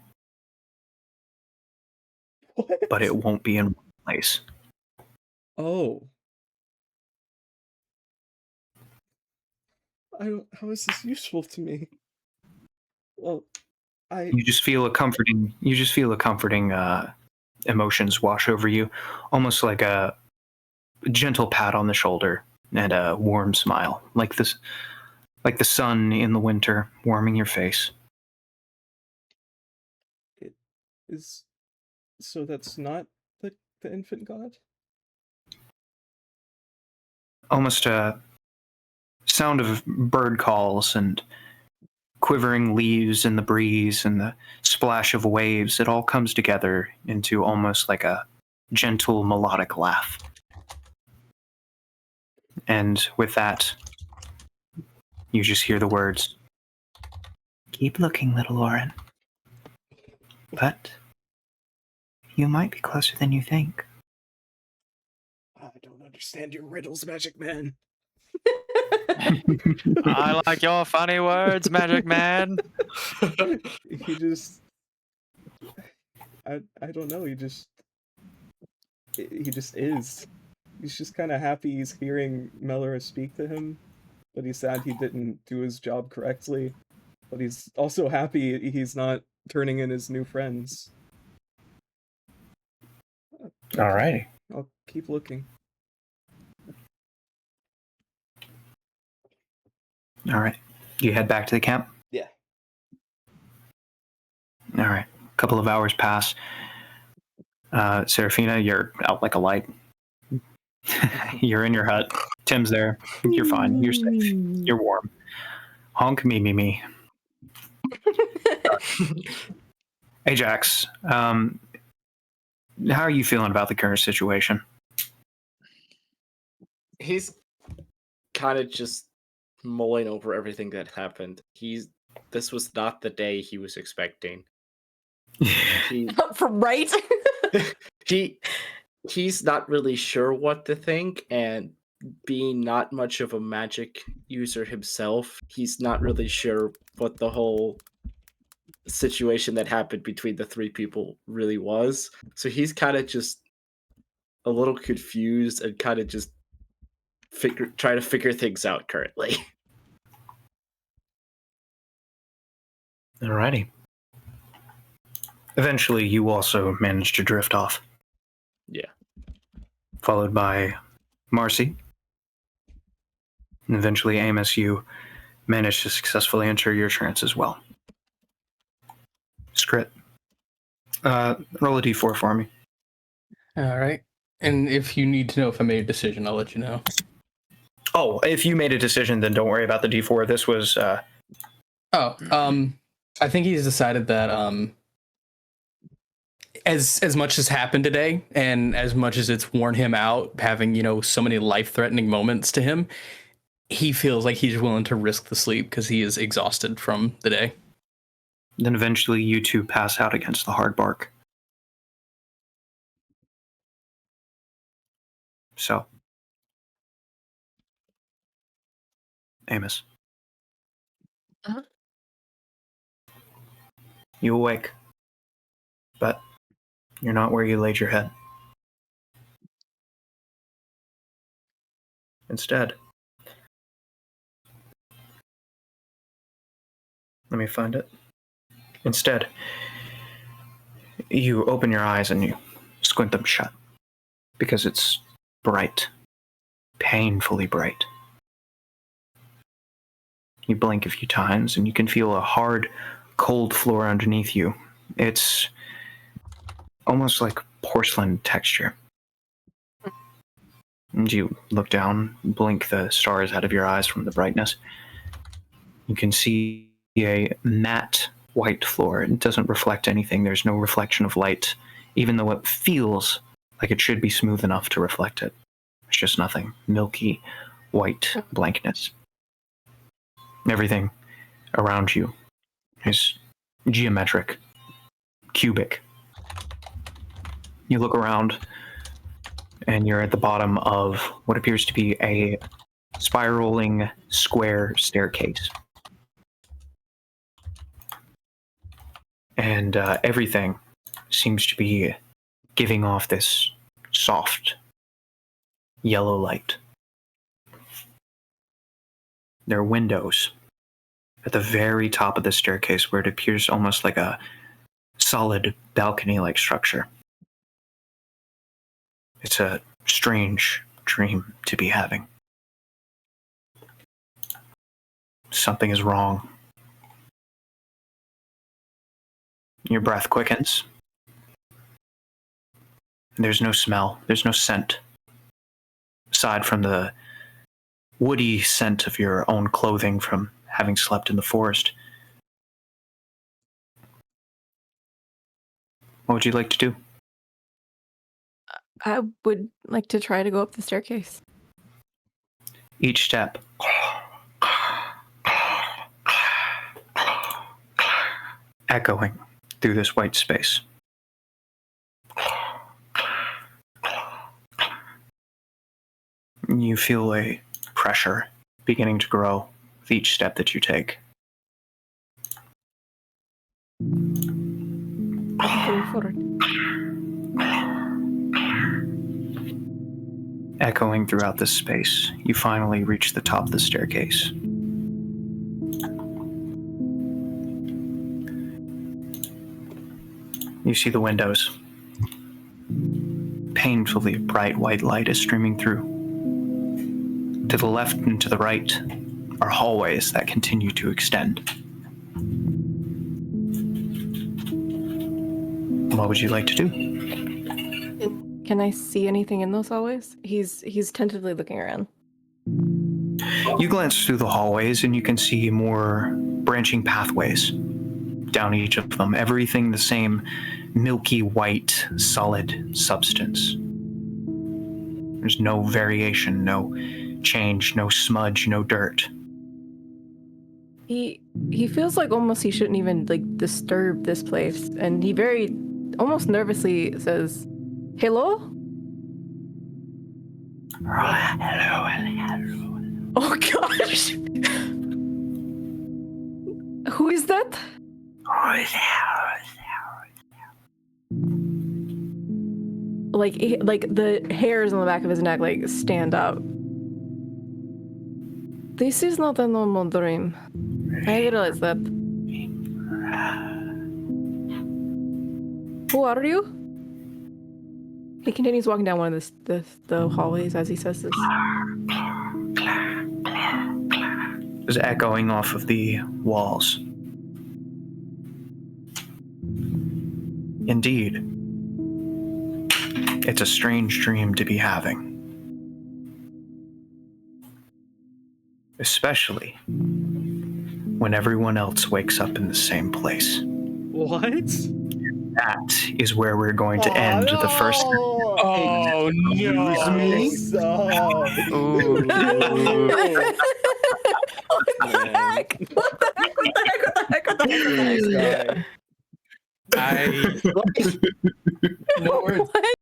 What? but it won't be in one place. Oh. How is this useful to me? Well, You just feel a comforting emotions wash over you, almost like a gentle pat on the shoulder and a warm smile, like this, like the sun in the winter warming your face. It is. So that's not the infant god? Almost a sound of bird calls and quivering leaves in the breeze and the splash of waves. It all comes together into almost like a gentle melodic laugh. And with that, you just hear the words, "Keep looking, little Lauren. But you might be closer than you think." I don't understand your riddles, Magic Man. I like your funny words, Magic Man. He just, I don't know. He just is. He's just kind of happy he's hearing Melora speak to him, but he's sad he didn't do his job correctly. But he's also happy he's not turning in his new friends. Alrighty. I'll keep looking. All right. You head back to the camp? Yeah. All right. A couple of hours pass. Serafina, you're out like a light. You're in your hut. Tim's there. You're fine. You're safe. You're warm. Honk me, me, me. Ajax, how are you feeling about the current situation? He's kind of just mulling over everything that happened. This was not the day he was expecting. Right? He's not really sure what to think, and being not much of a magic user himself, he's not really sure what the whole situation that happened between the three people really was. So he's kind of just a little confused and kind of just trying to figure things out currently. Alrighty. Eventually, you also manage to drift off. Yeah. Followed by Marcy. And eventually, Amos, you manage to successfully enter your trance as well. Scrit. Roll a d4 for me. All right. And if you need to know if I made a decision, I'll let you know. Oh, if you made a decision, then don't worry about the d4. This was... I think he's decided that as much has happened today, and as much as it's worn him out, having, so many life-threatening moments to him, he feels like he's willing to risk the sleep because he is exhausted from the day. Then eventually you two pass out against the hard bark. So, Amos. Uh-huh. You awake, but you're not where you laid your head. Instead, let me find it. Instead, you open your eyes and you squint them shut because it's bright, painfully bright. You blink a few times and you can feel a hard, cold floor underneath you. It's almost like porcelain texture. And you look down, blink the stars out of your eyes from the brightness. You can see a matte white floor. It doesn't reflect anything. There's no reflection of light, even though it feels like it should be smooth enough to reflect it. It's just nothing. Milky, white blankness. Everything around you is geometric, cubic. You look around, and you're at the bottom of what appears to be a spiraling square staircase. And everything seems to be giving off this soft yellow light. There are windows at the very top of the staircase where it appears almost like a solid balcony-like structure. It's a strange dream to be having. Something is wrong. Your breath quickens. There's no smell, there's no scent. Aside from the woody scent of your own clothing from having slept in the forest. What would you like to do? I would like to try to go up the staircase. Each step. Echoing through this white space. You feel a pressure beginning to grow with each step that you take. Going forward. Echoing throughout this space, you finally reach the top of the staircase. You see the windows. Painfully bright white light is streaming through. To the left and to the right are hallways that continue to extend. What would you like to do? Can I see anything in those hallways? He's tentatively looking around. You glance through the hallways and you can see more branching pathways down each of them. Everything the same milky white solid substance. There's no variation, no change, no smudge, no dirt. He feels like almost he shouldn't even like disturb this place, and he very almost nervously says, "Hello?" Hello. Oh gosh. Who is that? Like the hairs on the back of his neck like stand up. This is not a normal dream. I realize that. Who are you? He continues walking down one of the hallways as he says this. Is echoing off of the walls. Indeed. It's a strange dream to be having. Especially when everyone else wakes up in the same place. What? That is where we're going to end the first. Oh no! What the heck? What the heck? What the heck? What the heck? What the heck? What the heck? No words. What?